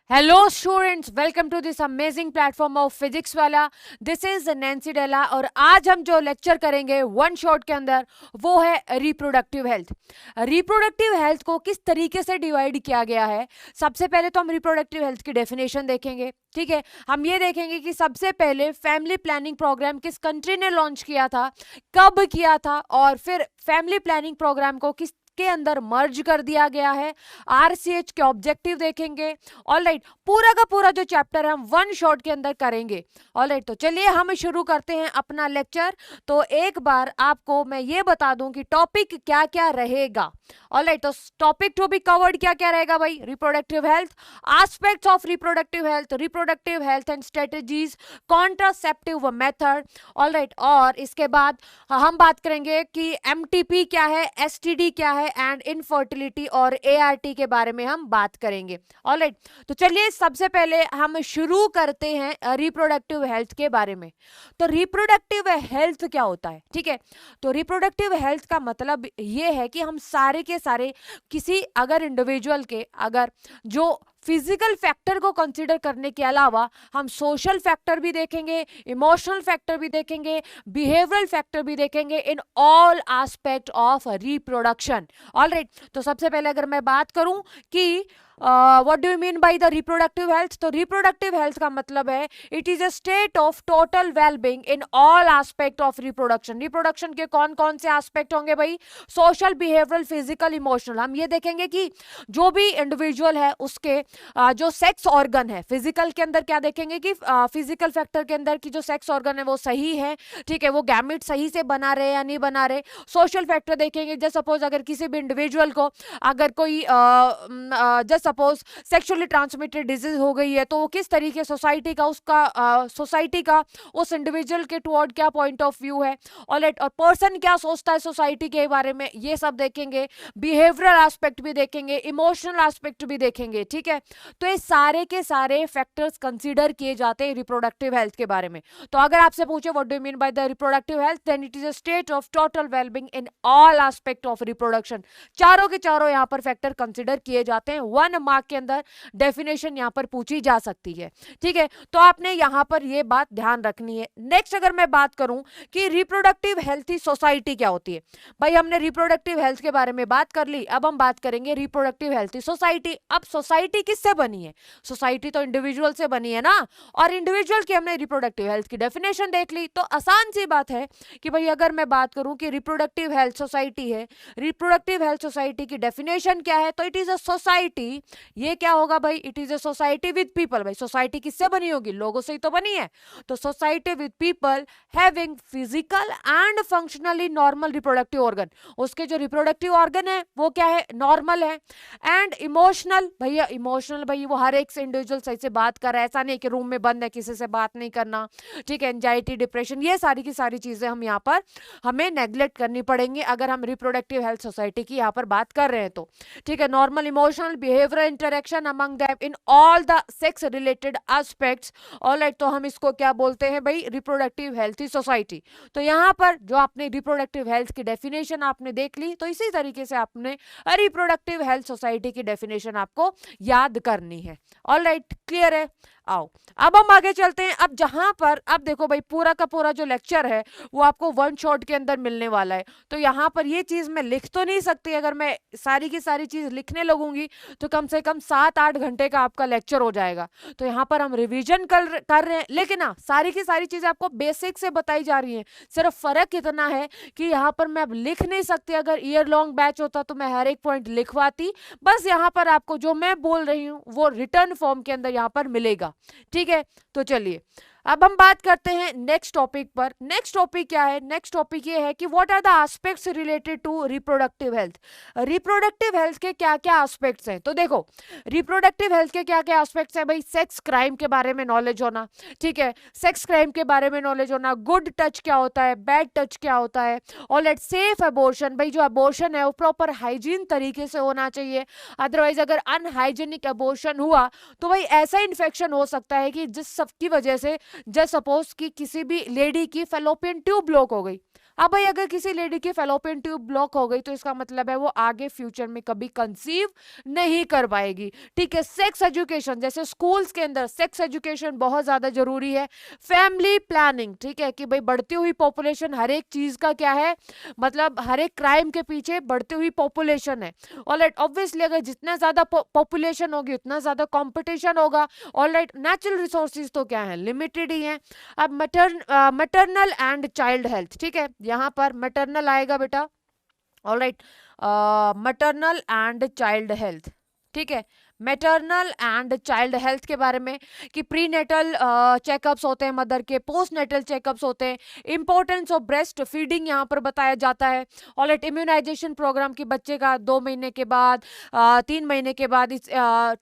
Hello students, welcome to this amazing platform of physics वाला. This is Nancy डेला और आज हम जो लेक्चर करेंगे वन शॉट के अंदर वो है रिप्रोडक्टिव हेल्थ. रिप्रोडक्टिव हेल्थ को किस तरीके से डिवाइड किया गया है. सबसे पहले तो हम रिप्रोडक्टिव हेल्थ की डेफिनेशन देखेंगे. ठीक है, हम ये देखेंगे कि सबसे पहले फैमिली प्लानिंग प्रोग्राम किस कंट्री ने लॉन्च किया था, कब किया था, और फिर फैमिली प्लानिंग प्रोग्राम को किस के अंदर मर्ज कर दिया गया है. आरसीएच के ऑब्जेक्टिव देखेंगे. ऑलराइट, पूरा का पूरा जो चैप्टर है हम वन शॉट के अंदर करेंगे. ऑलराइट, तो चलिए हम शुरू करते हैं अपना लेक्चर. तो एक बार आपको मैं ये बता दूं कि टॉपिक क्या क्या रहेगा. ऑलराइट, तो टॉपिक टू बी कवर्ड क्या क्या रहेगा भाई. Reproductive health, aspects of reproductive health and strategies, contraceptive method. Alright, और इसके बाद हम बात करेंगे कि एमटीपी क्या है, एसटीडी क्या है, एंड इनफर्टिलिटी और एआरटी के बारे में हम बात करेंगे. ऑलराइट, तो चलिए सबसे पहले हम शुरू करते हैं रिप्रोडक्टिव हेल्थ के बारे में. तो रिप्रोडक्टिव हेल्थ क्या होता है. ठीक है, तो रिप्रोडक्टिव हेल्थ का मतलब ये है कि हम सारे के सारे किसी अगर इंडिविजुअल के अगर जो फिजिकल फैक्टर को कंसीडर करने के अलावा हम सोशल फैक्टर भी देखेंगे, इमोशनल फैक्टर भी देखेंगे, बिहेवियरल फैक्टर भी देखेंगे इन all aspect of reproduction. Alright, तो सबसे पहले अगर मैं बात करूं कि what do you mean by the reproductive health, तो रिप्रोडक्टिव हेल्थ का मतलब है it is a state of total wellbeing in all aspect of reproduction. Reproduction के कौन कौन से एस्पेक्ट होंगे भाई. Social, behavioural, physical, emotional. हम ये देखेंगे कि जो भी इंडिविजुअल है उसके जो सेक्स ऑर्गन है, फिजिकल के अंदर क्या देखेंगे कि फिजिकल फैक्टर के अंदर की जो सेक्स ऑर्गन है वो सही है. ठीक है, वो गैमेट सही से बना रहे या नहीं बना रहे. सोशल फैक्टर देखेंगे, जैसे सपोज अगर किसी भी इंडिविजुअल को अगर कोई जैसे सपोज सेक्सुअली ट्रांसमिटेड डिजीज हो गई है तो वो किस तरीके सोसाइटी का उसका सोसाइटी का उस इंडिविजुअल के टुवर्ड क्या पॉइंट ऑफ व्यू है. ऑलराइट, और पर्सन क्या सोचता है सोसाइटी के बारे में, ये सब देखेंगे. बिहेवियरल एस्पेक्ट भी देखेंगे, इमोशनल एस्पेक्ट भी देखेंगे. ठीक है, तो ये सारे के सारे फैक्टर्स कंसीडर किए जाते हैं रिप्रोडक्टिव हेल्थ के बारे में. तो अगर आपसे पूछे what do you mean by the reproductive health, then it is a state of total wellbeing in all aspect of reproduction. चारों के चारों यहाँ पर फैक्टर कंसीडर किए जाते हैं. वन मार्क के अंदर डेफिनेशन यहाँ पर पूछी जा सकती है. ठीक है, तो आपने यहाँ पर ये बात ध्यान रखनी है. नेक्स्ट अगर मैं बात करूं कि रिप्रोडक्टिव हेल्थी सोसाइटी क्या होती है. भाई हमने रिप्रोडक्टिव हेल्थ के बारे में बात कर ली, अब हम बात करेंगे रिप्रोडक्टिव हेल्थी सोसाइटी. अब सोसाइटी किससे बनी है, सोसाइटी तो इंडिविजुअल से बनी है ना, और इंडिविजुअल की हमने रिप्रोडक्टिव हेल्थ की डेफिनेशन देख ली. तो आसान सी बात है कि भाई अगर मैं बात करूं कि रिप्रोडक्टिव हेल्थ सोसाइटी है, रिप्रोडक्टिव हेल्थ सोसाइटी की डेफिनेशन क्या है, तो इट इज अ सोसाइटी. ये क्या होगा भाई, it is a society with people. भाई सोसाइटी किससे बनी होगी, लोगों से ही तो बनी है. तो society with people having physical and functionally normal reproductive organ. उसके जो रिप्रोडक्टिव ऑर्गन है वो क्या है, नॉर्मल है. एंड इमोशनल, भैया इमोशनल भाई वो हर एक से इंडिविजुअल सही से बात कर रहा है, ऐसा नहीं कि रूम में बंद है किसी से बात नहीं करना. ठीक है, एंजाइटी, डिप्रेशन, ये सारी की सारी चीजें हम यहाँ पर हमें नेग्लेक्ट करनी पड़ेंगी अगर हम रिप्रोडक्टिव हेल्थ सोसाइटी की यहाँ पर बात कर रहे हैं तो. ठीक है, normal emotional behavioural interaction among them in all the sex related aspects. Alright, तो हम इसको क्या बोलते हैं भाई, रिप्रोडक्टिव हेल्थी सोसाइटी. तो यहाँ पर जो आपने रिप्रोडक्टिव हेल्थ की डेफिनेशन आपने देख ली, तो इसी तरीके से आपने रिप्रोडक्टिव हेल्थ सोसाइटी की डेफिनेशन आपको याद करनी है. ऑलराइट, क्लियर है. आओ अब हम आगे चलते हैं. अब जहां पर अब देखो भाई पूरा का पूरा जो लेक्चर है वो आपको वन शॉट के अंदर मिलने वाला है. तो यहाँ पर ये चीज मैं लिख तो नहीं सकती, अगर मैं सारी की सारी चीज लिखने लगूंगी तो कम से कम 7-8 घंटे का आपका लेक्चर हो जाएगा. तो यहाँ पर हम रिवीजन कर रहे हैं, लेकिन हाँ सारी की सारी चीजें आपको बेसिक से बताई जा रही है. सिर्फ फर्क इतना है कि यहाँ पर मैं अब लिख नहीं सकती. अगर ईयर लॉन्ग बैच होता तो मैं हर एक पॉइंट लिखवाती. बस यहाँ पर आपको जो मैं बोल रही हूँ वो रिटर्न फॉर्म के अंदर यहाँ पर मिलेगा. ठीक है, तो चलिए अब हम बात करते हैं नेक्स्ट टॉपिक पर. नेक्स्ट टॉपिक क्या है, नेक्स्ट टॉपिक ये है कि what are the aspects related to reproductive health. Reproductive health के क्या क्या एस्पेक्ट्स हैं. तो देखो रिप्रोडक्टिव हेल्थ के क्या क्या एस्पेक्ट्स हैं भाई. सेक्स क्राइम के बारे में नॉलेज होना. ठीक है, सेक्स क्राइम के बारे में नॉलेज होना. गुड टच क्या होता है, बैड टच क्या होता है. ऑलराइट, सेफ अबॉर्शन, भाई जो अबॉर्शन है वो प्रॉपर हाइजीन तरीके से होना चाहिए. अदरवाइज अगर अनहाइजीनिक अबॉर्शन हुआ तो भाई ऐसा इन्फेक्शन हो सकता है कि जिस सबकी वजह से जस्ट सपोज कि किसी भी लेडी की फेलोपियन ट्यूब ब्लॉक हो गई. अब भाई अगर किसी लेडी की फेलोपियन ट्यूब ब्लॉक हो गई तो इसका मतलब है वो आगे फ्यूचर में कभी कंसीव नहीं कर पाएगी। ठीक है, सेक्स एजुकेशन, जैसे स्कूल्स के अंदर सेक्स एजुकेशन बहुत ज्यादा जरूरी है। फैमिली प्लानिंग, ठीक है, कि भाई बढ़ती हुई पॉपुलेशन हर एक चीज का क्या है, मतलब हर एक क्राइम के पीछे बढ़ती हुई पॉपुलेशन है। ऑलराइट, ऑब्वियसली अगर जितना ज्यादा पॉपुलेशन होगी उतना ज्यादा कंपटीशन होगा। ऑलराइट, नेचुरल रिसोर्सेज तो क्या है, लिमिटेड ही है। अब मैटरनल एंड चाइल्ड हेल्थ, ठीक है, यहाँ पर मैटरनल आएगा बेटा। Alright, maternal and child health, ठीक है, मैटरनल एंड चाइल्ड हेल्थ के बारे में कि प्रीनेटल चेकअप्स होते हैं मदर के, पोस्ट नेटल चेकअप्स होते हैं, इंपॉर्टेंस ऑफ ब्रेस्ट फीडिंग यहाँ पर बताया जाता है। ऑलराइट, इम्यूनाइजेशन प्रोग्राम की बच्चे का 2 महीने के बाद 3 महीने के बाद इस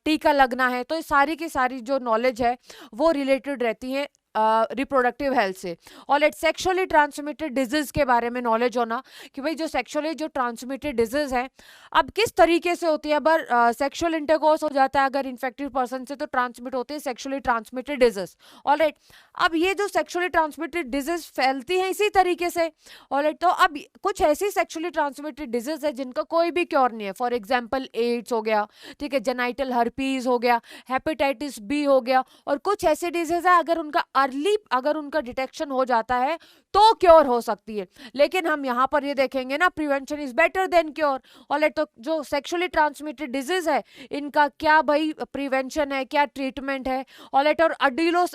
टीका लगना है। तो सारी की सारी जो नॉलेज है वो रिलेटेड रहती है रिप्रोडक्टिव हेल्थ से। ऑलराइट, सेक्सुअली ट्रांसमिटेड डिजीज के बारे में नॉलेज होना कि भाई जो सेक्सुअली जो ट्रांसमिटेड डिजीज है अब किस तरीके से होती है। अगर सेक्सुअल इंटरकोर्स हो जाता है अगर इन्फेक्टेड पर्सन से तो ट्रांसमिट होती है सेक्सुअली ट्रांसमिटेड डिजीज। ऑलराइट, अब ये जो सेक्सुअली ट्रांसमिटेड डिजीज फैलती है इसी तरीके से। ऑलराइट, तो अब कुछ ऐसी सेक्सुअली ट्रांसमिटेड डिजीज है जिनका कोई भी क्योर नहीं है। फॉर एग्जाम्पल एड्स हो गया, ठीक है, जेनाइटल हर्पीज हो गया, हेपेटाइटिस बी हो गया, और कुछ ऐसे डिजीज है अगर उनका अर्ली अगर उनका डिटेक्शन हो जाता है तो क्योर हो सकती है। लेकिन हम यहाँ पर ये देखेंगे ना, prevention is better than cure. Alright, तो जो सेक्सुअली ट्रांसमिटेड डिजीज है इनका क्या भाई प्रिवेंशन है, क्या ट्रीटमेंट है। ऑलराइट, और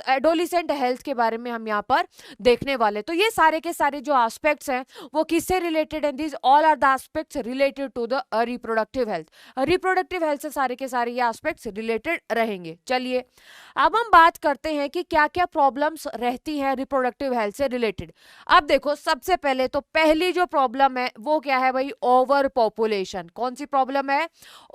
एडोलिसेंट हेल्थ के बारे में हम यहाँ पर देखने वाले। तो ये सारे के सारे जो एस्पेक्ट्स हैं वो किससे रिलेटेड हैं, these all are the aspects related to the reproductive health. Reproductive health से सारे के सारे ये एस्पेक्ट्स रिलेटेड रहेंगे। चलिए अब हम बात करते हैं कि क्या क्या प्रॉब्लम्स रहती हैं रिप्रोडक्टिव हेल्थ से रिलेटेड। अब देखो सबसे पहले तो पहली जो प्रॉब्लम है वो क्या है भाई, ओवर पॉपुलेशन। कौन सी प्रॉब्लम है,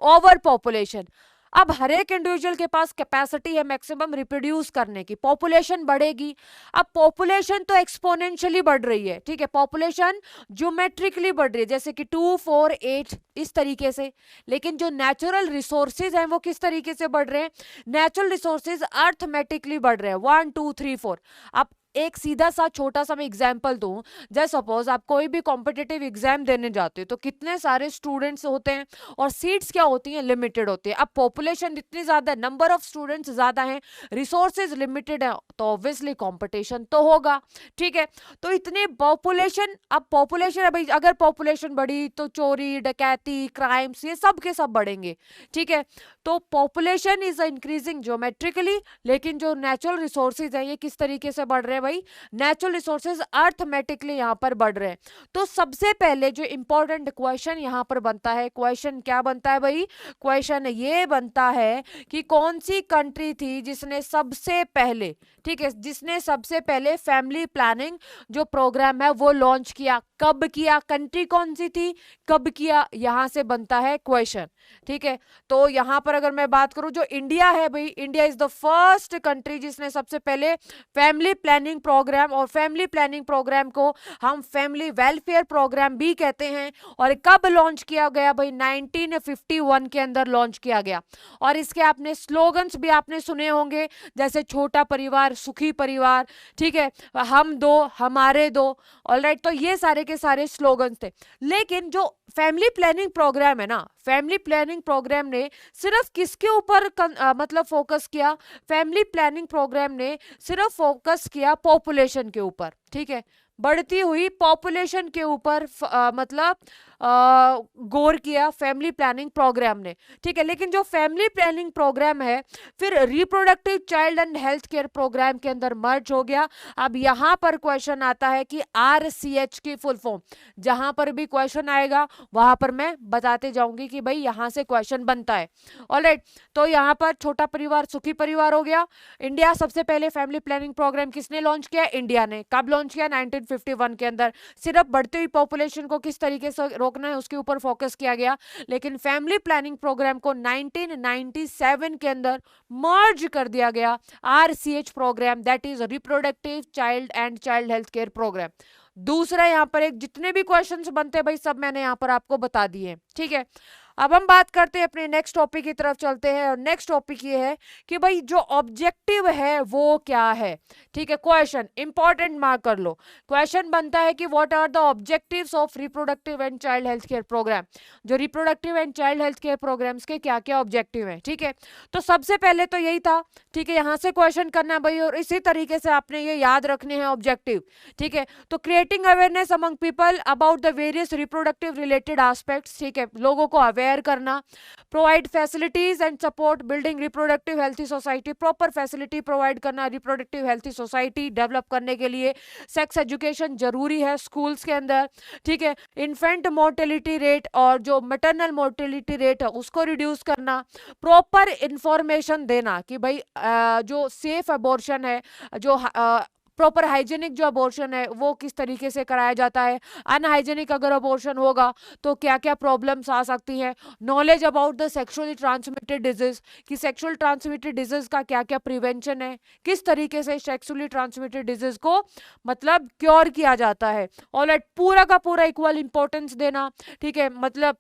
ओवर पॉपुलेशन। अब हर एक इंडिविजुअल के पास कैपेसिटी है मैक्सिमम रिप्रोड्यूस करने की, पॉपुलेशन बढ़ेगी। अब पॉपुलेशन तो एक्सपोनेंशियली बढ़ रही है, ठीक है, पॉपुलेशन ज्योमेट्रिकली बढ़ रही है जैसे कि 2, 4, 8 इस तरीके से। लेकिन जो नेचुरल रिसोर्सेज हैं वो किस तरीके से बढ़ रहे हैं, नेचुरल रिसोर्सेज अर्थमेटिकली बढ़ रहे हैं 1, 2, 3, 4। अब एक सीधा सा छोटा सा मैं एग्जांपल दूं, जैसे सपोज आप कोई भी कॉम्पिटिटिव एग्जाम देने जाते हो तो कितने सारे स्टूडेंट्स होते हैं और सीट्स क्या होती हैं, लिमिटेड होती है। अब पॉपुलेशन इतनी ज्यादा है, नंबर ऑफ स्टूडेंट्स ज्यादा हैं, रिसोर्सेज लिमिटेड है, तो ऑब्वियसली कंपटीशन तो होगा। ठीक है, तो इतने पॉपुलेशन, अब पॉपुलेशन है भाई, अगर पॉपुलेशन बढ़ी तो चोरी डकैती क्राइम्स ये सब के सब बढ़ेंगे। ठीक है, तो पॉपुलेशन इज इंक्रीजिंग ज्योमेट्रिकली, लेकिन जो नेचुरल रिसोर्सेज है ये किस तरीके से बढ़ रहे हैं भाई, नेचुरल रिसोर्सेज अर्थमेटिकली यहाँ पर बढ़ रहे हैं। तो सबसे पहले जो इंपॉर्टेंट क्वेश्चन यहाँ पर बनता है, क्वेश्चन क्या बनता है भाई, क्वेश्चन ये बनता है कि कौन सी कंट्री थी जिसने सबसे पहले, ठीक है, जिसने सबसे पहले फैमिली प्लानिंग जो प्रोग्राम है वो लॉन्च किया, कब किया, कंट्री कौन सी थी, कब किया, यहां से बनता है क्वेश्चन। ठीक है, तो यहां पर अगर मैं बात करूं जो इंडिया है भाई, India is the first country जिसने सबसे पहले फैमिली प्लानिंग प्रोग्राम, और फैमिली प्लानिंग प्रोग्राम को हम फैमिली वेलफेयर प्रोग्राम भी कहते हैं। और कब लॉन्च किया गया भाई, 1951 के अंदर लॉन्च किया गया। और इसके आपने स्लोगन्स भी आपने सुने होंगे, जैसे छोटा परिवार सुखी परिवार, ठीक है, हम दो हमारे दो। ऑलराइट, तो ये सारे के सारे स्लोगन्स थे। लेकिन जो फैमिली प्लानिंग प्रोग्राम है ना, फैमिली प्लानिंग प्रोग्राम ने सिर्फ किसके ऊपर मतलब फोकस किया, फैमिली प्लानिंग प्रोग्राम ने सिर्फ फोकस किया पॉपुलेशन के ऊपर। ठीक है, बढ़ती हुई पॉपुलेशन के ऊपर मतलब गौर किया फैमिली प्लानिंग प्रोग्राम ने। ठीक है, लेकिन जो फैमिली प्लानिंग प्रोग्राम है फिर reproductive child and health care program के अंदर मर्ज हो गया। अब यहां पर क्वेश्चन आता है कि RCH की फुल फॉर्म, जहां पर भी क्वेश्चन आएगा वहां पर मैं बताते जाऊंगी कि भाई यहां से क्वेश्चन बनता है। ऑलराइट, तो यहां पर छोटा परिवार सुखी परिवार हो गया। इंडिया सबसे पहले फैमिली प्लानिंग प्रोग्राम किसने लॉन्च किया, इंडिया ने। कब लॉन्च किया, 1951 के अंदर। सिर्फ बढ़ती हुई पॉपुलेशन को किस तरीके से रोकना है उसके ऊपर फोकस किया गया। लेकिन फैमिली प्लानिंग प्रोग्राम को 1997 के अंदर मर्ज कर दिया गया RCH program, that is reproductive child and child health care program. दूसरा यहाँ पर एक जितने भी क्वेश्चंस बनते हैं भाई सब मैंने यहाँ पर आपको बता दिए। ठीक है, अब हम बात करते हैं अपने नेक्स्ट टॉपिक की तरफ चलते हैं, और नेक्स्ट टॉपिक ये है कि भाई जो ऑब्जेक्टिव है वो क्या है। ठीक है, क्वेश्चन इंपॉर्टेंट मार्क कर लो। क्वेश्चन बनता है कि what are the objectives of reproductive and child health care programme. जो reproductive and child health care programmes के क्या क्या ऑब्जेक्टिव हैं। ठीक है, तो सबसे पहले तो यही था। ठीक है, यहाँ से क्वेश्चन करना है भाई, और इसी तरीके से आपने ये याद रखने हैं ऑब्जेक्टिव। ठीक है, तो creating awareness among people about the various reproductive related aspects. ठीक है, लोगों को अवेयर करना, provide facilities and support building reproductive healthy society. Proper facility provide करना रिप्रोडक्टिव हेल्थी सोसाइटी डेवलप करने के लिए। सेक्स एजुकेशन जरूरी है स्कूल्स के अंदर। ठीक है, इन्फेंट मोर्टेलिटी रेट और जो मैटरनल मोर्टेलिटी रेट है उसको रिड्यूस करना। प्रॉपर इंफॉर्मेशन देना कि भाई जो सेफ अबॉर्शन है, जो प्रॉपर हाइजेनिक जो अबॉर्शन है वो किस तरीके से कराया जाता है। अनहाइजेनिक अगर अबॉर्शन होगा तो क्या क्या प्रॉब्लम्स आ सकती हैं। Knowledge about the sexually transmitted disease, कि सेक्सुअल ट्रांसमिटेड डिजीज का क्या क्या प्रिवेंशन है, किस तरीके से सेक्सुअली ट्रांसमिटेड डिजीज को मतलब क्योर किया जाता है। ऑलराइट, पूरा का पूरा इक्वल इंपॉर्टेंस देना। ठीक है, मतलब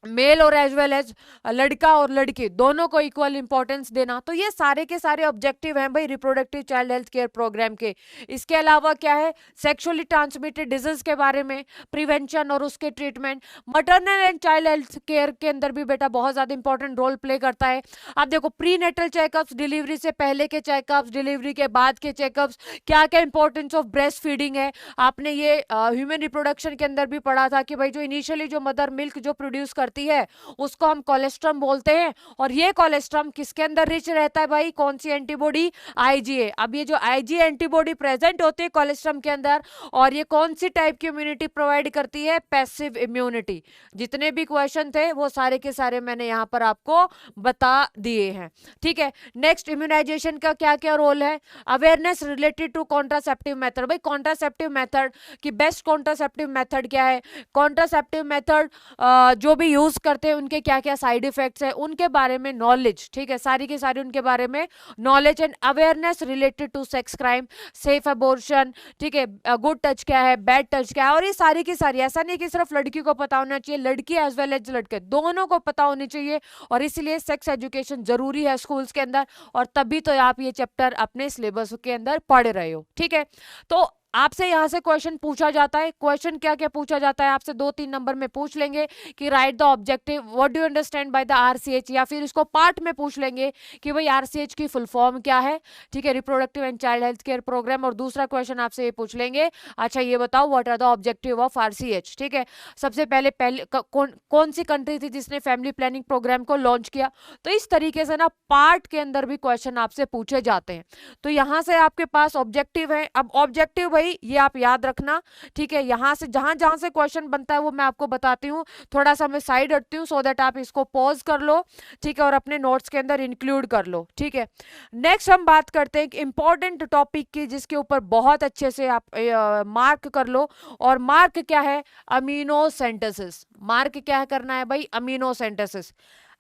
मेल और एज वेल एज लड़का और लड़की दोनों को इक्वल इंपॉर्टेंस देना। तो ये सारे के सारे ऑब्जेक्टिव हैं भाई reproductive child health care program के। इसके अलावा क्या है, सेक्सुअली ट्रांसमिटेड डिजीज के बारे में प्रिवेंशन और उसके treatment. Maternal and child health care के अंदर भी बेटा बहुत ज्यादा इंपॉर्टेंट रोल प्ले करता है। आप देखो, प्री नेटल चेकअप्स, डिलीवरी से पहले के चेकअप्स, डिलीवरी के बाद के चेकअप्स, क्या क्या इंपॉर्टेंस ऑफ ब्रेस्ट फीडिंग है। आपने ये ह्यूमन रिप्रोडक्शन के अंदर भी पढ़ा था कि भाई जो इनिशियली जो मदर मिल्क जो प्रोड्यूस करती है उसको हम कोलेस्ट्रम बोलते हैं, और ये कोलेस्ट्रम किसके अंदर रिच रहता है भाई, कौन सी एंटीबॉडी, आईजीए। अब ये जो आईजीए एंटीबॉडी प्रेजेंट होती है कोलेस्ट्रम के अंदर, और ये कौन सी टाइप की इम्यूनिटी प्रोवाइड करती है, पैसिव इम्यूनिटी। जितने भी क्वेश्चन थे वो सारे के सारे मैंने यहां पर आपको बता दिए हैं। ठीक है, नेक्स्ट इम्यूनाइजेशन का क्या क्या रोल है। Awareness related to contraceptive method, भाई कॉन्ट्रासेप्टिव मेथड की बेस्ट कॉन्ट्रासेप्टिव मेथड क्या है, कॉन्ट्रासेप्टिव मेथड जो भी यूज करते हैं उनके क्या क्या साइड इफेक्ट्स है, उनके बारे में नॉलेज। ठीक है, सारी की सारी उनके बारे में knowledge and awareness related to sex crime, safe abortion. ठीक है, गुड टच क्या है, बैड टच क्या है, और ये सारी की सारी, ऐसा नहीं कि सिर्फ लड़की को पता होना चाहिए, लड़की एज वेल एज लड़के दोनों को पता होनी चाहिए। और इसलिए सेक्स एजुकेशन जरूरी है स्कूल्स के अंदर, और तभी तो आप ये चैप्टर अपने सिलेबस के अंदर पढ़ रहे हो। ठीक है, तो आपसे यहां से क्वेश्चन पूछा जाता है। क्वेश्चन क्या क्या पूछा जाता है आपसे, 2-3 नंबर में पूछ लेंगे कि right the objective, what do you understand by the RCH, या फिर इसको पार्ट में पूछ लेंगे कि भाई आरसीएच की फुल फॉर्म क्या है। ठीक है, reproductive and child health care program. और दूसरा क्वेश्चन आपसे ये पूछ लेंगे, अच्छा ये बताओ what are the objective of RCH. ठीक है, सबसे पहले कौन सी कंट्री थी जिसने फैमिली प्लानिंग प्रोग्राम को लॉन्च किया। तो इस तरीके से ना पार्ट के अंदर भी क्वेश्चन आपसे पूछे जाते हैं। तो यहां से आपके पास ऑब्जेक्टिव है। अब ऑब्जेक्टिव भाई ये आप याद रखना। ठीक है, यहां से जहां जहां से क्वेश्चन बनता है वो मैं आपको बताती हूँ, थोड़ा सा मैं साइड हटती हूँ सो दैट आप इसको पॉज कर लो। ठीक है, और अपने नोट्स के अंदर इंक्लूड कर लो। ठीक है, नेक्स्ट हम बात करते हैं इंपॉर्टेंट टॉपिक की जिसके ऊपर बहुत अच्छे से आप मार्क कर लो। और मार्क क्या है, अमीनो सिंथेसिस। मार्क क्या करना है भाई, अमीनो सिंथेसिस।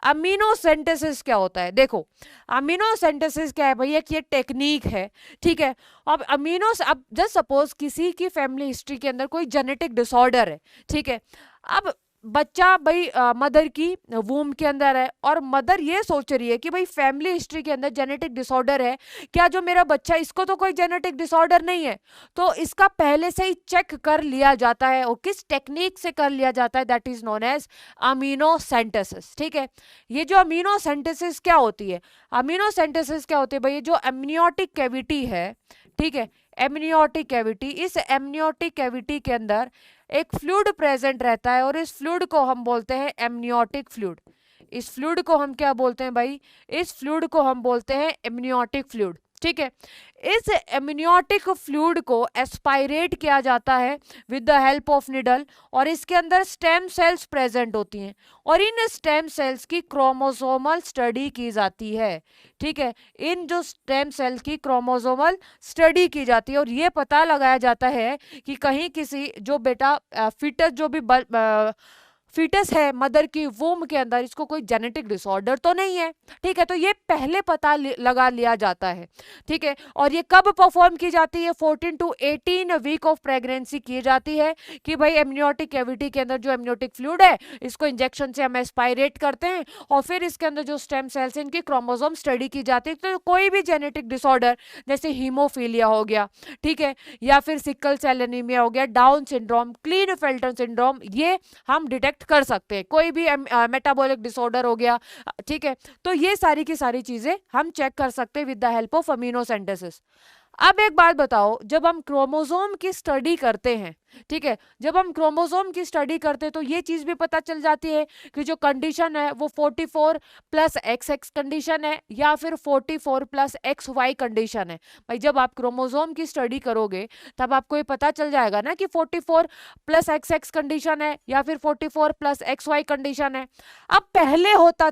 अमीनो सिंथेसिस क्या होता है, देखो अमीनो सिंथेसिस क्या है भाई, एक ये टेक्निक है। ठीक है, अब अब जस्ट सपोज किसी की फैमिली हिस्ट्री के अंदर कोई जेनेटिक डिसऑर्डर है। ठीक है, अब बच्चा भाई मदर की वूम के अंदर है, और मदर ये सोच रही है कि भाई फैमिली हिस्ट्री के अंदर जेनेटिक डिसऑर्डर है, क्या जो मेरा बच्चा, इसको तो कोई जेनेटिक डिसऑर्डर नहीं है। तो इसका पहले से ही चेक कर लिया जाता है, और किस टेक्निक से कर लिया जाता है, that is known as amino synthesis. ठीक है, ये जो अमीनो सिंथेसिस क्या होती है, अमीनो सिंथेसिस क्या होती है भाई, ये जो एमनियोटिक कैविटी है। ठीक है, एमनियोटिक कैविटी, इस एमनियोटिक कैविटी के अंदर एक फ्लूइड प्रेजेंट रहता है, और इस फ्लूइड को हम बोलते हैं एमनियोटिक फ्लूइड। इस फ्लूइड को हम क्या बोलते हैं भाई, इस फ्लूइड को हम बोलते हैं एमनियोटिक फ्लूइड। ठीक है, इस एमनियोटिक फ्लूइड को एस्पायरेट किया जाता है with the help of needle, और इसके अंदर स्टेम सेल्स प्रेजेंट होती हैं, और इन स्टेम सेल्स की क्रोमोसोमल स्टडी की जाती है। ठीक है, इन जो स्टेम सेल की क्रोमोसोमल स्टडी की जाती है, और ये पता लगाया जाता है कि कहीं किसी जो बेटा फिटस जो भी फीटस है मदर की वूम के अंदर, इसको कोई जेनेटिक डिसऑर्डर तो नहीं है, ठीक है। तो ये पहले पता लगा लिया जाता है, ठीक है। और ये कब परफॉर्म की जाती है, 14 to 18 वीक ऑफ प्रेगनेंसी की जाती है कि भाई एमनियोटिक कैविटी के अंदर जो एमनियोटिक फ्लूइड है इसको इंजेक्शन से हम एस्पायरेट करते हैं और फिर इसके अंदर जो स्टेम सेल्स हैं इनकी क्रोमोसोम स्टडी की जाती है। तो कोई भी जेनेटिक डिसऑर्डर जैसे हीमोफीलिया हो गया, ठीक है, या फिर सिकल सेल एनीमिया हो गया, डाउन सिंड्रोम, क्लीनफेल्टर सिंड्रोम, ये हम डिटेक्ट कर सकते हैं। कोई भी मेटाबॉलिक डिसऑर्डर हो गया, ठीक है, तो ये सारी की सारी चीजें हम चेक कर सकते हैं with the help of amino synthesis. अब एक बात बताओ, जब हम क्रोमोसोम की स्टडी करते हैं, ठीक है, जब हम क्रोमोसोम की स्टडी करते हैं तो ये चीज भी पता चल जाती है कि जो कंडीशन है वो 44 प्लस XX कंडीशन है या फिर 44 प्लस XY कंडीशन है। भाई जब आप क्रोमोसोम की स्टडी करोगे तब आपको ये पता चल जाएगा ना कि 44 प्लस XX कंडीशन है या फिर 44 प्लस XY कंडीशन है। अब पहले होता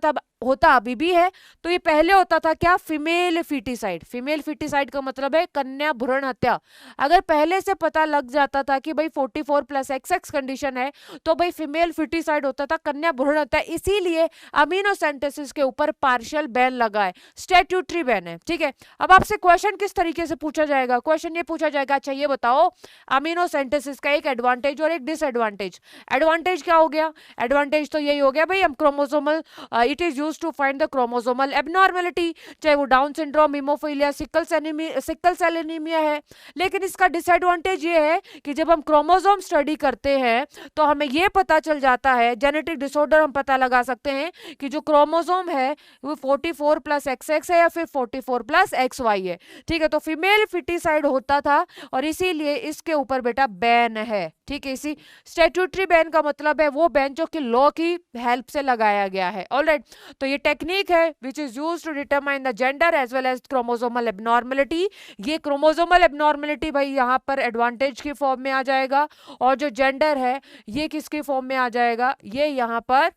अभी भी है, तो ये पहले होता था क्या, फीमेल फीटिसाइड। फीमेल फीटिसाइड का मतलब है कन्या भ्रूण हत्या। अगर पहले से पता लग जाता था कि भाई 44 प्लस XX कंडीशन है तो भाई फीमेल फीटिसाइड होता था, कन्या भ्रूण हत्या। इसीलिए अमीनो सिंथेसिस के ऊपर पार्शियल बैन लगा है, स्टैट्यूटरी बैन है, ठीक है। अब आपसे क्वेश्चन किस तरीके से पूछा जाएगा, क्वेश्चन ये पूछा जाएगा, अच्छा ये बताओ अमीनो सिंथेसिस का एक एडवांटेज और एक डिसएडवांटेज। एडवांटेज क्या हो गया, एडवांटेज तो यही हो गया भाई हम chromosomal, it is used to find the chromosomal abnormality, चाहे वो down syndrome, haemophilia, sickle cell anaemia है। लेकिन इसका डिसएडवांटेज ये है कि जब हम क्रोमोसोम स्टडी करते हैं तो हमें ये पता चल जाता है, जेनेटिक डिसऑर्डर हम पता लगा सकते हैं कि जो क्रोमोसोम है वो 44 प्लस XX है या फिर 44 प्लस XY है, ठीक है। तो फीमेल फिटिसाइड होता था और इसीलिए इसके ऊपर बेटा बैन है, ठीक है। इसी स्टैट्यूटरी बैन का मतलब है वो बैन जो कि लॉ की हेल्प से लगाया गया है, ऑलराइट। तो ये टेक्निक है which is used to determine the gender as well as chromosomal abnormality. ये क्रोमोसोमल एबनॉर्मेलिटी भाई यहाँ पर एडवांटेज की फॉर्म में आ जाएगा और जो जेंडर है ये किसकी फॉर्म में आ जाएगा, ये यहाँ पर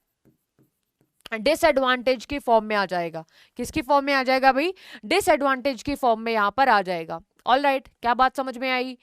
डिसएडवांटेज की फॉर्म में आ जाएगा। किसकी फॉर्म में आ जाएगा भाई, डिसएडवांटेज की फॉर्म में यहाँ पर आ जाएगा, ऑलराइट। क्या बात समझ में आई।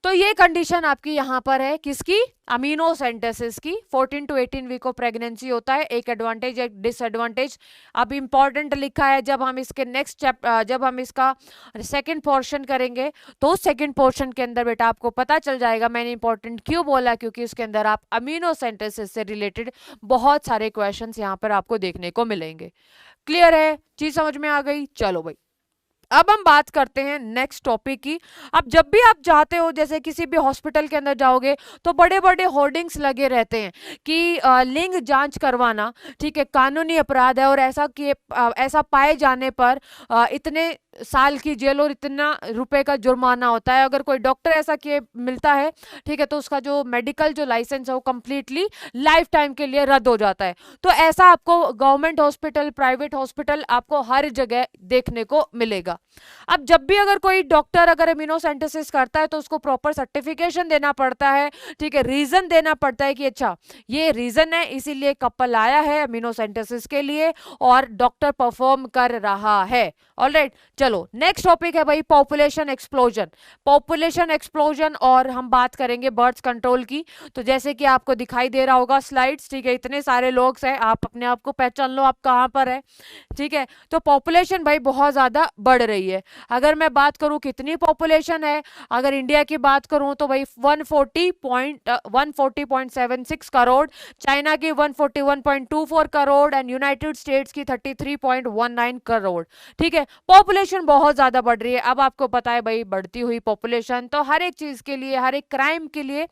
तो ये कंडीशन आपकी यहाँ पर है किसकी, अमीनो सिंथेसिस की। 14 to 18 वीक ऑफ प्रेगनेंसी होता है, एक एडवांटेज एक डिसएडवांटेज। अब इंपॉर्टेंट लिखा है, जब हम इसके नेक्स्ट जब हम इसका सेकंड पोर्शन करेंगे तो सेकंड पोर्शन के अंदर बेटा आपको पता चल जाएगा मैंने इंपॉर्टेंट क्यों बोला, क्योंकि इसके अंदर आप अमीनो सिंथेसिस से रिलेटेड बहुत सारे क्वेश्चंस यहाँ पर आपको देखने को मिलेंगे। क्लियर है, चीज समझ में आ गई। चलो भाई अब हम बात करते हैं नेक्स्ट टॉपिक की। अब जब भी आप जाते हो, जैसे किसी भी हॉस्पिटल के अंदर जाओगे तो बड़े बड़े होर्डिंग्स लगे रहते हैं कि लिंग जांच करवाना, ठीक है, कानूनी अपराध है और ऐसा पाए जाने पर इतने साल की जेल और इतना रुपए का जुर्माना होता है। अगर कोई डॉक्टर ऐसा किए मिलता है, ठीक है, तो उसका जो मेडिकल जो लाइसेंस है वो कंप्लीटली लाइफ टाइम के लिए रद्द हो जाता है। तो ऐसा आपको गवर्नमेंट हॉस्पिटल, प्राइवेट हॉस्पिटल आपको हर जगह देखने को मिलेगा। अब जब भी अगर कोई डॉक्टर अगर इम्यूनो सिंथेसिस करता है तो उसको प्रॉपर सर्टिफिकेशन देना पड़ता है, ठीक है, रीजन देना पड़ता है कि अच्छा ये रीजन है इसीलिए कपल आया है इम्यूनो सिंथेसिस के लिए और डॉक्टर परफॉर्म कर रहा है, ऑलराइट। चलो नेक्स्ट टॉपिक है भाई पॉपुलेशन एक्सप्लोजन। पॉपुलेशन एक्सप्लोजन और हम बात करेंगे बर्थ कंट्रोल की। तो जैसे कि आपको दिखाई दे रहा होगा स्लाइड्स, ठीक है, इतने सारे लोग हैं, आप अपने आप को पहचान लो आप कहां पर है, ठीक है। तो पॉपुलेशन भाई बहुत ज्यादा बढ़ रही है। अगर मैं बात करूं कितनी पॉपुलेशन है, अगर इंडिया की बात करूं तो भाई 140.76 करोड़, चाइना की 141.24 करोड़ एंड यूनाइटेड स्टेट्स की 33.19 करोड़, ठीक है। पॉपुलेशन बहुत ज्यादा बढ़ रही है। अब आपको पता है भाई बढ़ती हुई पॉपुलेशन तो हर एक चीज के लिए, हर एक क्राइम के लिए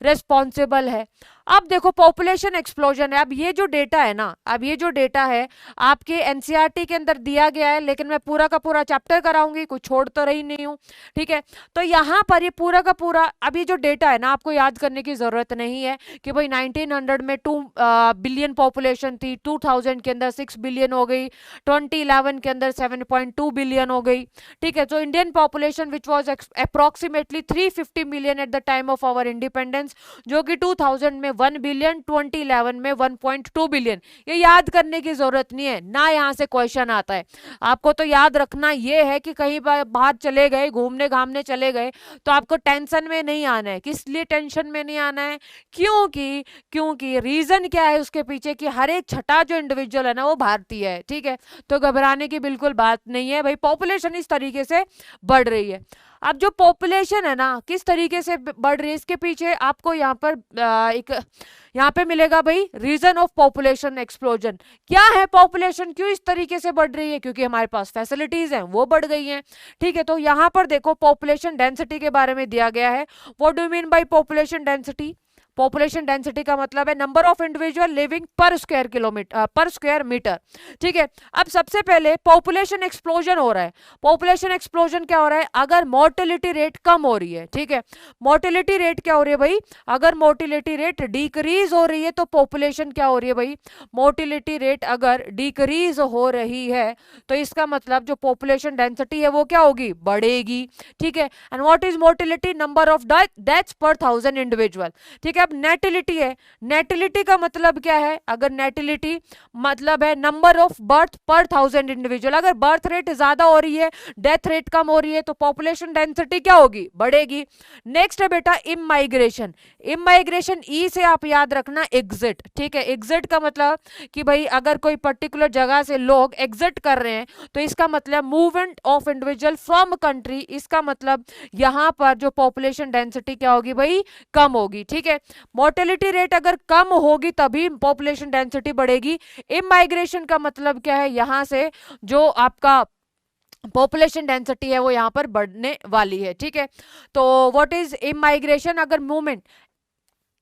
रिस्पॉन्सिबल है। अब देखो पॉपुलेशन एक्सप्लोजन है। अब ये जो डेटा है ना, अब ये जो डेटा है आपके एनसीईआरटी के अंदर दिया गया है, लेकिन मैं पूरा का पूरा चैप्टर कराऊंगी, कुछ छोड़ तो रही नहीं हूं, ठीक है। तो यहाँ पर ये पूरा का पूरा अब ये जो डेटा है ना आपको याद करने की जरूरत नहीं है कि भाई 1900 में 2 बिलियन पॉपुलेशन थी, 2000 के अंदर 6 बिलियन हो गई, 2011 के अंदर 7.2 बिलियन हो गई, ठीक है। तो Indian population which was approximately 350 million at the time of our independence, जो कि 2000 में 1 बिलियन, 2011 में 1.2 बिलियन। ये याद करने की जरूरत नहीं है ना, यहाँ से क्वेश्चन आता है। आपको तो याद रखना ये है कि कहीं बाहर चले गए, घूमने घामने चले गए, तो आपको टेंशन में नहीं आना है। किस लिए टेंशन में नहीं आना है? क्योंकि रीजन क्या है उसके पीछे कि हर एक छठा जो इंडिविजुअल है ना वो भारतीय है, ठीक है। तो घबराने की बिल्कुल बात नहीं है भाई, पॉपुलेशन इस तरीके से बढ़ रही है। अब जो पॉपुलेशन है ना किस तरीके से बढ़ रही है, इसके पीछे आपको यहाँ पर एक यहाँ पे मिलेगा भाई रीजन ऑफ पॉपुलेशन एक्सप्लोजन। क्या है पॉपुलेशन क्यों इस तरीके से बढ़ रही है? क्योंकि हमारे पास फैसिलिटीज हैं वो बढ़ गई हैं, ठीक है। तो यहाँ पर देखो पॉपुलेशन डेंसिटी के बारे में दिया गया है। What do you mean by population density? Population density का मतलब है नंबर ऑफ इंडिविजुअल लिविंग पर स्क्वायर किलोमीटर, पर स्क्वायर मीटर, ठीक है। अब सबसे पहले पॉपुलेशन एक्सप्लोजन हो रहा है। पॉपुलेशन एक्सप्लोजन क्या हो रहा है? अगर मोर्टेलिटी रेट कम हो रही है, ठीक है। मोर्टेलिटी रेट क्या हो रही है भाई? अगर मोर्टेलिटी रेट डिक्रीज हो रही है तो पॉपुलेशन क्या हो रही है भाई? मोर्टेलिटी रेट अगर डिक्रीज हो रही है तो इसका मतलब जो पॉपुलेशन डेंसिटी है वो क्या होगी? बढ़ेगी, ठीक है। And what is mortality? Number of deaths पर 1000 इंडिविजुअल, ठीक है। अब नेटिलिटी है, नेटिलिटी का मतलब क्या है? अगर नेटिलिटी मतलब है नंबर ऑफ बर्थ पर 1000 इंडिविजुअल, अगर बर्थ रेट ज्यादा हो रही है, डेथ रेट कम हो रही है तो पॉपुलेशन डेंसिटी क्या होगी? बढ़ेगी। नेक्स्ट है बेटा इमाइग्रेशन। इमाइग्रेशन ई से आप याद रखना एग्जिट, ठीक है। एग्जिट का मतलब कि भाई अगर कोई पर्टिकुलर जगह से लोग एग्जिट कर रहे हैं तो इसका मतलब movement of individual from country, इसका मतलब यहां पर जो पॉपुलेशन डेंसिटी क्या होगी भाई? कम होगी, ठीक है। मोर्टेलिटी रेट अगर कम होगी तभी पॉपुलेशन डेंसिटी बढ़ेगी। इमाइग्रेशन का मतलब क्या है? यहां से जो आपका पॉपुलेशन डेंसिटी है वो यहां पर बढ़ने वाली है, ठीक है। तो व्हाट इज इमाइग्रेशन? अगर मूवमेंट,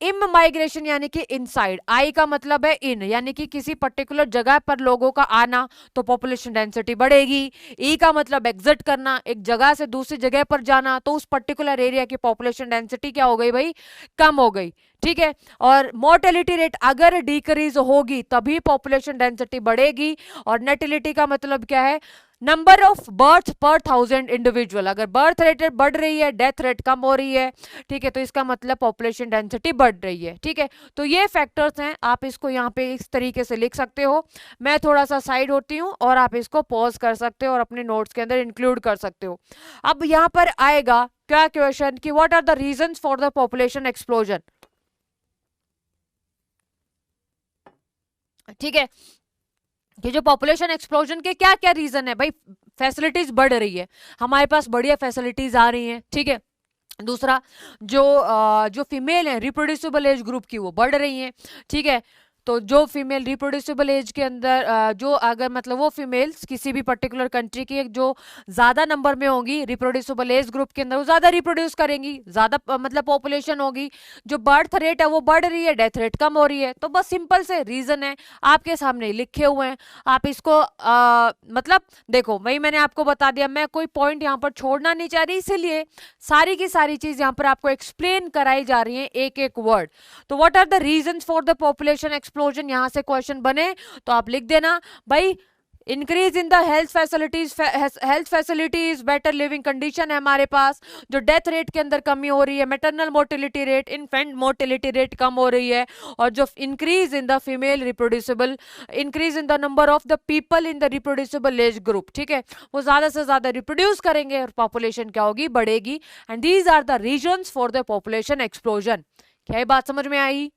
इम माइग्रेशन यानी कि इनसाइड, आई का मतलब है इन, यानी कि किसी पर्टिकुलर जगह पर लोगों का आना तो पॉपुलेशन डेंसिटी बढ़ेगी। ई का मतलब एग्जिट करना, एक जगह से दूसरी जगह पर जाना, तो उस पर्टिकुलर एरिया की पॉपुलेशन डेंसिटी क्या हो गई भाई? कम हो गई, ठीक है। और मोर्टेलिटी रेट अगर डिक्रीज होगी तभी पॉपुलेशन डेंसिटी बढ़ेगी। और नेटिलिटी का मतलब क्या है? नंबर ऑफ बर्थ पर 1000 इंडिविजुअल, अगर बर्थ रेट बढ़ रही है, डेथ रेट कम हो रही है, ठीक है, तो इसका मतलब पॉपुलेशन डेंसिटी बढ़ रही है, ठीक है। तो ये फैक्टर्स हैं, आप इसको यहाँ पे इस तरीके से लिख सकते हो। मैं थोड़ा सा साइड होती हूँ और आप इसको पॉज कर सकते हो और अपने नोट्स के अंदर इंक्लूड कर सकते हो। अब यहाँ पर आएगा क्या क्वेश्चन कि what are the reasons for the population explosion, ठीक है। कि जो पॉपुलेशन एक्सप्लोजन के क्या क्या रीजन है भाई? फैसिलिटीज बढ़ रही है, हमारे पास बढ़िया फैसिलिटीज आ रही हैं, ठीक है। दूसरा जो फीमेल है रिप्रोड्यूसिबल एज ग्रुप की वो बढ़ रही हैं, ठीक है। तो जो फीमेल रिप्रोड्यूसिबल एज के अंदर जो अगर मतलब वो फीमेल्स किसी भी पर्टिकुलर कंट्री की जो ज़्यादा नंबर में होंगी रिप्रोड्यूसिबल एज ग्रुप के अंदर, वो ज़्यादा रिप्रोड्यूस करेंगी, ज़्यादा मतलब पॉपुलेशन होगी। जो बर्थ रेट है वो बढ़ रही है, डेथ रेट कम हो रही है। तो बस सिंपल से रीज़न है, आपके सामने लिखे हुए हैं, आप इसको मतलब देखो वही मैंने आपको बता दिया, मैं कोई पॉइंट यहाँ पर छोड़ना नहीं चाह रही, इसीलिए सारी की सारी चीज़ यहाँ पर आपको एक्सप्लेन कराई जा रही है एक एक वर्ड। तो what are the reasons for the population explosion, यहां से क्वेश्चन बने तो आप लिख देना भाई increase in the health facilities, better living condition है हमारे पास। जो डेथ रेट के अंदर कमी हो रही है, maternal mortality rate, infant mortality rate कम हो रही है। और जो increase in the female reproducible, increase in the number of the people in the reproducible age group, ठीक है, वो ज्यादा से ज्यादा रिप्रोड्यूस करेंगे और पॉपुलेशन क्या होगी? बढ़ेगी। And these are the reasons for the population explosion. क्या ये बात समझ में आई?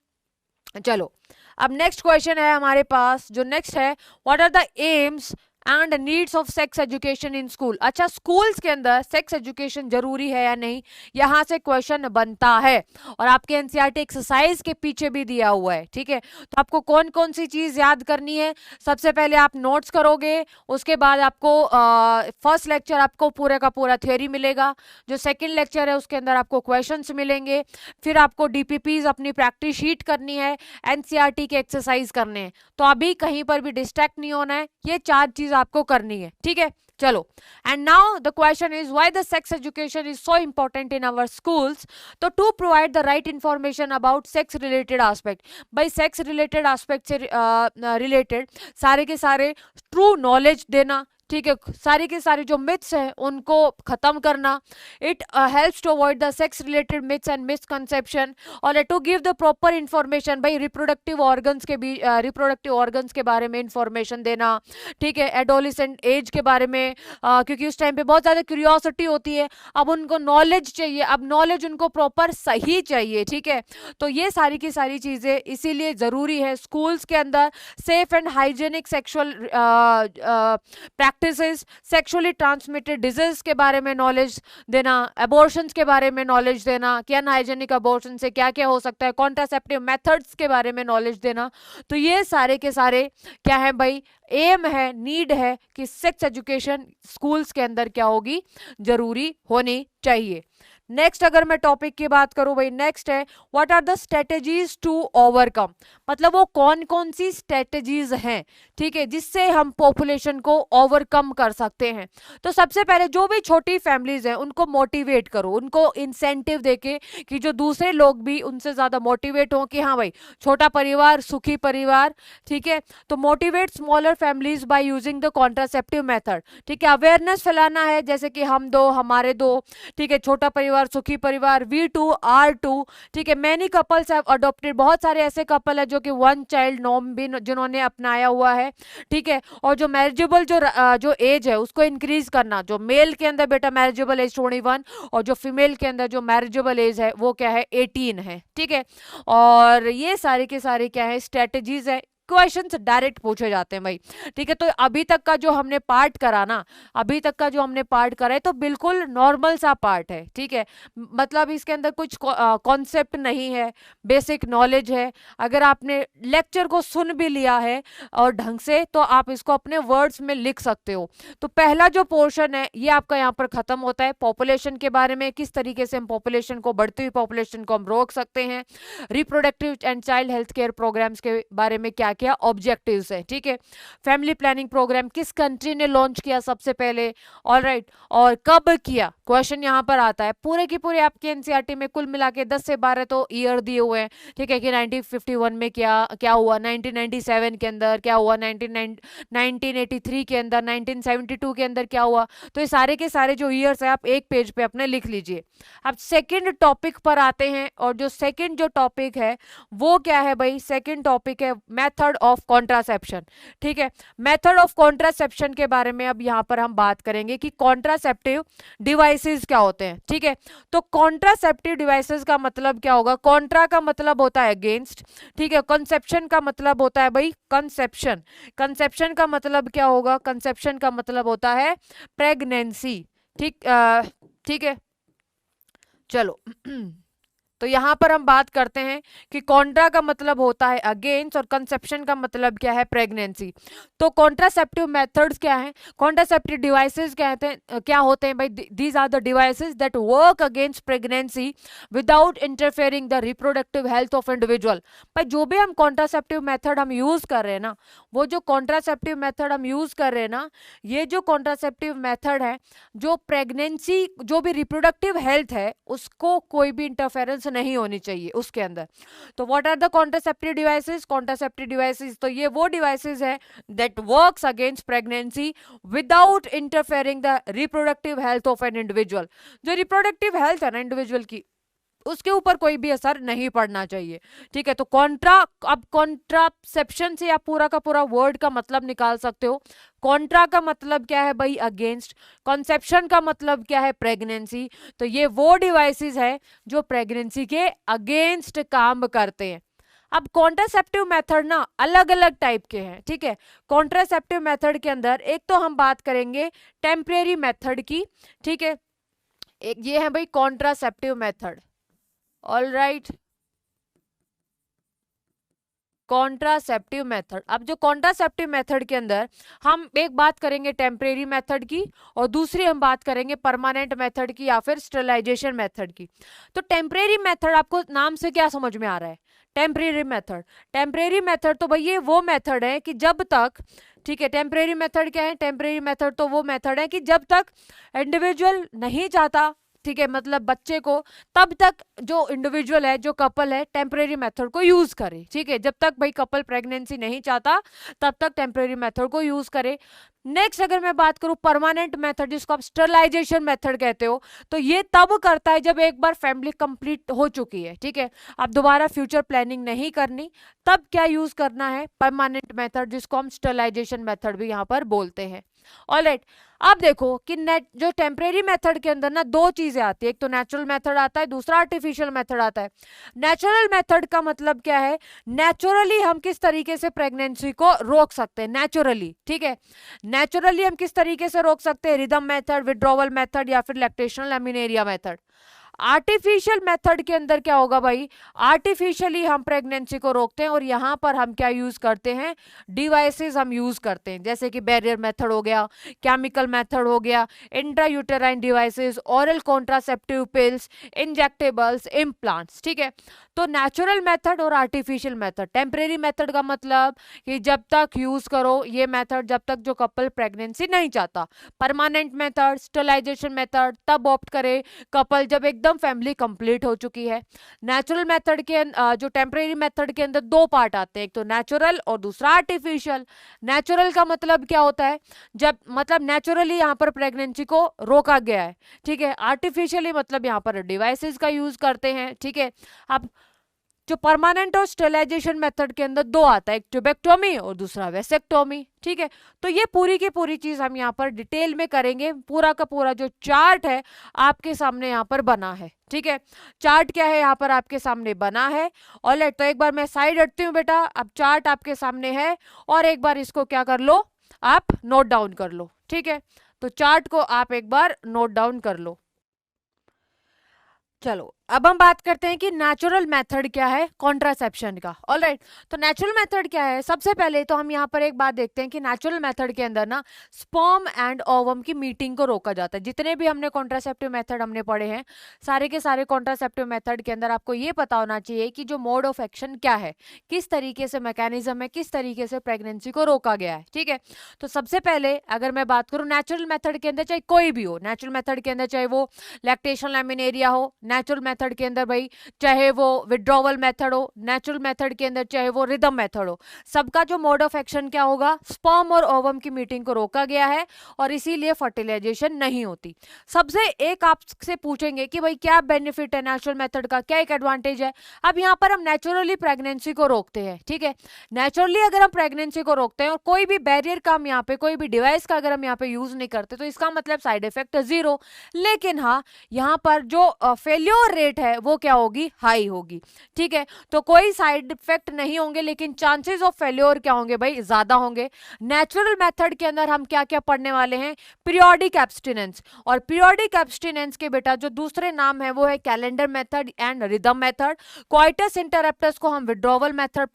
चलो अब नेक्स्ट क्वेश्चन है हमारे पास, जो नेक्स्ट है what are the aims and needs of sex education in school. अच्छा, स्कूल्स के अंदर सेक्स एजुकेशन जरूरी है या नहीं, यहां से क्वेश्चन बनता है और आपके एनसीईआरटी एक्सरसाइज के पीछे भी दिया हुआ है, ठीक है। तो आपको कौन कौन सी चीज याद करनी है? सबसे पहले आप नोट्स करोगे, उसके बाद आपको फर्स्ट लेक्चर आपको पूरे का पूरा थ्योरी मिलेगा, जो सेकेंड लेक्चर है उसके अंदर आपको क्वेश्चन मिलेंगे, फिर आपको डीपीपीज अपनी प्रैक्टिस शीट करनी है, एनसीईआरटी के एक्सरसाइज करने हैं। तो अभी कहीं पर भी डिस्ट्रैक्ट नहीं होना है, ये चार चीज आपको करनी है, ठीक है। चलो, and now the question is why the sex education is so important in our schools. तो to provide the right information about sex related aspect, भाई सेक्स रिलेटेड एस्पेक्ट से रिलेटेड सारे के सारे ट्रू नॉलेज देना, ठीक है, सारी की सारी जो मिथ्स हैं उनको खत्म करना. It helps to avoid the sex related myths and misconception और to give the proper information. भाई रिप्रोडक्टिव ऑर्गन्स के बारे में इंफॉर्मेशन देना. ठीक है, एडोलिसेंट एज के बारे में, क्योंकि उस टाइम पे बहुत ज़्यादा क्यूरियोसिटी होती है. अब उनको नॉलेज चाहिए, अब नॉलेज उनको प्रॉपर सही चाहिए. ठीक है, तो ये सारी की सारी चीज़ें इसीलिए ज़रूरी है स्कूल्स के अंदर. Safe and hygienic sexual practices, sexually transmitted disease के बारे में नॉलेज देना, अबॉर्शंस के बारे में नॉलेज देना कि अनहाइजेनिक अबॉर्शन से क्या क्या हो सकता है, कॉन्ट्रासेप्टिव मेथड्स के बारे में नॉलेज देना. तो ये सारे के सारे क्या है भाई, एम है, नीड है कि सेक्स एजुकेशन स्कूल्स के अंदर क्या होगी, जरूरी होनी चाहिए. नेक्स्ट अगर मैं टॉपिक की बात करूं भाई, नेक्स्ट है what are the strategies to overcome. मतलब वो कौन कौन सी स्ट्रेटेजीज हैं, ठीक है, जिससे हम पॉपुलेशन को ओवरकम कर सकते हैं. तो सबसे पहले जो भी छोटी फैमिलीज हैं उनको मोटिवेट करो, उनको इंसेंटिव देके कि जो दूसरे लोग भी उनसे ज्यादा मोटिवेट हों कि हाँ भाई छोटा परिवार सुखी परिवार. ठीक है, तो motivate smaller families by using the contraceptive method. ठीक है, अवेयरनेस फैलाना है, जैसे कि हम दो हमारे दो. ठीक है, छोटा परिवार सुखी परिवार, V2R2. ठीक है, मैनी कपल्स हैव अडॉप्टेड, बहुत सारे ऐसे कपल है जो कि वन चाइल्ड नॉर्म भी जिन्होंने अपनाया हुआ है. ठीक है, और जो मैरिजेबल जो एज है उसको इंक्रीज करना. जो मेल के अंदर बेटा मैरिजेबल एज 21 और जो फीमेल के अंदर जो मैरिजेबल एज है वो क्या है 18 है. ठीक है, और ये सारे के सारे क्या है स्ट्रेटेजीज है. क्वेश्चंस डायरेक्ट पूछे जाते हैं भाई. ठीक है, तो अभी तक का जो हमने पार्ट करा ना, अभी तक का जो हमने पार्ट करा है तो बिल्कुल नॉर्मल सा पार्ट है. ठीक है, मतलब इसके अंदर कुछ कॉन्सेप्ट नहीं है, बेसिक नॉलेज है. अगर आपने लेक्चर को सुन भी लिया है और ढंग से तो आप इसको अपने वर्ड्स में लिख सकते हो. तो पहला जो पोर्शन है ये आपका यहाँ पर खत्म होता है. पॉपुलेशन के बारे में, किस तरीके से हम पॉपुलेशन को, बढ़ती हुई पॉपुलेशन को हम रोक सकते हैं. Reproductive and child health care programmes के बारे में क्या क्या ऑब्जेक्टिव्स है. ठीक है, फैमिली प्लानिंग प्रोग्राम किस कंट्री ने लॉन्च किया सबसे पहले, ऑलराइट, और कब किया, क्वेश्चन यहां पर आता है. पूरे की पूरे आपके एनसीईआरटी में कुल मिला के 10 से 12 तो ईयर दिए हुए हैं. ठीक है, कि 1951 में क्या हुआ, 1997 के अंदर क्या हुआ, 1983 के अंदर, 1972 के अंदर क्या हुआ. तो ये सारे के सारे जो ईयर्स है आप एक पेज पे अपने लिख लीजिए. अब सेकंड टॉपिक पर आते हैं, और जो सेकंड जो टॉपिक है वो क्या है भाई, सेकंड टॉपिक है मेथड ऑफ कॉन्ट्रासेप्शन. ठीक है, मेथड ऑफ कॉन्ट्रासेप्शन के बारे में अब यहां पर हम बात करेंगे कि कॉन्ट्रासेप्टिव डिवाइसेस क्या होते हैं. ठीक है, तो कॉन्ट्रासेप्टिव डिवाइसेस का मतलब क्या होगा, कॉन्ट्रा का मतलब होता है अगेंस्ट. ठीक है, कंसेप्शन का मतलब होता है भाई कंसेप्शन. कंसेप्शन का मतलब क्या होगा, कंसेप्शन का मतलब होता है प्रेगनेंसी. ठीक है, चलो तो यहां पर हम बात करते हैं कि कॉन्ट्रा का मतलब होता है अगेंस्ट और कंसेप्शन का मतलब क्या है, प्रेगनेंसी. तो कॉन्ट्रासेप्टिव मेथड्स क्या हैं, कॉन्ट्रासेप्टिव डिवाइसेस क्या होते हैं भाई, these are the devices that work against pregnancy without interfering the reproductive health of individual. भाई जो भी हम कॉन्ट्रासेप्टिव मेथड हम यूज कर रहे हैं ना, वो जो कॉन्ट्रासेप्टिव मेथड हम यूज कर रहे हैं ना, ये जो कॉन्ट्रासेप्टिव मेथड है जो प्रेगनेंसी, जो भी रिप्रोडक्टिव हेल्थ है उसको कोई भी इंटरफेरेंस नहीं होनी चाहिए उसके अंदर. तो what are the contraceptive devices, contraceptive devices तो ये वो डिवाइसेस है that works against pregnancy without interfering the reproductive health of an individual. जो रिप्रोडक्टिव हेल्थ है ना इंडिविजुअल की, उसके ऊपर कोई भी असर नहीं पड़ना चाहिए. ठीक है, तो अब कॉन्ट्रासेप्शन से आप पूरा का पूरा वर्ड का मतलब निकाल सकते हो. कॉन्ट्रा का मतलब क्या है भाई, अगेंस्ट. कंसेप्शन का मतलब क्या है, प्रेगनेंसी. तो ये वो डिवाइसेस है जो प्रेगनेंसी के अगेंस्ट काम करते हैं. अब कॉन्ट्रासेप्टिव मेथड ना अलग अलग टाइप के हैं. ठीक है, कॉन्ट्रासेप्टिव मेथड के अंदर एक तो हम बात करेंगे टेम्परेरी मेथड की. ठीक है, एक ये है भाई contraceptive method, alright, contraceptive method. अब जो कॉन्ट्रासेप्टिव मेथड के अंदर हम एक बात करेंगे टेम्परेरी मेथड की और दूसरी हम बात करेंगे परमानेंट मेथड की या फिर स्टेरिलाइजेशन मेथड की. तो टेम्परेरी मेथड आपको नाम से क्या समझ में आ रहा है, टेम्परेरी मेथड. टेम्परेरी मेथड तो भाई ये वो मेथड है कि जब तक, ठीक है, टेम्परेरी मेथड क्या है, टेम्परेरी मेथड तो वो मेथड है कि जब तक इंडिविजुअल नहीं चाहता ठीक है, मतलब बच्चे को, तब तक जो इंडिविजुअल है, जो कपल है, टेम्परेरी मेथड को यूज करे। ठीक है, जब तक भाई कपल प्रेगनेंसी नहीं चाहता तब तक टेम्परेरी मेथड को यूज करे। नेक्स्ट अगर मैं बात करूं परमानेंट मेथड, जिसको आप स्टरलाइजेशन मेथड कहते हो, तो ये तब करता है जब एक बार फैमिली कंप्लीट हो चुकी है। ठीक है, अब दोबारा फ्यूचर प्लानिंग नहीं करनी, तब क्या यूज करना है, परमानेंट मेथड, जिसको हम स्टरलाइजेशन मेथड भी यहाँ पर बोलते हैं। ऑलराइट, अब देखो कि जो टेम्परेरी मेथड के अंदर ना दो चीजें आती है, एक तो नेचुरल मेथड आता है, दूसरा आर्टिफिशियल मेथड आता है। नेचुरल मेथड का मतलब क्या है, नेचुरली हम किस तरीके से प्रेगनेंसी को रोक सकते हैं, नेचुरली। ठीक है, नेचुरली हम किस तरीके से रोक सकते हैं, रिदम मेथड, विड्रॉवल मेथड या फिर लैक्टेशनल एमिनेरिया मेथड। आर्टिफिशियल मेथड के अंदर क्या होगा भाई, आर्टिफिशियली हम प्रेगनेंसी को रोकते हैं और यहां पर हम क्या यूज करते हैं, डिवाइसेस हम यूज करते हैं, जैसे कि बैरियर मेथड हो गया, केमिकल मेथड हो गया, intrauterine devices, oral contraceptive pills, injectables, implants. ठीक है, तो नेचुरल मेथड और आर्टिफिशियल मेथड। टेम्परेरी मेथड का मतलब कि जब तक यूज करो ये मेथड जब तक जो कपल प्रेगनेंसी नहीं चाहता। परमानेंट मेथड, स्टरलाइजेशन मेथड तब ऑप्ट करे कपल जब एकदम फैमिली कंप्लीट हो चुकी है। नेचुरल मेथड के जो टेम्परेरी मेथड के अंदर दो पार्ट आते हैं, एक तो नेचुरल और दूसरा आर्टिफिशियल। नेचुरल का मतलब क्या होता है, जब मतलब नेचुरली यहाँ पर प्रेगनेंसी को रोका गया है। ठीक है, आर्टिफिशियली मतलब यहाँ पर डिवाइसेस का यूज करते हैं। ठीक है, अब जो परमानेंट और स्टरलाइजेशन मेथड के अंदर दो आता है, एक ट्यूबेक्टोमी और दूसरा वेसेक्टोमी। ठीक है, तो ये पूरी की पूरी चीज हम यहाँ पर डिटेल में करेंगे। पूरा का पूरा जो चार्ट है आपके सामने यहाँ पर बना है। ठीक है, चार्ट क्या है यहाँ पर आपके सामने बना है। ऑलराइट, तो एक बार मैं साइड हटती हूँ बेटा, अब चार्ट आपके सामने है और एक बार इसको क्या कर लो, आप नोट डाउन कर लो। ठीक है, तो चार्ट को आप एक बार नोट डाउन कर लो। चलो अब हम बात करते हैं कि नेचुरल मेथड क्या है कॉन्ट्रासेप्शन का। ऑलराइट, तो नेचुरल मेथड क्या है, सबसे पहले तो हम यहाँ पर एक बात देखते हैं कि नेचुरल मेथड के अंदर ना स्पर्म एंड ओवम की मीटिंग को रोका जाता है। जितने भी हमने कॉन्ट्रासेप्टिव मेथड हमने पढ़े हैं, सारे के सारे कॉन्ट्रासेप्टिव मेथड के अंदर आपको ये पता होना चाहिए कि जो मोड ऑफ एक्शन क्या है, किस तरीके से मैकेनिज्म है, किस तरीके से प्रेगनेंसी को रोका गया है। ठीक है, तो सबसे पहले अगर मैं बात करूँ नेचुरल मेथड के अंदर, चाहे कोई भी हो, नेचुरल मेथड के अंदर चाहे वो लैक्टेशनल एमिनेरिया हो, नेचुरल मेथड के अंदर भाई चाहे वो विड्रॉवल मेथड हो, नेचुरल मेथड के अंदर चाहे वो रिदम मेथड हो, सबका जो मोड ऑफ एक्शन क्या होगा, स्पर्म और ओवम की मीटिंग को रोका गया है और इसीलिए फर्टिलाइजेशन नहीं होती। सबसे एक आपसे पूछेंगे कि भाई क्या बेनिफिट है नेचुरल मेथड का, क्या एक एडवांटेज है। अब यहाँ पर हम नेचुरली प्रेगनेंसी को रोकते हैं। ठीक है, नेचुरली अगर हम प्रेगनेंसी को रोकते हैं और कोई भी बैरियर का हम यहाँ पे, कोई भी डिवाइस का अगर हम यहाँ पे यूज नहीं करते, तो इसका मतलब साइड इफेक्ट जीरो। लेकिन हाँ, यहाँ पर जो फेल्योर रेट है वो क्या होगी, हाई होगी। ठीक है, तो कोई साइड इफेक्ट नहीं होंगे लेकिन चांसेस ऑफ फेल्योर क्या होंगे भाई, ज्यादा होंगे। नेचुरल मेथड के अंदर हम क्या क्या पढ़ने वाले हैं, पीरियोडिक एब्स्टिनेंस, और पीरियोडिक एब्स्टिनेंस के बेटा जो दूसरे नाम है वो है calendar method and rhythm method. Coitus interruptus को हम विड्रॉवल मेथड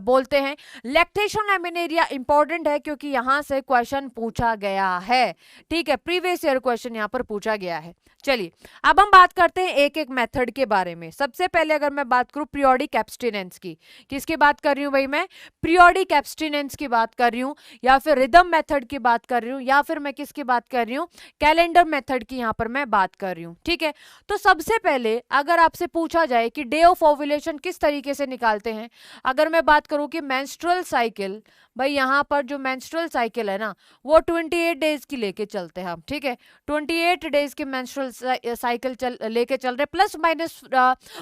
बोलते हैं। लैक्टेशन एमिनेरिया इंपॉर्टेंट है क्योंकि यहां से क्वेश्चन पूछा गया है। ठीक है, प्रीवियस ईयर क्वेश्चन यहां पर पूछा गया है। चलिए अब हम बात करते हैं एक एक मेथड के बारे में। सबसे पहले अगर मैं बात करूं पीरियोडिक एब्स्टिनेंस की, किसकी बात कर रही हूं भाई, मैं पीरियोडिक एब्स्टिनेंस की बात कर रही हूं, या फिर रिदम मेथड की बात कर रही हूं, या फिर मैं किसकी बात कर रही हूं, कैलेंडर मेथड की यहां पर मैं बात कर रही हूं। ठीक है, तो सबसे पहले अगर आपसे पूछा जाए कि डे ऑफ ओव्यूलेशन किस तरीके से निकालते हैं, अगर मैं बात करूं कि मेंस्ट्रुअल साइकिल, भाई यहाँ पर जो मेंस्ट्रुअल साइकिल है ना वो 28 डेज की लेके चलते हैं हम। ठीक है, 28 डेज की मेंस्ट्रुअल साइकिल लेके चल रहे, प्लस माइनस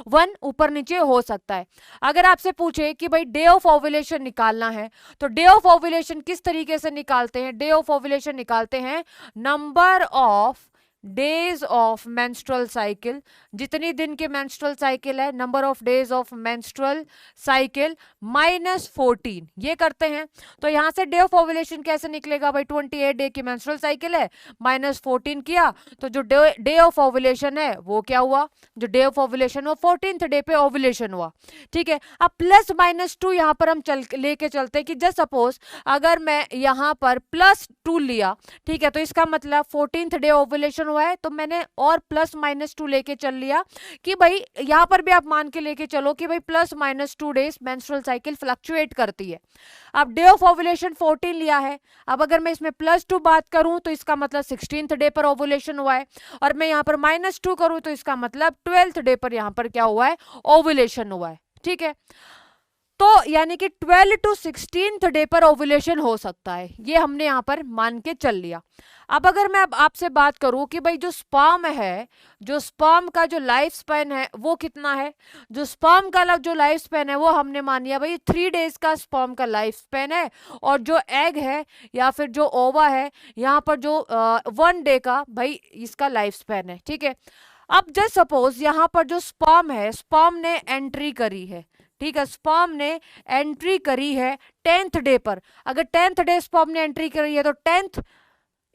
1 ऊपर नीचे हो सकता है। अगर आपसे पूछे कि भाई डे ऑफ ओव्यूलेशन निकालना है, तो डे ऑफ ओव्यूलेशन किस तरीके से निकालते हैं, डे ऑफ ओव्यूलेशन निकालते हैं number of days of menstrual cycle, जितनी दिन की मेंस्ट्रुअल साइकिल है, number of days of menstrual cycle minus 14, ये करते हैं। तो यहां से डे ऑफ ओव्यूलेशन कैसे निकलेगा भाई, 28 डे की मेंस्ट्रुअल साइकिल है, माइनस 14 किया तो जो डे ऑफ ओव्यूलेशन है वो क्या हुआ, जो डे ऑफ ओव्यूलेशन वो 14th डे पे ओव्यूलेशन हुआ। ठीक है, अब प्लस माइनस 2 यहां पर हम लेके चलते हैं कि जस्ट सपोज अगर मैं यहां पर +2 लिया, ठीक है, तो इसका मतलब 14th डे ओव्यूलेशन हुआ है, तो मैंने और +-2 लेके चल लिया कि भाई यहाँ पर भी आप मान के लेके चलो कि भाई +-2 डेज मेंस्ट्रुअल साइकिल फ्लक्चुएट करती है। अब डे ऑफ ओवुलेशन 14 लिया है, अब अगर मैं इसमें +2 बात करूं तो इसका मतलब 16th डे पर ओवुलेशन हुआ है, और मैं यहाँ पर -2 करूं तो इसका मतलब 12th डे पर यहाँ पर क्या हुआ है, ओवुलेशन हुआ है। ठीक है, तो यानी कि 12 to 16th डे पर ओवुलेशन हो सकता है, ये हमने यहाँ पर मान के चल लिया। अब अगर मैं अब आपसे बात करूं कि भाई जो स्पर्म है, जो स्पर्म का जो लाइफ स्पैन है वो कितना है, जो स्पर्म का जो लाइफ स्पैन है वो हमने मान लिया भाई 3 डेज का स्पर्म का लाइफ स्पैन है, और जो एग है या फिर जो ओवा है यहाँ पर जो 1 डे का भाई इसका लाइफ स्पैन है। ठीक है, अब जस्ट सपोज यहाँ पर जो स्पर्म है, स्पर्म ने एंट्री करी है, ठीक है, स्पर्म ने एंट्री करी है 10th डे पर, अगर 10th डे स्पर्म ने एंट्री करी है तो 10th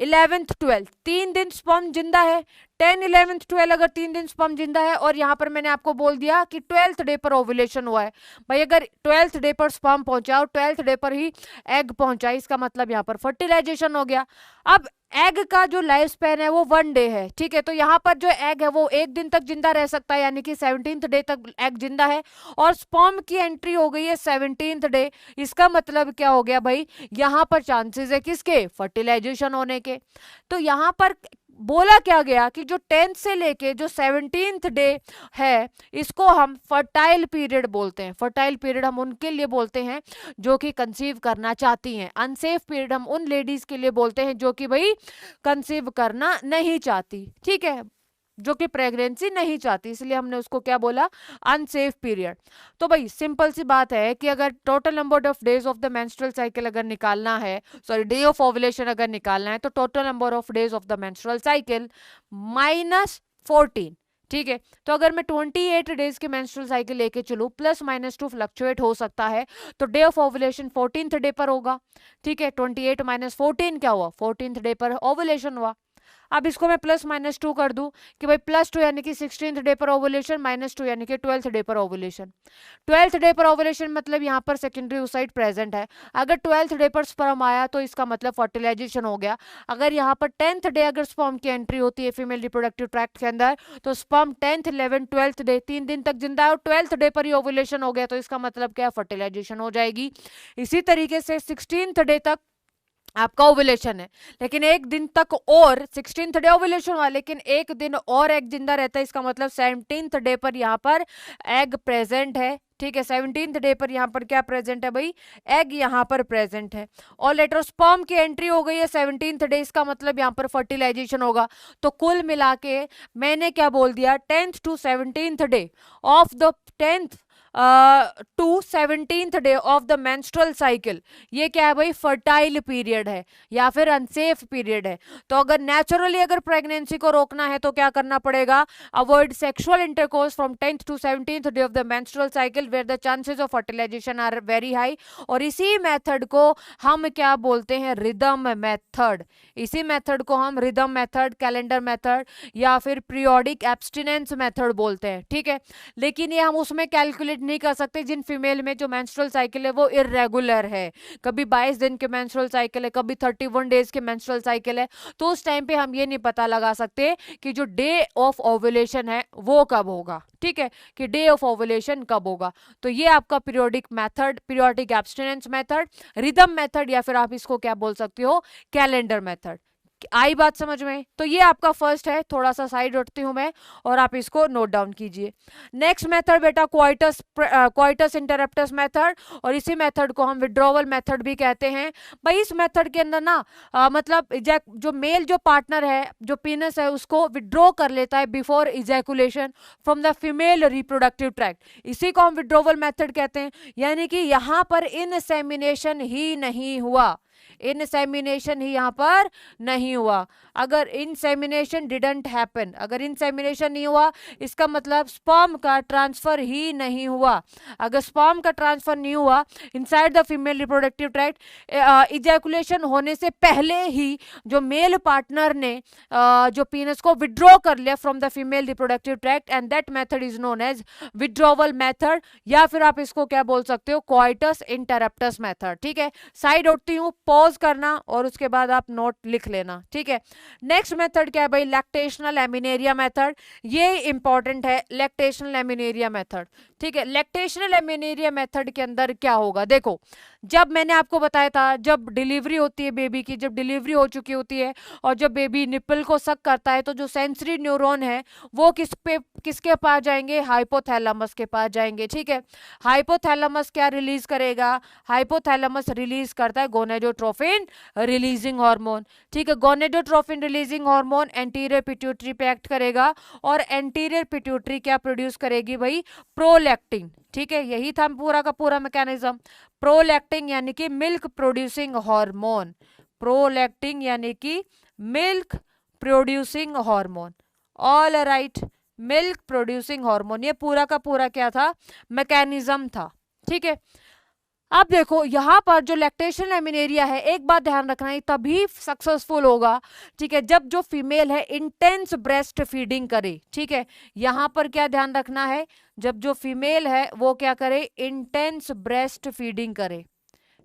11th 12th 3 दिन स्पर्म जिंदा है, 10 11th 12 अगर 3 दिन स्पर्म जिंदा है, और यहाँ पर मैंने आपको बोल दिया कि 12th डे पर ओवुलेशन हुआ है। भाई अगर 12th डे पर स्पर्म पहुंचा और 12th डे पर ही एग पहुंचा, इसका मतलब यहाँ पर फर्टिलाइजेशन हो गया। अब एग का जो लाइफ स्पैन है वो 1 डे है। ठीक है, तो यहाँ पर जो एग है वो 1 दिन तक जिंदा रह सकता है, यानी कि 17th डे तक एग जिंदा है, और स्पर्म की एंट्री हो गई है 17th डे। इसका मतलब क्या हो गया भाई, यहाँ पर चांसेस है किसके, फर्टिलाइजेशन होने के। तो यहाँ पर बोला क्या गया कि जो 10th से लेके जो 17th डे है इसको हम फर्टाइल पीरियड बोलते हैं। फर्टाइल पीरियड हम उनके लिए बोलते हैं जो कि कंसीव करना चाहती हैं, अनसेफ पीरियड हम उन लेडीज के लिए बोलते हैं जो कि भाई कंसीव करना नहीं चाहती। ठीक है, जो कि प्रेगनेंसी नहीं चाहती, इसलिए हमने उसको क्या बोला, अनसेफ पीरियड। तो भाई सिंपल सी बात है कि अगर total number of days of the menstrual cycle अगर निकालना है, सॉरी डे ऑफ ओवुलेशन अगर निकालना है, तो total number of days of the menstrual cycle -14। ठीक है, तो अगर मैं 28 डेज के मेंस्ट्रुअल साइकिल लेके चलूँ, +-2 फ्लक्चुएट हो सकता है, तो day of ovulation 14th day पर होगा। ठीक है, 28 - 14 क्या हुआ, 14th डे पर ओवुलेशन हुआ। अब इसको मैं +-2 कर दूं कि भाई +2 यानी कि 16th डे पर ओवुलेशन, -2 यानी कि 12th डे पर ओवुलेशन। 12th डे पर ओवुलेशन मतलब यहाँ पर सेकेंडरी oocyte प्रेजेंट है। अगर 12th डे पर स्पर्म आया तो इसका मतलब फर्टिलाइजेशन हो गया। अगर यहाँ पर 10th डे अगर स्पर्म की एंट्री होती है फीमेल रिप्रोडक्टिव ट्रैक्ट के अंदर, तो sperm 10th 11th 12th day 3 दिन तक जिंदा है, और 12th डे पर ही ओवुलेशन हो गया, तो इसका मतलब क्या, फर्टिलाइजेशन हो जाएगी। इसी तरीके से 16th डे तक आपका ओवुलेशन है, लेकिन 1 दिन तक और 16th डे ओवुलेशन हुआ, लेकिन 1 दिन और एग जिंदा रहता है, इसका मतलब 17th डे पर यहाँ पर एग प्रेजेंट है। ठीक है, 17th डे पर यहाँ पर क्या प्रेजेंट है भाई, एग यहाँ पर प्रेजेंट है, और लेटर स्पर्म की एंट्री हो गई है 17th डे, इसका मतलब यहाँ पर फर्टिलाइजेशन होगा। तो कुल मिला के मैंने क्या बोल दिया, 10th to 17th day of the 10th to 17th day of the menstrual cycle, ये क्या है भाई, फर्टाइल पीरियड है या फिर अनसेफ पीरियड है। तो अगर नेचुरली अगर प्रेगनेंसी को रोकना है तो क्या करना पड़ेगा, avoid sexual intercourse from 10th to 17th day of the menstrual cycle where the chances of fertilization are very high. और इसी मेथड को हम क्या बोलते हैं, रिदम मेथड। इसी मेथड को हम रिदम मेथड, कैलेंडर मेथड या फिर पीरियोडिक एब्स्टिनेंस मेथड बोलते हैं। ठीक है, लेकिन ये हम उसमें कैलकुलेट नहीं कर सकते जिन फीमेल में जो मेंस्ट्रुअल साइकिल है वो इरेगुलर है, कभी 22 दिन के मेंस्ट्रुअल साइकिल है, कभी 31 डेज के मेंस्ट्रुअल साइकिल है, तो उस टाइम पे हम ये नहीं पता लगा सकते कि जो डे ऑफ ओवुलेशन है वो कब होगा। ठीक है, कि डे ऑफ ओवुलेशन कब होगा। तो ये आपका periodic method, periodic abstinence method, rhythm method, या फिर आप इसको क्या बोल सकते हो, कैलेंडर मेथड। आई बात समझ में? तो ये आपका फर्स्ट है, थोड़ा सा साइड उठती हूं मैं और आप इसको नोट डाउन कीजिए। नेक्स्ट मेथड बेटा क्वाइटस इंटरप्टस मेथड, और इसी मेथड को हम विड्रॉवल मेथड भी कहते हैं। भाई इस मेथड के अंदर ना मतलब जो मेल जो पार्टनर है, जो पीनस है, उसको विड्रॉ कर लेता है before ejaculation from the female reproductive tract, इसी को हम विड्रॉवल मेथड कहते हैं। यानी कि यहाँ पर इनसेमिनेशन ही नहीं हुआ, इनसेमिनेशन ही यहाँ पर नहीं हुआ। अगर इनसेमिनेशन डिडंट हैपन, अगर इनसेमिनेशन नहीं हुआ इसका मतलब स्पर्म का ट्रांसफर ही नहीं हुआ। अगर स्पर्म का ट्रांसफर नहीं हुआ inside the female reproductive tract, ejaculation होने से पहले ही जो मेल पार्टनर ने जो पीनस को विड्रॉ कर लिया from the female reproductive tract, and that method is known as withdrawal method, या फिर आप इसको क्या बोल सकते हो, क्वाइटस इंटरप्टस मेथड। ठीक है, साइड उठती हूँ, पॉज पॉज करना और उसके बाद आप नोट लिख लेना, ठीक है। नेक्स्ट मेथड क्या है भाई, लैक्टेशनल एमिनेरिया मेथड। ये इंपॉर्टेंट है, लैक्टेशनल एमिनेरिया मेथड, ठीक है। लैक्टेशनल एमिनेरिया मेथड के अंदर क्या होगा, देखो जब मैंने आपको बताया था, जब डिलीवरी होती है बेबी की, जब डिलीवरी हो चुकी होती है और जब बेबी निपल को सक करता है, तो जो सेंसरी न्यूरॉन है वो किसके पास जाएंगे, हाइपोथैलेमस के पास जाएंगे, ठीक है। हाइपोथैलेमस क्या रिलीज करेगा, हाइपोथैलेमस रिलीज करता है गोनेडोट्रोफिन रिलीजिंग हार्मोन, ठीक है। Gonadotrophin releasing hormone anterior pituitary पे एक्ट करेगा और एंटीरियर पिट्यूटरी क्या प्रोड्यूस करेगी भाई, प्रोलैक्टिन, ठीक है। यही था पूरा का पूरा मैकेनिज्म। प्रोलैक्टिन यानी कि मिल्क प्रोड्यूसिंग हार्मोन, प्रोलैक्टिन यानी कि milk producing hormone, all right, milk producing hormone, ये पूरा का पूरा क्या था, मैकेनिज्म था, ठीक है। अब देखो यहाँ पर जो लैक्टेशनल एमिनेरिया है, एक बात ध्यान रखना है, तभी सक्सेसफुल होगा, ठीक है, जब जो फीमेल है इंटेंस ब्रेस्ट फीडिंग करे, ठीक है। यहाँ पर क्या ध्यान रखना है, जब जो फीमेल है वो क्या करे, इंटेंस ब्रेस्ट फीडिंग करे,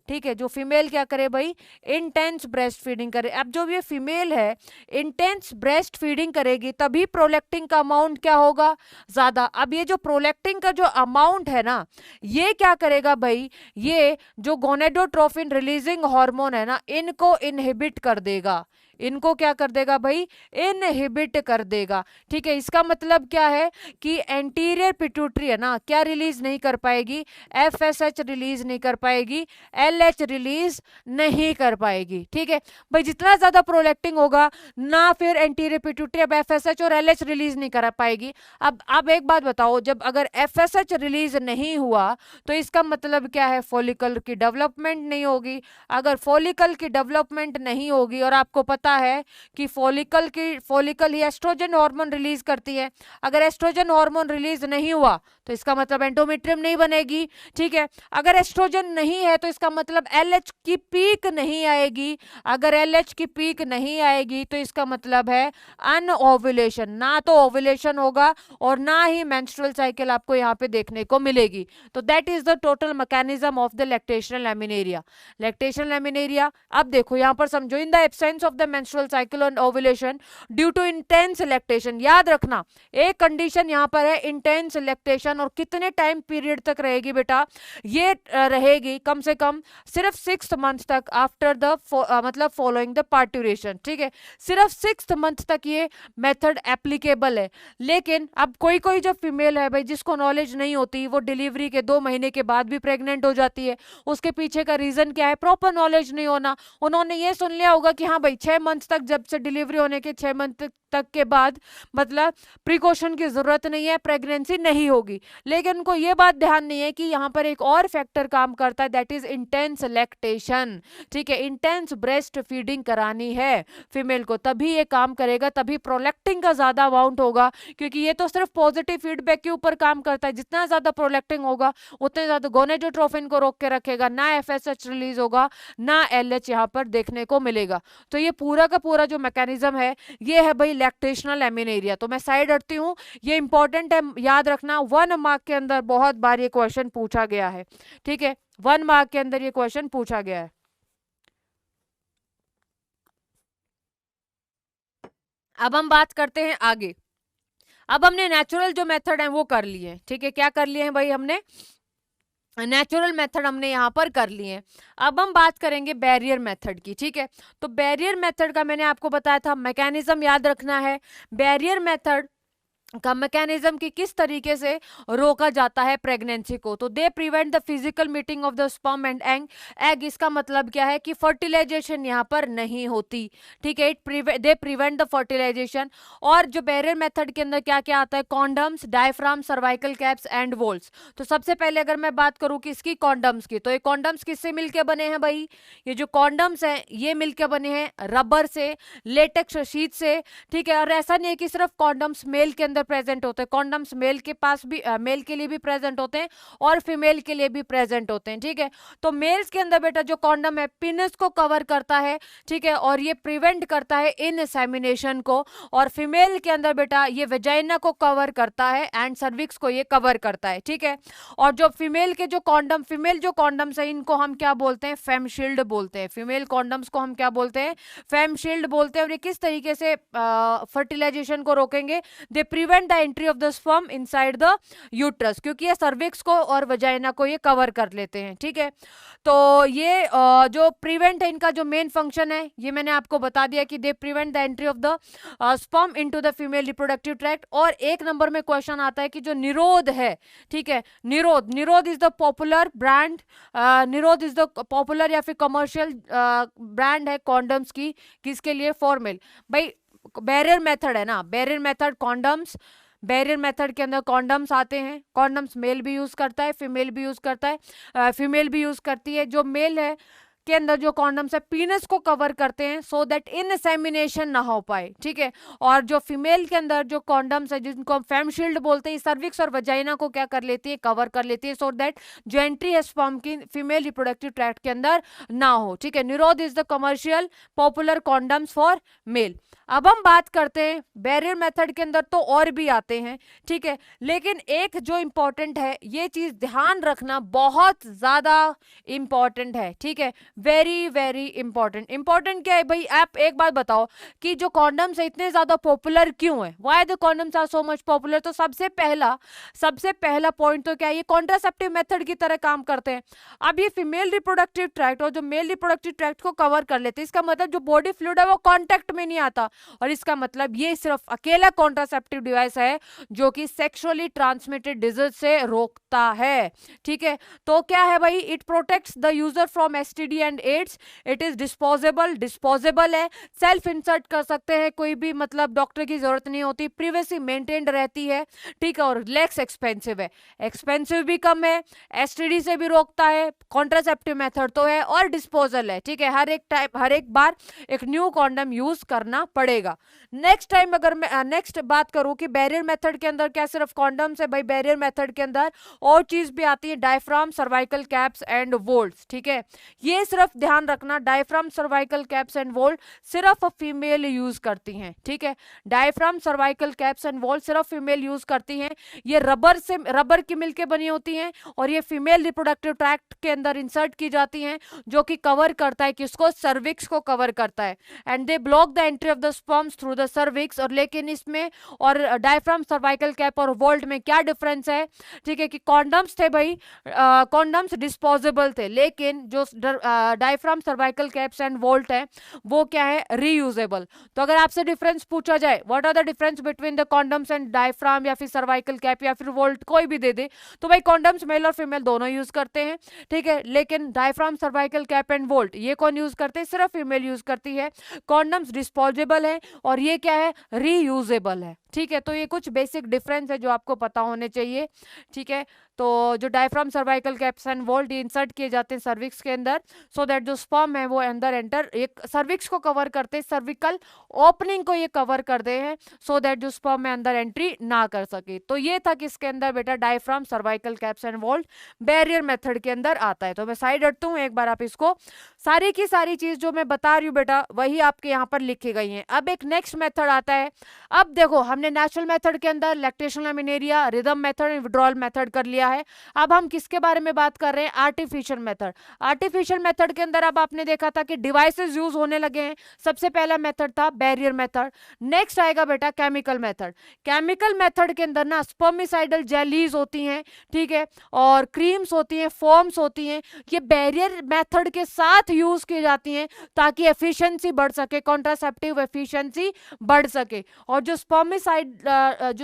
ठीक है। जो फीमेल क्या करे भाई, इंटेंस ब्रेस्ट फीडिंग करे। अब जो ये फीमेल है इंटेंस ब्रेस्ट फीडिंग करेगी तभी प्रोलैक्टिन का अमाउंट क्या होगा, ज्यादा। अब ये जो प्रोलैक्टिन का जो अमाउंट है ना, ये क्या करेगा भाई, ये जो गोनेडोट्रोफिन रिलीजिंग हार्मोन है ना, इनको इनहिबिट कर देगा, इनको क्या कर देगा भाई, इनहिबिट कर देगा, ठीक है। इसका मतलब क्या है कि एंटीरियर पिट्यूटरी है ना, क्या रिलीज नहीं कर पाएगी, एफएसएच रिलीज नहीं कर पाएगी, एलएच रिलीज नहीं कर पाएगी, ठीक है भाई। जितना ज्यादा प्रोलैक्टिन होगा ना, फिर एंटीरियर पिट्यूटरी अब एफएसएच और एलएच रिलीज नहीं कर पाएगी। अब एक बात बताओ, जब अगर एफएसएच रिलीज नहीं हुआ तो इसका मतलब क्या है, फॉलिकल की डेवलपमेंट नहीं होगी। अगर फॉलिकल की डेवलपमेंट नहीं होगी, और आपको पता है कि फॉलिकल ही एस्ट्रोजन हार्मोन रिलीज करती है, अगर एस्ट्रोजन हार्मोन रिलीज नहीं हुआ तो इसका मतलब एंडोमेट्रियम नहीं बनेगी, ठीक है। अगर एस्ट्रोजन नहीं है तो इसका मतलब एलएच की पीक नहीं आएगी, अगर एलएच की पीक नहीं आएगी तो इसका मतलब है अनओव्यूलेशन, ना तो ओव्यूलेशन होगा और ना ही मेंस्ट्रुअल साइकिल आपको यहाँ पे देखने को मिलेगी। तो that is the total mechanism of the lactational amenorrhoea. Lactational amenorrhoea, अब देखो यहाँ पर समझो, in the absence of the menstrual cycle and ovulation due to intense lactation, याद रखना एक कंडीशन यहाँ पर है इंटेंस लैक्टेशन, और कितने टाइम पीरियड तक रहेगी बेटा, ये रहेगी कम से कम सिर्फ 6 मंथ तक आफ्टर द मतलब फॉलोइंग द पार्ट्यूरेशन, ठीक है। सिर्फ 6 मंथ तक ये मेथड एप्लीकेबल है। लेकिन अब कोई कोई जो फीमेल है भाई, जिसको नॉलेज नहीं होती, वो डिलीवरी के 2 महीने के बाद भी प्रेग्नेंट हो जाती है। उसके पीछे का रीजन क्या है, प्रॉपर नॉलेज नहीं होना। उन्होंने ये सुन लिया होगा कि हाँ भाई 6 मंथ तक, जब से डिलीवरी होने के 6 मंथ तक के बाद मतलब प्रिकॉशन की जरूरत नहीं है, प्रेगनेंसी नहीं होगी। लेकिन उनको ये बात ध्यान नहीं है कि यहाँ पर एक और फैक्टर काम करता है, दैट इज इंटेंस लैक्टेशन, ठीक है। इंटेंस ब्रेस्ट फीडिंग करानी है फीमेल को, तभी ये काम करेगा, तभी प्रोलैक्टिन का ज्यादा अमाउंट होगा, क्योंकि ये तो सिर्फ पॉजिटिव फीडबैक के ऊपर काम करता है। जितना ज्यादा प्रोलैक्टिन होगा उतने ज्यादा गोनेडोट्रोफिन को रोक के रखेगा, ना एफएसएच रिलीज होगा, ना एलएच यहाँ पर देखने को मिलेगा। तो ये पूरा का पूरा जो मैकेनिज्म है, ये है भाई लैक्टेशनल एमिनेरिया। तो मैं साइड हटती हूँ, ये इंपॉर्टेंट है, याद रखना। 1 मार्क के अंदर बहुत बार ये क्वेश्चन पूछा गया है, ठीक है, 1 मार्क के अंदर ये क्वेश्चन पूछा गया है। अब हम बात करते हैं आगे। अब हमने नेचुरल जो मेथड है वो कर लिए, ठीक है। क्या कर लिए हैं भाई, हमने नेचुरल मेथड हमने यहाँ पर कर लिए हैं। अब हम बात करेंगे बैरियर मेथड की, ठीक है। तो बैरियर मेथड का मैंने आपको बताया था, मैकेनिज्म याद रखना है। बैरियर मेथड का मैकेनिज्म की किस तरीके से रोका जाता है प्रेगनेंसी को, तो दे prevent the physical meeting of the sperm and egg. इसका मतलब क्या है कि फर्टिलाइजेशन यहाँ पर नहीं होती, ठीक है। They prevent the fertilization. और जो बैरियर मेथड के अंदर क्या क्या आता है, condoms, diaphragm, cervical caps and vaults. तो सबसे पहले अगर मैं बात करूं किसकी, कॉन्डम्स की, तो ये कॉन्डम्स किससे मिलके बने हैं भाई, ये जो कॉन्डम्स हैं ये मिलके बने हैं रबर से, लेटेक्स शीट से, ठीक है। और ऐसा नहीं है कि सिर्फ कॉन्डम्स मेल के अंदर प्रेजेंट होते हैं, कॉन्डम्स मेल के पास भी मेल के लिए भी प्रेजेंट होते हैं और फीमेल के लिए भी प्रेजेंट होते हैं, ठीक है। तो मेल्स के अंदर बेटा जो कॉन्डम है पेनिस को कवर करता है, ठीक है, और ये प्रिवेंट करता है इनसेमिनेशन को, और फीमेल के अंदर बेटा ये वेजाइना को कवर करता है एंड सर्विक्स को ये कवर करता है, ठीक है। और जो फीमेल के जो कॉन्डम, फीमेल जो कॉन्डम्स है इनको हम क्या बोलते हैं, फेम शील्ड बोलते हैं, फीमेल कॉन्डम्स को हम क्या बोलते हैं, फेम शील्ड बोलते हैं। और ये किस तरीके से फर्टिलाइजेशन को रोकेंगे, दे prevent the entry of the sperm inside the uterus, क्योंकि ये सर्विक्स को और वजाइना को ये कवर कर लेते हैं, ठीक है। तो ये जो प्रिवेंट है, इनका जो मेन फंक्शन है ये मैंने आपको बता दिया कि दे prevent the entry of the sperm into the female reproductive tract. और एक नंबर में क्वेश्चन आता है कि जो निरोध है, ठीक है, निरोध, निरोध इज द पॉपुलर ब्रांड, निरोध इज द पॉपुलर या फिर कमर्शियल ब्रांड है कॉन्डम्स की, किसके लिए, फॉर मेल। भाई बैरियर मेथड है ना, barrier method condoms, barrier method के अंदर कॉन्डम्स आते हैं, कॉन्डम्स मेल भी यूज करता है, फीमेल भी यूज करता है, फीमेल भी यूज करती है। जो मेल है के अंदर जो कॉन्डम्स है पीनस को कवर करते हैं सो दैट इनसेमिनेशन ना हो पाए, ठीक है। और जो फीमेल के अंदर जो कॉन्डम्स है जिनको हम फेम शील्ड बोलते हैं, सर्विक्स और वजाइना को क्या कर लेती है, कवर कर लेती है, सो दैट जो एंट्री है स्पर्म की फीमेल रिप्रोडक्टिव ट्रैक्ट के अंदर ना हो, ठीक है। निरोध is the commercial popular condoms for male. अब हम बात करते हैं बैरियर मेथड के अंदर तो और भी आते हैं, ठीक है, लेकिन एक जो इंपॉर्टेंट है, ये चीज ध्यान रखना बहुत ज्यादा इंपॉर्टेंट है, ठीक है, वेरी वेरी इंपॉर्टेंट। इंपॉर्टेंट क्या है भाई, आप एक बात बताओ कि जो कॉन्डम्स है इतने ज्यादा पॉपुलर क्यों है, why the condoms are so much popular. तो सबसे पहला पॉइंट तो क्या है, ये कॉन्ट्रासेप्टिव मेथड की तरह काम करते हैं। अब ये फीमेल रिप्रोडक्टिव ट्रैक्ट और जो मेल रिप्रोडक्टिव ट्रैक्ट को कवर कर लेते हैं, इसका मतलब जो बॉडी फ्लूइड है वो कॉन्टेक्ट में नहीं आता, और इसका मतलब ये सिर्फ अकेला कॉन्ट्रासेप्टिव डिवाइस है जो कि सेक्सुअली ट्रांसमिटेड डिजीज से रोकता है, ठीक है। तो क्या है भाई, it protects the user from STD and AIDS, it is disposable है, सेल्फ इंसर्ट कर सकते हैं, कोई भी मतलब डॉक्टर की जरूरत नहीं होती, प्रिवेसी मेंटेन्ड रहती है, ठीक है, और लेस एक्सपेंसिव है, एक्सपेंसिव भी कम है, एसटीडी से भी रोकता है, कॉन्ट्रासेप्टिव मेथड तो है, और डिस्पोजल है, ठीक है। हर एक बार एक न्यू कॉन्डम यूज करना पड़ेगा। नेक्स्ट टाइम अगर मैं नेक्स्ट बात करूं कि बैरियर मेथड के अंदर क्या सिर्फ कॉन्डम्स है, भाई बैरियर मेथड के अंदर और चीज भी आती है, diaphragm, cervical caps and volts, ठीक है। ये सिर्फ ध्यान रखना, diaphragm, cervical caps and volt सिर्फ फीमेल यूज करती हैं, ठीक है। Diaphragm, cervical caps and volt सिर्फ फीमेल यूज करती हैं। ये रबर की मिलके बनी होती हैं और ये फीमेल रिप्रोडक्टिव ट्रैक्ट के अंदर इंसर्ट की जाती हैं, जो कि कवर करता है किसको, सर्विक्स को कवर करता है, and they block the entry of the sperms through the cervix. और लेकिन इसमें और डायफ्राम, सर्वाइकल कैप और वोल्ट में क्या डिफरेंस है, ठीक है, कि कॉन्डम्स थे भाई, कॉन्डम्स डिस्पोजेबल थे, लेकिन जो diaphragm, cervical caps and volt है वो क्या है, रीयूजेबल। तो अगर आपसे डिफरेंस पूछा जाए, what are the difference between the condoms and diaphragm या फिर सर्वाइकल कैप या फिर वोल्ट, कोई भी दे दे, तो भाई कॉन्डम्स मेल और फीमेल दोनों यूज करते हैं, ठीक है, लेकिन diaphragm, cervical cap and volt ये कौन यूज करते हैं, सिर्फ फीमेल यूज करती है। कॉन्डम्स डिस्पोजेबल है और ये क्या है, रीयूजेबल है, ठीक है। तो ये कुछ बेसिक डिफरेंस है जो आपको पता होने चाहिए, ठीक है। तो जो diaphragm, cervical caps and volt insert किए जाते हैं सर्विक्स के अंदर, सो दैट जो स्पर्म है वो अंदर एंटर, एक सर्विक्स को कवर करते हैं, सर्विकल ओपनिंग को ये कवर करते हैं, सो दैट जो स्पर्म में अंदर एंट्री ना कर सके। तो ये था किसके अंदर बेटा, diaphragm, cervical caps and volt barrier method के अंदर आता है। तो मैं साइड हटता हूँ, एक बार आप इसको सारी की सारी चीज जो मैं बता रही हूँ बेटा वही आपके यहाँ पर लिखी गई है। अब एक नेक्स्ट मेथड आता है। अब देखो हमने नेचुरल मेथड के अंदर lactation amenorrhoea, rhythm method and withdrawal method कर लिया है। अब हम किसके बारे में बात कर रहे हैं, आर्टिफिशियल मेथड। आर्टिफिशियल मेथड के अंदर अब आपने देखा था कि डिवाइसेस यूज होने लगे हैं। सबसे पहला मेथड था बैरियर मेथड, नेक्स्ट आएगा बेटा केमिकल मेथड। केमिकल मेथड के अंदर ना स्पर्मिसाइडल जेलीज होती हैं, ठीक है, और क्रीम्स होती हैं, फॉर्म्स होती हैं, ये बैरियर मेथड के साथ यूज की जाती हैं ताकि एफिशिएंसी बढ़ सके, कॉन्ट्रासेप्टिव एफिशिएंसी बढ़ सके। और जो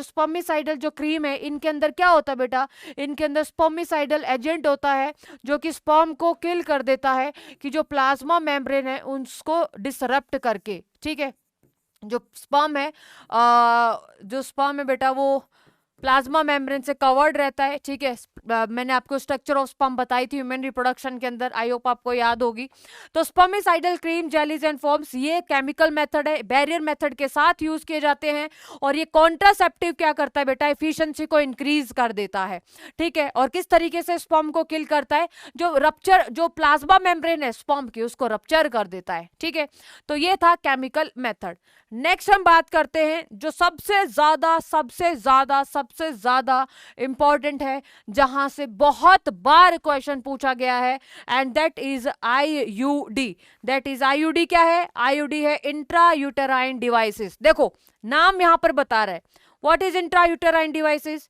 स्पर्मिसाइडल जो क्रीम है इनके अंदर क्या होता है बेटा, इनके अंदर स्पर्मिसाइडल एजेंट होता है जो कि स्पर्म को किल कर देता है, कि जो प्लाज्मा मेम्ब्रेन है उसको डिसरप्ट करके, ठीक है। जो स्पर्म है बेटा वो प्लाज्मा मेम्ब्रेन से कवर्ड रहता है, ठीक है। मैंने आपको स्ट्रक्चर ऑफ स्पर्म बताई थी ह्यूमन रिप्रोडक्शन के अंदर, आई होप आपको याद होगी। तो spermicidal cream, jellies and forms, ये केमिकल मेथड है, बैरियर मेथड के साथ यूज किए जाते हैं। और ये कॉन्ट्रासेप्टिव क्या करता है बेटा, एफिशिएंसी को इंक्रीज कर देता है, ठीक है। और किस तरीके से स्पर्म को किल करता है, जो रप्चर, जो प्लाज्मा मेम्ब्रेन है स्पर्म की, उसको रप्चर कर देता है, ठीक है। तो ये था केमिकल मेथड। नेक्स्ट हम बात करते हैं जो सबसे ज्यादा इंपॉर्टेंट है, जहां से बहुत बार क्वेश्चन पूछा गया है, and that is IUD. That is IUD क्या है, आईयूडी है इंट्रा यूटेराइन डिवाइसेस। देखो नाम यहां पर बता रहा है, what is intra uterine devices,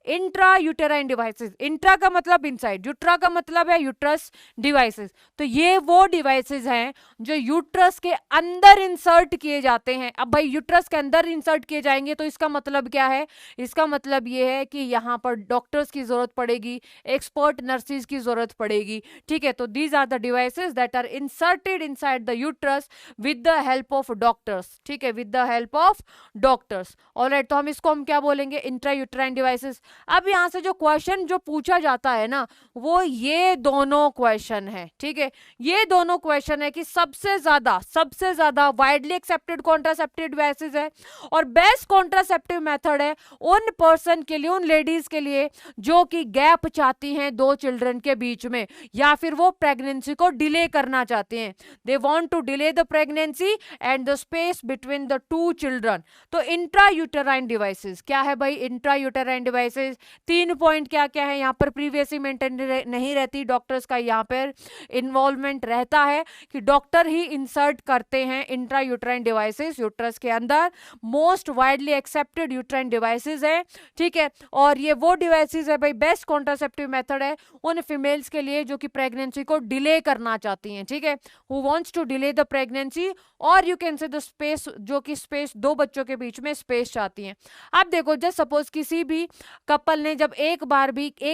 intra uterine devices. Intra का मतलब इनसाइड, यूट्रा का मतलब है यूट्रस डिवाइसेस। तो ये वो डिवाइसेस हैं जो यूट्रस के अंदर इंसर्ट किए जाते हैं। अब भाई यूट्रस के अंदर इंसर्ट किए जाएंगे तो इसका मतलब क्या है, इसका मतलब ये है कि यहाँ पर डॉक्टर्स की जरूरत पड़ेगी, एक्सपर्ट नर्सिस की जरूरत पड़ेगी, ठीक है। तो these are the devices that are inserted inside the uterus with the help of doctors, ठीक है, with the help of doctors. Alright, तो हम इसको हम क्या बोलेंगे, इंट्रा यूटेराइन डिवाइसेस। अब यहां से जो क्वेश्चन जो पूछा जाता है ना, वो ये दोनों क्वेश्चन है, ठीक है। ये दोनों क्वेश्चन है कि सबसे ज्यादा वाइडली एक्सेप्टेड कॉन्ट्रासेप्टिव डिवाइसेस है और बेस्ट कॉन्ट्रासेप्टिव मेथड है उन पर्सन के लिए, उन लेडीज के लिए जो कि गैप चाहती हैं दो चिल्ड्रन के बीच में, या फिर वो प्रेगनेंसी को डिले करना चाहते हैं। They want to delay the pregnancy and the space between the two children. तो इंट्रा यूटेराइन डिवाइसेस क्या है भाई, इंट्रा यूटेराइन डिवाइसेस 3 पॉइंट क्या क्या है यहाँ पर, प्रीवियसली मेंटेन नहीं रहती, डॉक्टर्स का यहाँ पर इन्वॉल्वमेंट रहता है कि डॉक्टर ही इंसर्ट करते हैं इंट्रा यूट्राइन डिवाइसेस यूट्रस के अंदर। Most widely accepted uterine devices है, ठीक है। और ये वो डिवाइसेस है भाई, बेस्ट कॉन्ट्रासेप्टिव मेथड है उन फीमेल्स के लिए जो कि प्रेगनेंसी को डिले करना चाहती हैं, ठीक है, who wants to delay the pregnancy, और you can say the space, जो कि स्पेस दो बच्चों के बीच में स्पेस चाहती हैं। अब देखो जस्ट सपोज किसी भी कपल ने जब एक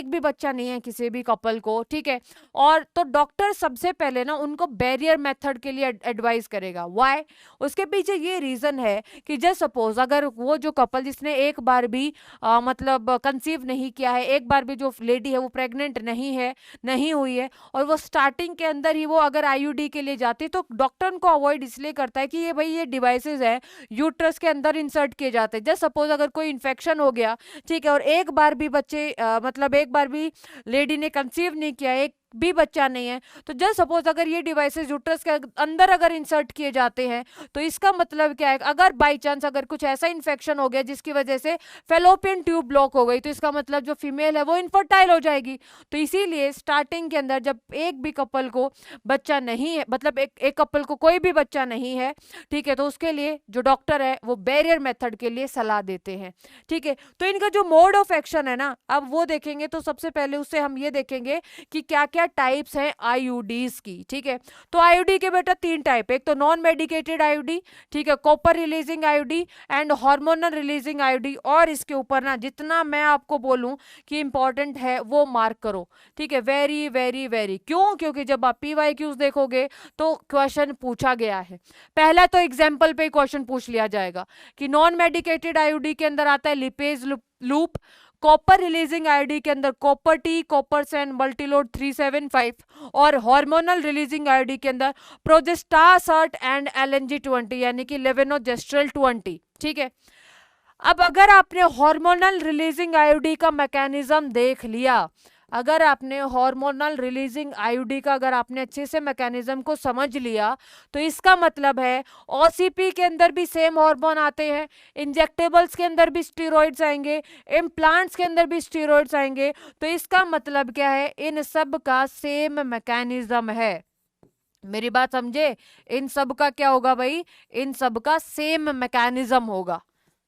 भी बच्चा नहीं है किसी भी कपल को, ठीक है, और तो डॉक्टर सबसे पहले ना उनको बैरियर मेथड के लिए एडवाइस करेगा। व्हाई, उसके पीछे ये रीजन है कि जस्ट सपोज अगर वो जो कपल जिसने एक बार भी मतलब कंसीव नहीं किया है, एक बार भी जो लेडी है वो प्रेग्नेंट नहीं हुई है, और वो स्टार्टिंग के अंदर ही वो अगर आईयूडी के लिए जाती, तो डॉक्टर उनको अवॉइड इसलिए करता है कि ये भाई ये डिवाइसेस है यूट्रस के अंदर इंसर्ट किए जाते हैं। जस्ट सपोज अगर कोई इन्फेक्शन हो गया, ठीक है, और एक बार भी बच्चे मतलब एक बार भी लेडी ने कंसीव नहीं किया, एक भी बच्चा नहीं है, तो जस्ट सपोज अगर ये डिवाइसेस यूट्रस के अंदर अगर इंसर्ट किए जाते हैं, तो इसका मतलब क्या है, अगर बाई चांस अगर कुछ ऐसा इन्फेक्शन हो गया जिसकी वजह से फेलोपियन ट्यूब ब्लॉक हो गई, तो इसका मतलब जो फीमेल है वो इनफर्टाइल हो जाएगी। तो इसीलिए स्टार्टिंग के अंदर जब एक भी कपल को बच्चा नहीं है, मतलब एक कपल को कोई भी बच्चा नहीं है, ठीक है, तो उसके लिए जो डॉक्टर है वो बैरियर मेथड के लिए सलाह देते हैं, ठीक है। तो इनका जो मोड ऑफ एक्शन है ना, अब वो देखेंगे, तो सबसे पहले उससे हम ये देखेंगे कि क्या क्या टाइप्स हैं आईयूडीज की, ठीक है। तो आईयूडी के बेटा 3 टाइप, एक तो नॉन मेडिकेटेड आईयूडी, ठीक है, copper releasing IUD and hormonal releasing IUD. और इसके ऊपर ना जितना मैं आपको बोलूं कि इंपॉर्टेंट है वो मार्क करो, ठीक है, वेरी वेरी वेरी। क्यों, क्योंकि जब आप पीवाईक्यूज देखोगे तो क्वेश्चन पूछा गया है। पहला तो एग्जाम्पल पे क्वेश्चन पूछ लिया जाएगा कि नॉन मेडिकेटेड आईयूडी के अंदर आता है Lippes loop, copper releasing IUD के अंदर copper T, copper seven, multiload 375, और हार्मोनल रिलीजिंग आईडी के अंदर प्रोजेस्टासर्ट एंड LNG20 यानी कि लेवेनोजेस्ट्रल 20, ठीक है। अब अगर आपने हार्मोनल रिलीजिंग आईडी का मैकेनिज्म देख लिया, अगर आपने हार्मोनल रिलीजिंग आईयूडी का अगर आपने अच्छे से मैकेनिज्म को समझ लिया, तो इसका मतलब है ओसीपी के अंदर भी सेम हार्मोन आते हैं, इंजेक्टेबल्स के अंदर भी स्टेरॉइड्स आएंगे, इम्प्लांट्स के अंदर भी स्टेरॉइड्स आएंगे। तो इसका मतलब क्या है, इन सब का सेम मैकेनिज्म है। मेरी बात समझे, इन सब का क्या होगा भाई, इन सब का सेम मैकेनिज्म होगा।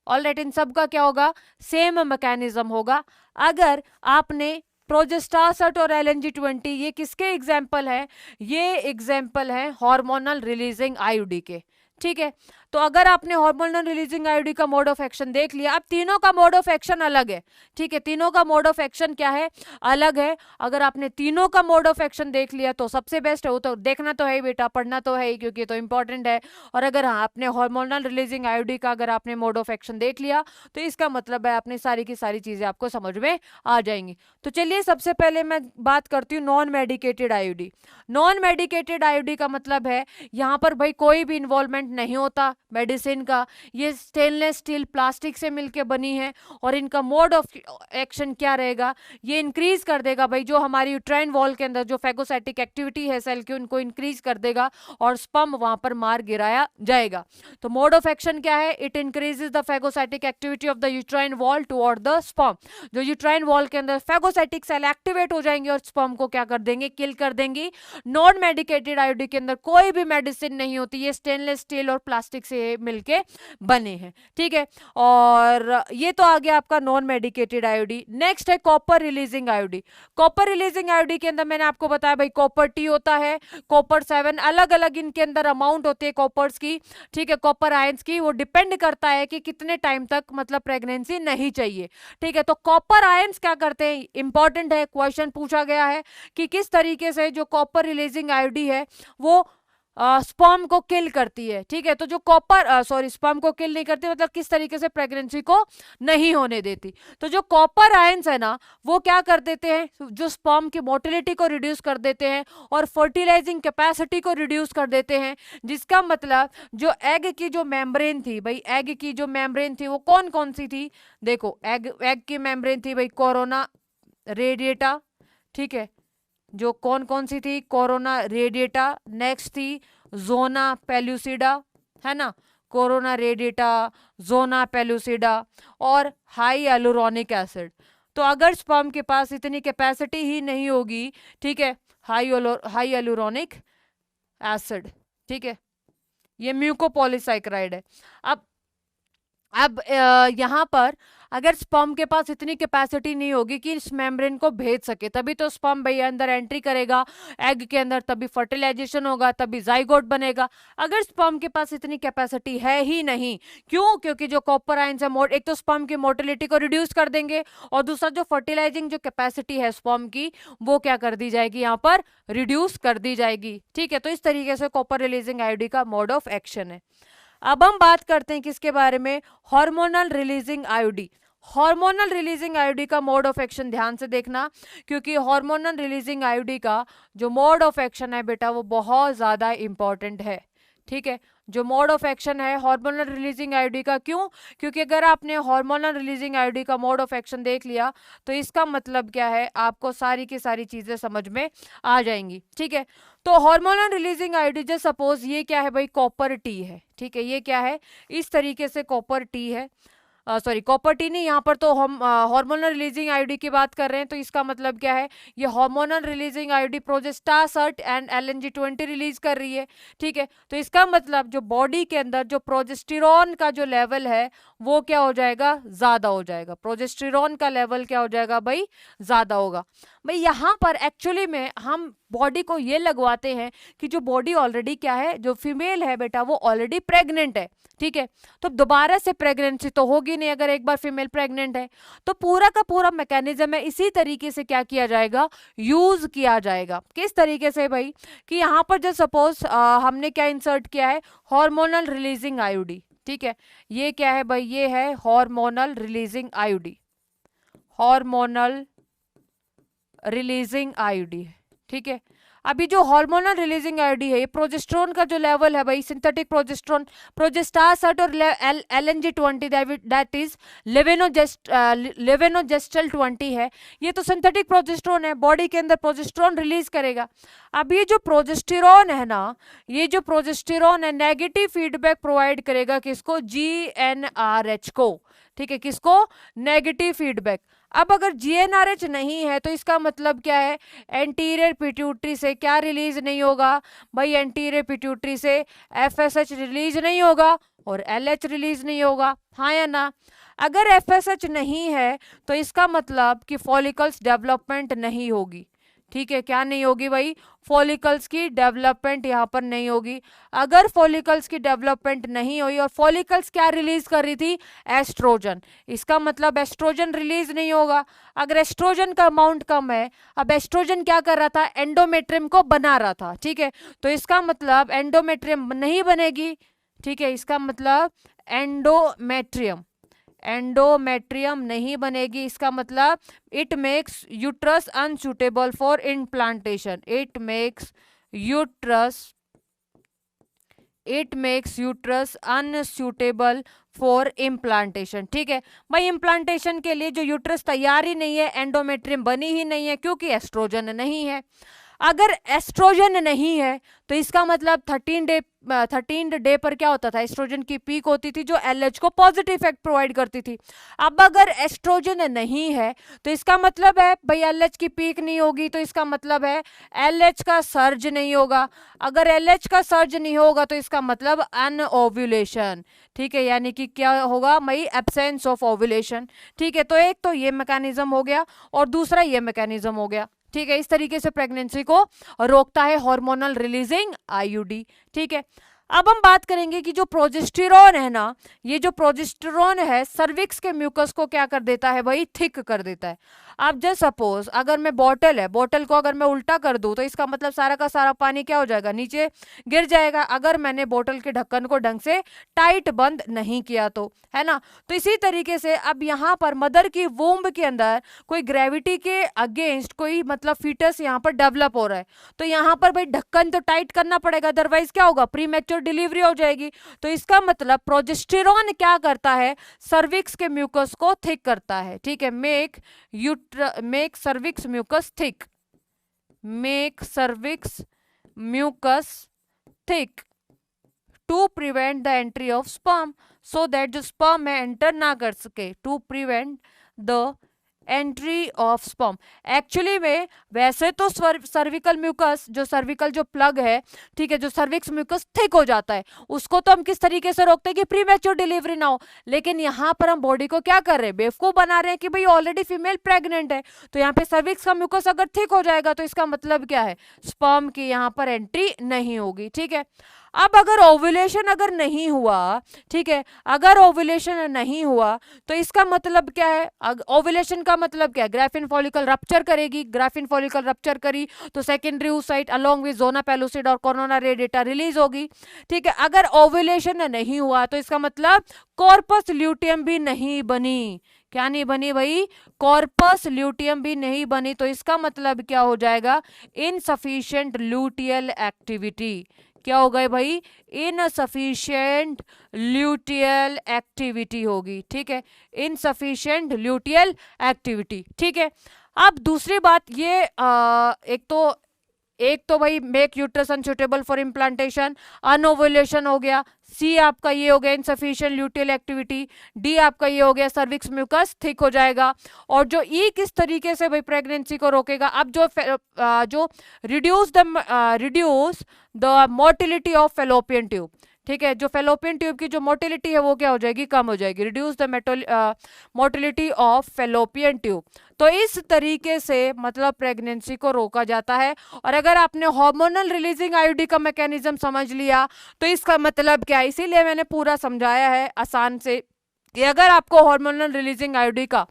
ऑलराइट, इन सब का क्या होगा, सेम मैकेनिज्म होगा। अगर आपने प्रोजेस्टासर्ट और LNG20 ये किसके एग्जाम्पल है, ये एग्जाम्पल है हार्मोनल रिलीजिंग आईयूडी के, ठीक है। तो अगर आपने हार्मोनल रिलीजिंग आईओडी का मोड ऑफ एक्शन देख लिया, अब तीनों का मोड ऑफ एक्शन अलग है, ठीक है, तीनों का मोड ऑफ एक्शन क्या है, अलग है। अगर आपने तीनों का मोड ऑफ एक्शन देख लिया तो सबसे बेस्ट है, वो तो देखना तो है ही बेटा, पढ़ना तो है ही, क्योंकि तो इंपॉर्टेंट है। और अगर हाँ आपने हार्मोनल रिलीजिंग आईओडी का अगर आपने मोड ऑफ एक्शन देख लिया तो इसका मतलब है आपने सारी की सारी चीजें आपको समझ में आ जाएंगी। तो चलिए सबसे पहले मैं बात करती हूँ non medicated IOD. Non medicated IOD का मतलब है यहाँ पर भाई कोई भी इन्वॉल्वमेंट नहीं होता मेडिसिन का, ये स्टेनलेस स्टील प्लास्टिक से मिलके बनी है, और इनका मोड ऑफ एक्शन क्या रहेगा, ये इंक्रीज कर देगा भाई जो हमारी यूट्राइन वॉल के अंदर जो फैगोसाइटिक एक्टिविटी है सेल की, उनको इंक्रीज कर देगा और स्पर्म वहां पर मार गिराया जाएगा। तो मोड ऑफ एक्शन क्या है, it increases the phagocytic activity of the uterine wall toward the sperm. जो यूट्राइन वॉल के अंदर फैगोसाइटिक सेल एक्टिवेट हो जाएंगे और स्पर्म को क्या कर देंगे, किल कर देंगी। नॉन मेडिकेटेड आईओडी के अंदर कोई भी मेडिसिन नहीं होती, ये स्टेनलेस स्टील और प्लास्टिक से मिलके बने हैं, ठीक है। और ये तो आ गया आपका नॉन मेडिकेटेड आईओडी। नेक्स्ट है copper releasing IOD. Copper releasing IOD के अंदर मैंने आपको बताया भाई कॉपर टी होता है, कॉपर 7, अलग अलग इनके अंदर अमाउंट होती है कॉपर्स की, ठीक है, कॉपर आयंस की। वो डिपेंड करता है कि कितने टाइम तक मतलब प्रेगनेंसी नहीं चाहिए, ठीक है। तो कॉपर आयंस क्या करते हैं, इंपॉर्टेंट है, क्वेश्चन पूछा गया है कि किस तरीके से जो कॉपर रिलीजिंग आईओडी है वो स्पर्म को किल करती है, ठीक है। तो जो कॉपर स्पर्म को किल नहीं करती, मतलब किस तरीके से प्रेगनेंसी को नहीं होने देती। तो जो कॉपर आयंस है ना वो क्या कर देते हैं, जो स्पर्म की मोटिलिटी को रिड्यूस कर देते हैं और फर्टिलाइजिंग कैपेसिटी को रिड्यूस कर देते हैं। जिसका मतलब जो एग की जो मेम्ब्रेन थी भाई, एग की जो मेम्ब्रेन थी वो कौन कौन सी थी, देखो एग की मेम्ब्रेन थी भाई कोरोना रेडिएटा, ठीक है, जो कौन कौन सी थी, कोरोना रेडिएटा, नेक्स्ट थी जोना पेलुसिडा, है ना, कोरोना रेडिएटा, जोना पेलुसिडा और हाई एलुरोनिक एसिड। तो अगर स्पर्म के पास इतनी कैपेसिटी ही नहीं होगी, ठीक है, हाई एलुरोनिक एसिड, ठीक है, ये म्यूकोपॉलीसैकेराइड है। अब यहाँ पर अगर स्पर्म के पास इतनी कैपेसिटी नहीं होगी कि इस मेम्ब्रेन को भेज सके, तभी तो स्पर्म भैया अंदर एंट्री करेगा एग के अंदर, तभी फर्टिलाइजेशन होगा, तभी जाइगोट बनेगा। अगर स्पर्म के पास इतनी कैपेसिटी है ही नहीं, क्यों, क्योंकि जो कॉपर आयंस है एक तो स्पर्म की मोटिलिटी को रिड्यूस कर देंगे, और दूसरा जो फर्टिलाइजिंग जो कैपेसिटी है स्पर्म की वो क्या कर दी जाएगी, यहाँ पर रिड्यूस कर दी जाएगी, ठीक है। तो इस तरीके से कॉपर रिलीजिंग आईओडी का मोड ऑफ एक्शन है। अब हम बात करते हैं किसके बारे में, hormonal releasing IOD. Hormonal releasing IOD का मोड ऑफ एक्शन ध्यान से देखना, क्योंकि हार्मोनल रिलीजिंग आईओडी का जो मोड ऑफ एक्शन है बेटा वो बहुत ज्यादा इंपॉर्टेंट है, ठीक है। जो मोड ऑफ एक्शन है हार्मोनल रिलीजिंग आईओडी का, क्यों, क्योंकि अगर आपने हार्मोनल रिलीजिंग आईओडी का मोड ऑफ एक्शन देख लिया तो इसका मतलब क्या है, आपको सारी की सारी चीजें समझ में आ जाएंगी, ठीक है। तो हार्मोनल रिलीजिंग आईओडी, जैसे सपोज ये क्या है भाई, कॉपर टी है, ठीक है, ये क्या है, इस तरीके से कॉपर टी है, सॉरी कॉपर टी नहीं, यहाँ पर तो हम हार्मोनल रिलीजिंग आईओडी की बात कर रहे हैं। तो इसका मतलब क्या है, ये hormonal releasing IOD Progestasert and LNG-20 release कर रही है, ठीक है। तो इसका मतलब जो बॉडी के अंदर जो प्रोजेस्टेरॉन का जो लेवल है वो क्या हो जाएगा, ज्यादा हो जाएगा, प्रोजेस्टेरॉन का लेवल क्या हो जाएगा भाई, ज्यादा होगा। भाई यहाँ पर एक्चुअली में हम बॉडी को ये लगवाते हैं कि जो बॉडी ऑलरेडी क्या है, जो फीमेल है बेटा वो ऑलरेडी प्रेग्नेंट है, ठीक है। तो दोबारा से प्रेगनेंसी तो होगी नहीं अगर एक बार फीमेल प्रेग्नेंट है। तो पूरा का पूरा मैकेनिज्म है इसी तरीके से क्या किया जाएगा, यूज किया जाएगा। किस तरीके से भाई, कि यहाँ पर जो सपोज हमने क्या इंसर्ट किया है, हार्मोनल रिलीजिंग आईओडी, ठीक है। ये क्या है भाई, ये है hormonal releasing IOD, hormonal releasing IOD, ठीक है। अभी जो हार्मोनल रिलीजिंग आईओडी है, ये प्रोजेस्टेरोन का जो लेवल है भाई, सिंथेटिक प्रोजेस्टेरोन, प्रोजेस्टासर्ट और LNG-20 दैट इज लेवेनोजेस्टल 20 है, ये तो सिंथेटिक प्रोजेस्टेरोन है, बॉडी के अंदर प्रोजेस्टेरोन रिलीज करेगा। अब ये जो प्रोजेस्टेरोन है ना, ये जो प्रोजेस्टेरोन है नेगेटिव फीडबैक प्रोवाइड करेगा किसको, GnRH को, ठीक है, किसको, नेगेटिव फीडबैक। अब अगर GnRH नहीं है तो इसका मतलब क्या है, एंटीरियर पिट्यूटरी से क्या रिलीज नहीं होगा भाई, एंटीरियर पिट्यूटरी से FSH रिलीज नहीं होगा और LH रिलीज नहीं होगा, हाँ या ना। अगर FSH नहीं है तो इसका मतलब कि फॉलिकल्स डेवलपमेंट नहीं होगी, ठीक है, क्या नहीं होगी भाई, फॉलिकल्स की डेवलपमेंट यहाँ पर नहीं होगी। अगर फॉलिकल्स की डेवलपमेंट नहीं हुई और फॉलिकल्स क्या रिलीज कर रही थी, एस्ट्रोजन, इसका मतलब एस्ट्रोजन रिलीज नहीं होगा। अगर एस्ट्रोजन का अमाउंट कम है, अब एस्ट्रोजन क्या कर रहा था, एंडोमेट्रियम को बना रहा था, ठीक है, तो इसका मतलब एंडोमेट्रियम नहीं बनेगी, ठीक है, इसका मतलब एंडोमेट्रियम नहीं बनेगी। इसका मतलब it makes uterus unsuitable for implantation, it makes uterus unsuitable for implantation, ठीक है भाई। इम्प्लांटेशन के लिए जो यूट्रस तैयार ही नहीं है, एंडोमेट्रियम बनी ही नहीं है, क्योंकि एस्ट्रोजन नहीं है। अगर एस्ट्रोजन नहीं है तो इसका मतलब 13 डे पर क्या होता था, एस्ट्रोजन की पीक होती थी जो एलएच को पॉजिटिव इफेक्ट प्रोवाइड करती थी। अब अगर एस्ट्रोजन नहीं है तो इसका मतलब है भाई एलएच की पीक नहीं होगी, तो इसका मतलब है एलएच का सर्ज नहीं होगा। अगर एलएच का सर्ज नहीं होगा तो इसका मतलब अनओव्यूलेशन, ठीक है, यानी कि क्या होगा भाई, एब्सेंस ऑफ ओव्यूलेशन, ठीक है। तो एक तो ये मैकेनिज्म हो गया और दूसरा ये मैकेनिज्म हो गया, ठीक है। इस तरीके से प्रेगनेंसी को रोकता है हार्मोनल रिलीजिंग आईयूडी, ठीक है। अब हम बात करेंगे कि जो प्रोजेस्टेरॉन है ना, ये जो प्रोजेस्टेरॉन है सर्विक्स के म्यूकस को क्या कर देता है भाई, थिक कर देता है। अब जस्ट सपोज अगर मैं बोतल को अगर मैं उल्टा कर दूं तो इसका मतलब सारा का सारा पानी क्या हो जाएगा, नीचे गिर जाएगा, अगर मैंने बोतल के ढक्कन को ढंग से टाइट बंद नहीं किया तो, है ना। तो इसी तरीके से अब यहाँ पर मदर की वूम्ब के अंदर कोई ग्रेविटी के अगेंस्ट कोई मतलब फीटस यहाँ पर डेवलप हो रहा है, तो यहाँ पर भाई ढक्कन तो टाइट करना पड़ेगा, अदरवाइज क्या होगा, प्रीमैच्योर डिलीवरी हो जाएगी। तो इसका मतलब प्रोजेस्टेरॉन क्या करता है, सर्विक्स के म्यूकस को थिक करता है, ठीक है, make cervix mucus thick, make cervix mucus thick to prevent the entry of sperm, so that जो स्पर्म है एंटर ना कर सके, to prevent the entry of sperm. Actually में वैसे तो सर्विकल म्यूकस, जो सर्विकल जो प्लग है, ठीक है, जो सर्विक्स म्यूकस थिक हो जाता है, उसको तो हम किस तरीके से रोकते हैं कि प्रीमैच्योर डिलीवरी ना हो, लेकिन यहाँ पर हम बॉडी को क्या कर रहे हैं, बेवकूफ बना रहे हैं कि भाई ऑलरेडी फीमेल प्रेग्नेंट है, तो यहाँ पे सर्विक्स का म्यूकस अगर थिक हो जाएगा तो इसका मतलब क्या है, स्पर्म की यहाँ पर एंट्री नहीं होगी, ठीक है। अब अगर ओव्यूलेशन अगर नहीं हुआ, ठीक है, अगर ओव्यूलेशन नहीं हुआ तो इसका मतलब क्या है, ओव्यूलेशन का मतलब क्या है, ग्राफिन फॉलिकल रप्चर करेगी, ग्राफिन फॉलिकल रप्चर करी तो secondary oocyte along with zona pellucida और कोरोना रेडिएटा रिलीज होगी, ठीक है। अगर ओव्यूलेशन नहीं हुआ तो इसका मतलब कॉर्पस ल्यूटियम भी नहीं बनी, क्या नहीं बनी भाई, कॉर्पस ल्यूटियम भी नहीं बनी, तो इसका मतलब क्या हो जाएगा, इनसफिशिएंट ल्यूटियल एक्टिविटी, क्या हो गए भाई, इनसफिशिएंट ल्यूटियल एक्टिविटी होगी, ठीक है, इनसफिशिएंट ल्यूटियल एक्टिविटी, ठीक है। अब दूसरी बात ये एक तो भाई make uterus unsuitable for implantation, anovulation हो गया, सी आपका ये हो गया इनसफिशिएंट ल्यूटियल एक्टिविटी, डी आपका ये हो गया सर्विक्स म्यूकस थिक हो जाएगा। और जो ई किस तरीके से भाई प्रेगनेंसी को रोकेगा, अब जो reduce the motility of fallopian tube, ठीक है, जो फेलोपियन ट्यूब की जो मोटिलिटी है वो क्या हो जाएगी, कम हो जाएगी, reduce the motility of fallopian tube. तो इस तरीके से मतलब प्रेगनेंसी को रोका जाता है। और अगर आपने हार्मोनल रिलीजिंग आईयूडी का मैकेनिज्म समझ लिया तो इसका मतलब क्या है, इसीलिए मैंने पूरा समझाया है आसान से कि अगर आपको हार्मोनल रिलीजिंग आईयूडी का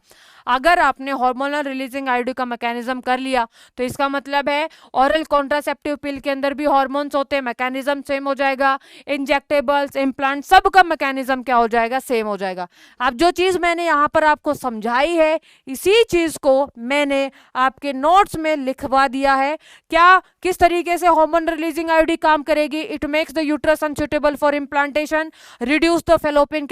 अगर आपने हार्मोनल रिलीजिंग आईयूडी का मैकेनिज्म कर लिया तो इसका मतलब है ऑरल कॉन्ट्रासेप्टिव पिल के अंदर भी हार्मोन्स होते हैं, मैकेनिज्म सेम हो जाएगा, इंजेक्टेबल्स इम्प्लांट सब का मैकेनिज्म क्या हो जाएगा, सेम हो जाएगा। अब जो चीज़ मैंने यहाँ पर आपको समझाई है इसी चीज़ को मैंने आपके नोट्स में लिखवा दिया है। क्या किस तरीके से हार्मोन रिलीजिंग आईयूडी काम करेगी, it makes the uterus unsuitable for implantation, reduce the fallopian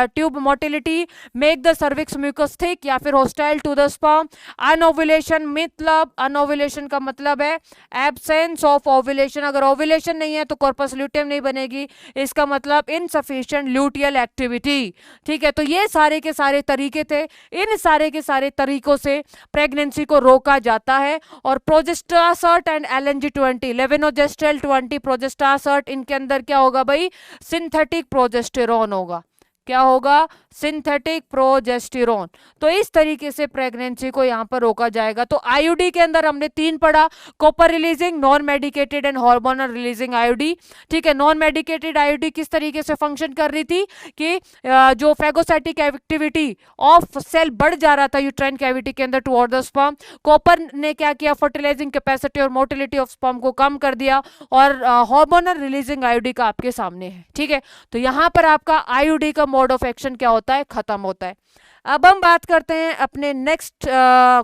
tube motility, make the cervix mucus thick या फिर hostile to the sperm, अनओव्यूलेशन, मतलब अनओव्यूलेशन का मतलब है एब्सेंस ऑफ ओव्यूलेशन, अगर ओव्यूलेशन नहीं है तो कॉर्पस ल्यूटियम नहीं बनेगी, इसका मतलब इनसफिशिएंट ल्यूटियल एक्टिविटी, ठीक है। तो ये सारे के सारे तरीके थे, इन सारे के सारे तरीकों से प्रेगनेंसी को रोका जाता है। और प्रोजेस्टासर्ट एंड LNG20 लेवेनोजेस्ट्रेल 20 प्रोजेस्टासर्ट, इनके अंदर क्या होगा भाई, सिंथेटिक प्रोजेस्टेरॉन होगा, क्या होगा, सिंथेटिक प्रोजेस्टेरोन। तो इस तरीके से प्रेगनेंसी को यहाँ पर रोका जाएगा। तो आईयूडी के अंदर हमने 3 पढ़ा, copper releasing, non medicated and hormonal releasing IUD. ठीक है, नॉन मेडिकेटेड आईयूडी किस तरीके से फंक्शन कर रही थी कि जो फेगोसाइटिक एक्टिविटी ऑफ सेल बढ़ जा रहा था यूट्राइन कैविटी के अंदर टुवर्ड द स्पर्म, कॉपर ने क्या किया, फर्टिलाइजिंग कैपेसिटी और मोटिलिटी ऑफ स्पर्म को कम कर दिया, और हार्मोनल रिलीजिंग आईयूडी का आपके सामने है। ठीक है, तो यहाँ पर आपका आईयूडी का मोड ऑफ एक्शन क्या होता है, खत्म होता है। अब हम बात करते हैं अपने नेक्स्ट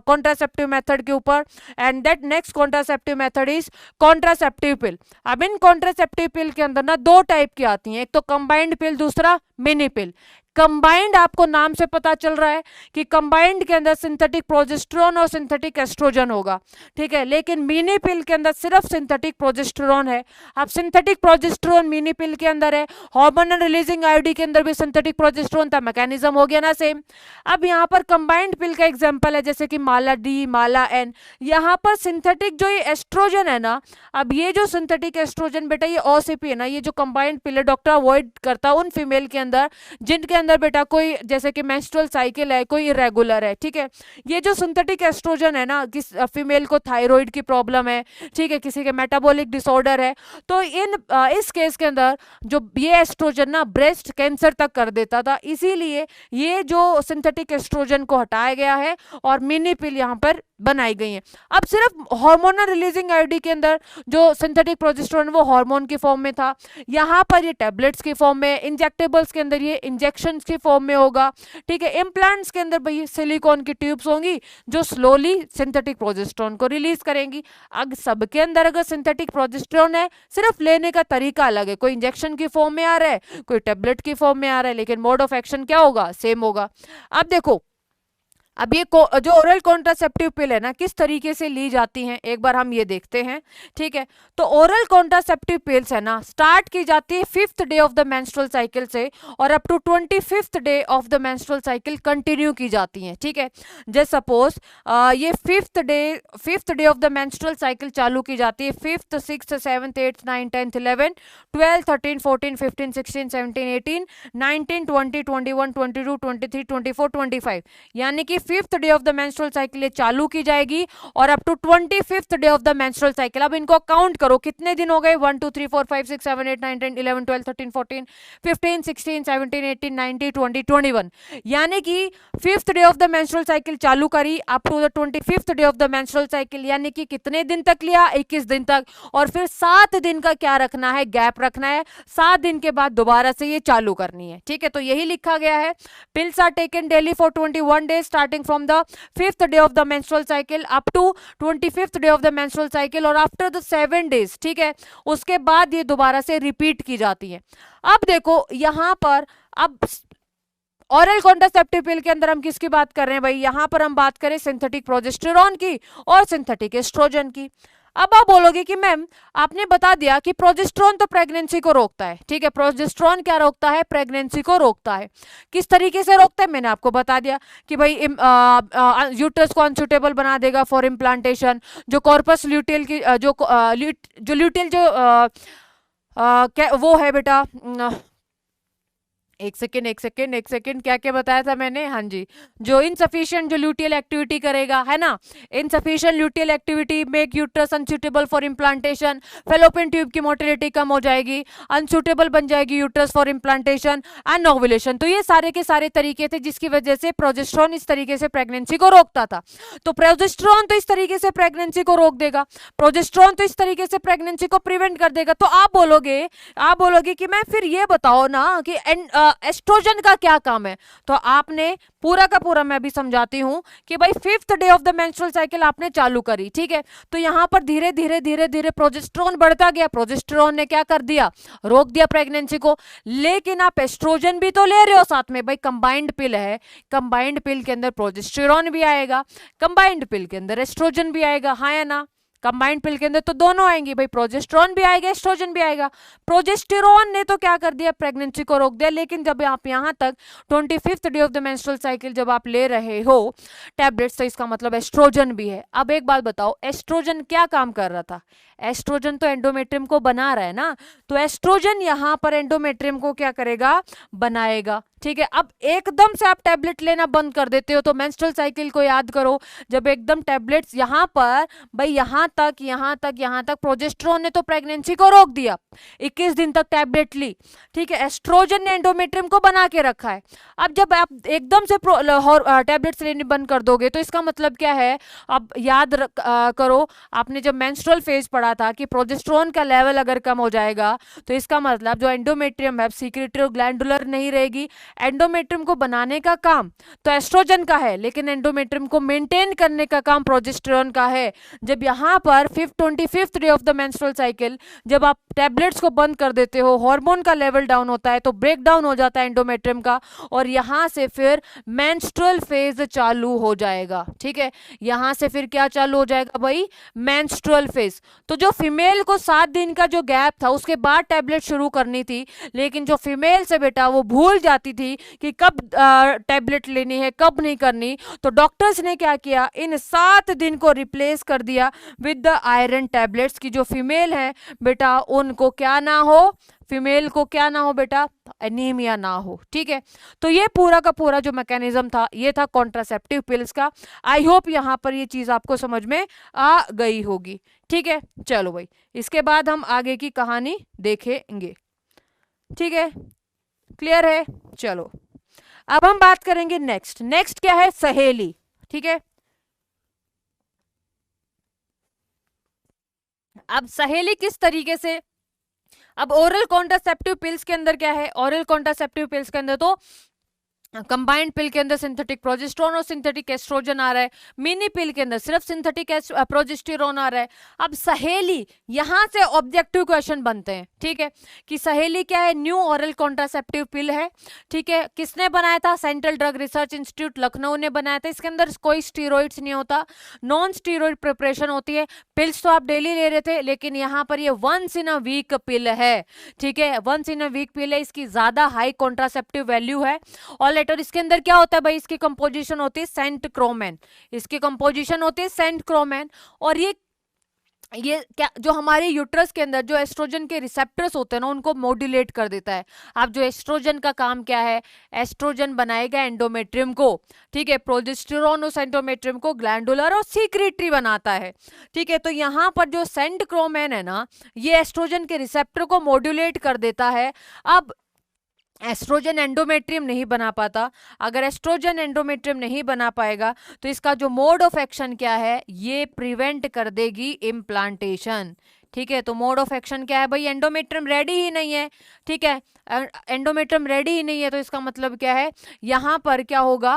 कॉन्ट्रासेप्टिव मेथड के ऊपर, and that next contraceptive method is contraceptive पिल। अब इन कॉन्ट्रासेप्टिव पिल के अंदर ना 2 टाइप की आती हैं, एक तो कंबाइंड पिल, दूसरा मिनी पिल। कंबाइंड आपको नाम से पता चल रहा है कि कंबाइंड के अंदर सिंथेटिक प्रोजेस्टेरोन और सिंथेटिक एस्ट्रोजन होगा। ठीक है, लेकिन मिनी पिल के अंदर सिर्फ सिंथेटिक प्रोजेस्टेरोन है। अब सिंथेटिक प्रोजेस्टेरोन मिनी पिल के अंदर है, हार्मोनल रिलीजिंग आईयूडी के अंदर भी सिंथेटिक प्रोजेस्टेरोन था, मैकेनिज्म हो गया ना सेम। अब यहाँ पर कंबाइंड पिल का एग्जांपल है जैसे कि माला डी, माला एन। यहाँ पर सिंथेटिक जो ये एस्ट्रोजन है ना, अब ये जो सिंथेटिक एस्ट्रोजन बेटा ये ओसीपी है ना, ये जो कंबाइंड पिल है डॉक्टर अवॉइड करता उन फीमेल के अंदर जिनके अंदर बेटा कोई जैसे कि मेंस्ट्रुअल साइकिल है, कोई इरेगुलर है। ठीक है, ये जो सिंथेटिक एस्ट्रोजन है ना, किस फीमेल को थायराइड की प्रॉब्लम है, ठीक है, किसी के मेटाबॉलिक डिसऑर्डर है, तो इस केस के अंदर जो ये एस्ट्रोजन ना ब्रेस्ट कैंसर तक कर देता था, इसीलिए ये जो सिंथेटिक एस्ट्रोजन को हटाया गया है और मिनी पिल यहाँ पर बनाई गई है। अब सिर्फ हार्मोनल रिलीजिंग आईयूडी के अंदर जो सिंथेटिक प्रोजेस्टेरोन वो हार्मोन की फॉर्म में था, यहाँ पर ये टैबलेट्स की फॉर्म में, इंजेक्टेबल्स के अंदर ये इंजेक्शंस की फॉर्म में होगा। ठीक है, इम्प्लांट्स के अंदर भाई सिलिकॉन की ट्यूब्स होंगी जो स्लोली सिंथेटिक प्रोजेस्टेरोन को रिलीज करेंगी। अब सबके अंदर अगर सिंथेटिक प्रोजेस्टेरोन है, सिर्फ लेने का तरीका अलग है, कोई इंजेक्शन की फॉर्म में आ रहा है, कोई टैबलेट की फॉर्म में आ रहा है, लेकिन मोड ऑफ एक्शन क्या होगा, सेम होगा। अब देखो, अब ये जो ओरल कॉन्ट्रासेप्टिव पिल है ना किस तरीके से ली जाती हैं, एक बार हम ये देखते हैं। ठीक है, तो ओरल कॉन्ट्रासेप्टिव पिल्स है ना स्टार्ट की जाती है 5th day of the menstrual cycle से और up to 25th day of the menstrual cycle continue की जाती हैं। ठीक है, जैसे सपोज ये 5th day of the menstrual cycle चालू की जाती है, 5th 6th 7th 8th 9th 10th 11th 12 13 14 15 16 17 18 19 20 21 22 23 24 25, यानी कि 5th day of the menstrual cycle ये चालू की जाएगी और up to 25th day of the menstrual cycle. अब इनको काउंट करो कितने दिन हो गए, 1 2 3 4 5 6 7 8 9 10 11 12 13 14 15 16 17 18 19 20 21, यानी कि 5th day of the menstrual cycle चालू करी up to the 25th day of the menstrual cycle, यानी कि कितने दिन तक लिया, 21 दिन तक, और फिर 7 दिन का क्या रखना है, गैप रखना है, 7 दिन के बाद दोबारा से ये चालू करनी है। ठीक है, तो यही लिखा गया है, pills are taken daily for 21 days starting from the 5th day of the menstrual cycle up to 25th day of the menstrual cycle और after the 7 days, ठीक है, उसके बाद ये दोबारा से रिपीट की जाती है। अब देखो यहाँ पर, अब ऑरल कॉन्ट्रासेप्टिव पिल के अंदर हम किसकी बात कर रहे हैं भाई, यहाँ पर हम बात करें सिंथेटिक प्रोजेस्टेरोन की और सिंथेटिक एस्ट्रोजन की। अब आप बोलोगे कि मैम आपने बता दिया कि प्रोजेस्टेरोन तो प्रेगनेंसी को रोकता है। ठीक है, प्रोजेस्टेरोन क्या रोकता है, प्रेगनेंसी को रोकता है। किस तरीके से रोकता है, मैंने आपको बता दिया कि भाई यूट्रस को अनसुटेबल बना देगा फॉर इम्प्लांटेशन, जो कॉर्पस ल्यूटियल की जो ल्यूटियल जो वो है बेटा, एक सेकेंड क्या क्या बताया था मैंने, हाँ जी, जो इनसफिशिएंट जो ल्यूटियल एक्टिविटी करेगा, है ना, insufficient luteal activity make uterus unsuitable for implantation, fallopian tube की मोटिलिटी कम हो जाएगी, अनसूटेबल बन जाएगी uterus for implantation and ovulation. तो ये सारे के सारे तरीके थे जिसकी वजह से प्रोजेस्टेरोन इस तरीके से प्रेगनेंसी को रोकता था। तो प्रोजेस्टेरोन तो इस तरीके से प्रेगनेंसी को रोक देगा, प्रोजेस्टेरोन तो इस तरीके से प्रेगनेंसी को प्रिवेंट कर देगा। तो आप बोलोगे कि मैं फिर ये बताओ ना कि एस्ट्रोजन का क्या काम है। तो आपने पूरा का पूरा, मैं भी समझाती हूं कि भाई 5th day of the menstrual cycle आपने चालू करी, ठीक है, तो यहां पर धीरे धीरे प्रोजेस्टेरोन बढ़ता गया, प्रोजेस्टेरोन ने क्या कर दिया, रोक दिया प्रेगनेंसी को। लेकिन आप एस्ट्रोजन भी तो ले रहे हो साथ में, भाई कंबाइंड पिल है, कंबाइंड पिल के अंदर प्रोजेस्टेरोन भी आएगा, कंबाइंड पिल के अंदर एस्ट्रोजन भी आएगा, हाँ या ना, कंबाइंड पिल के अंदर तो दोनों आएंगे भाई, प्रोजेस्टेरोन भी आएगा, एस्ट्रोजन भी आएगा। प्रोजेस्टेरोन ने तो क्या कर दिया, प्रेगनेंसी को रोक दिया। लेकिन जब आप यहाँ तक 25th day of the menstrual cycle जब आप ले रहे हो टैबलेट्स, तो इसका मतलब एस्ट्रोजन भी है। अब एक बात बताओ, एस्ट्रोजन क्या काम कर रहा था, एस्ट्रोजन तो एंडोमेट्रियम को बना रहा है ना, तो एस्ट्रोजन यहाँ पर एंडोमेट्रियम को क्या करेगा, बनाएगा। ठीक है, अब एकदम से आप टैबलेट लेना बंद कर देते हो तो मेंस्ट्रुअल साइकिल को याद करो, जब एकदम टैबलेट्स यहाँ पर भाई यहाँ तक प्रोजेस्टेरोन ने तो प्रेगनेंसी को रोक दिया, 21 दिन तक टैबलेट ली, ठीक है, एस्ट्रोजन ने एंडोमेट्रियम को बना के रखा है। अब जब आप एकदम से टैबलेट्स लेनी बंद कर दोगे तो इसका मतलब क्या है, अब याद करो आपने जब मेंस्ट्रुअल फेज पढ़ा था कि प्रोजेस्टेरोन का लेवल अगर कम हो जाएगा तो इसका मतलब जो एंडोमेट्रियम है सीक्रेटरी और ग्लैंडुलर नहीं रहेगी। एंडोमेट्रियम को बनाने का काम तो एस्ट्रोजन का है, लेकिन एंडोमेट्रियम को मेंटेन करने का काम प्रोजेस्टेरोन का है। जब यहाँ पर 25th day of the menstrual cycle जब आप टैबलेट्स को बंद कर देते हो, हार्मोन का लेवल डाउन होता है तो ब्रेक डाउन हो जाता है एंडोमेट्रियम का, और यहाँ से फिर मेंस्ट्रुअल फेज चालू हो जाएगा। ठीक है, यहाँ से फिर क्या चालू हो जाएगा भाई, मेंस्ट्रुअल फेज। तो जो फीमेल को 7 दिन का जो गैप था उसके बाद टैबलेट शुरू करनी थी, लेकिन जो फीमेल से बेटा वो भूल जाती थी कि कब टैबलेट लेनी है कब नहीं करनी, तो डॉक्टर्स ने क्या किया, इन 7 दिन को रिप्लेस कर दिया विद द आयरन टैबलेट्स की जो फीमेल है बेटा उनको क्या ना हो, फीमेल को क्या ना हो बेटा, एनीमिया ना हो। ठीक है, तो ये पूरा का पूरा जो मैकेनिज्म था ये था कॉन्ट्रासेप्टिव पिल्स का। आई होप यहाँ पर ये चीज आपको समझ में आ गई होगी। ठीक है, चलो भाई इसके बाद हम आगे की कहानी देखेंगे। ठीक है, क्लियर है? चलो अब हम बात करेंगे नेक्स्ट क्या है, सहेली। ठीक है, अब सहेली किस तरीके से, अब ओरल कॉन्ट्रासेप्टिव पिल्स के अंदर क्या है, ओरल कॉन्ट्रासेप्टिव पिल्स के अंदर तो कंबाइंड पिल के अंदर सिंथेटिक प्रोजेस्टेरोन और सिंथेटिक एस्ट्रोजन आ रहा है, मिनी पिल के अंदर सिर्फ सिंथेटिक प्रोजेस्टेरोन आ रहा है। अब सहेली, यहां से ऑब्जेक्टिव क्वेश्चन बनते हैं। ठीक है, कि सहेली क्या है, न्यू ओरल कॉन्ट्रासेप्टिव पिल है। ठीक है, किसने बनाया था, central drug research institute Lucknow ने बनाया था। इसके अंदर कोई स्टीरॉइड्स नहीं होता, नॉन स्टीरॉइड प्रिपरेशन होती है। पिल्स तो आप डेली ले रहे थे, लेकिन यहाँ पर ये वंस इन अ वीक पिल है। ठीक है, वंस इन अ वीक पिल है, इसकी ज्यादा हाई कॉन्ट्रासेप्टिव वैल्यू है। और और इसके अंदर क्या होता है भाई, इसकी कंपोजिशन होती है सेंट क्रोमेन, इसकी कंपोजिशन होती है सेंट क्रोमेन। और ये क्या जो हमारे यूट्रस के अंदर जो एस्ट्रोजन के रिसेप्टर्स होते हैं ना उनको मॉड्यूलेट कर देता है। अब जो एस्ट्रोजन का काम क्या है, एस्ट्रोजन बनाएगा एंडोमेट्रियम को। ठीक है, प्रोजेस्टेरोन उस एंडोमेट्रियम को ग्लैंडुलर और सीक्रेटरी बनाता है। ठीक है, तो यहाँ पर जो सेंट क्रोमेन है ना ये एस्ट्रोजन के रिसेप्टर को मॉड्यूलेट कर देता है। अब एस्ट्रोजन एंडोमेट्रियम नहीं बना पाता, अगर एस्ट्रोजन एंडोमेट्रियम नहीं बना पाएगा तो इसका जो मोड ऑफ एक्शन क्या है, ये प्रिवेंट कर देगी इम्प्लांटेशन। ठीक है, तो मोड ऑफ एक्शन क्या है भाई, एंडोमेट्रियम रेडी ही नहीं है। ठीक है, एंडोमेट्रियम रेडी ही नहीं है तो इसका मतलब क्या है, यहाँ पर क्या होगा,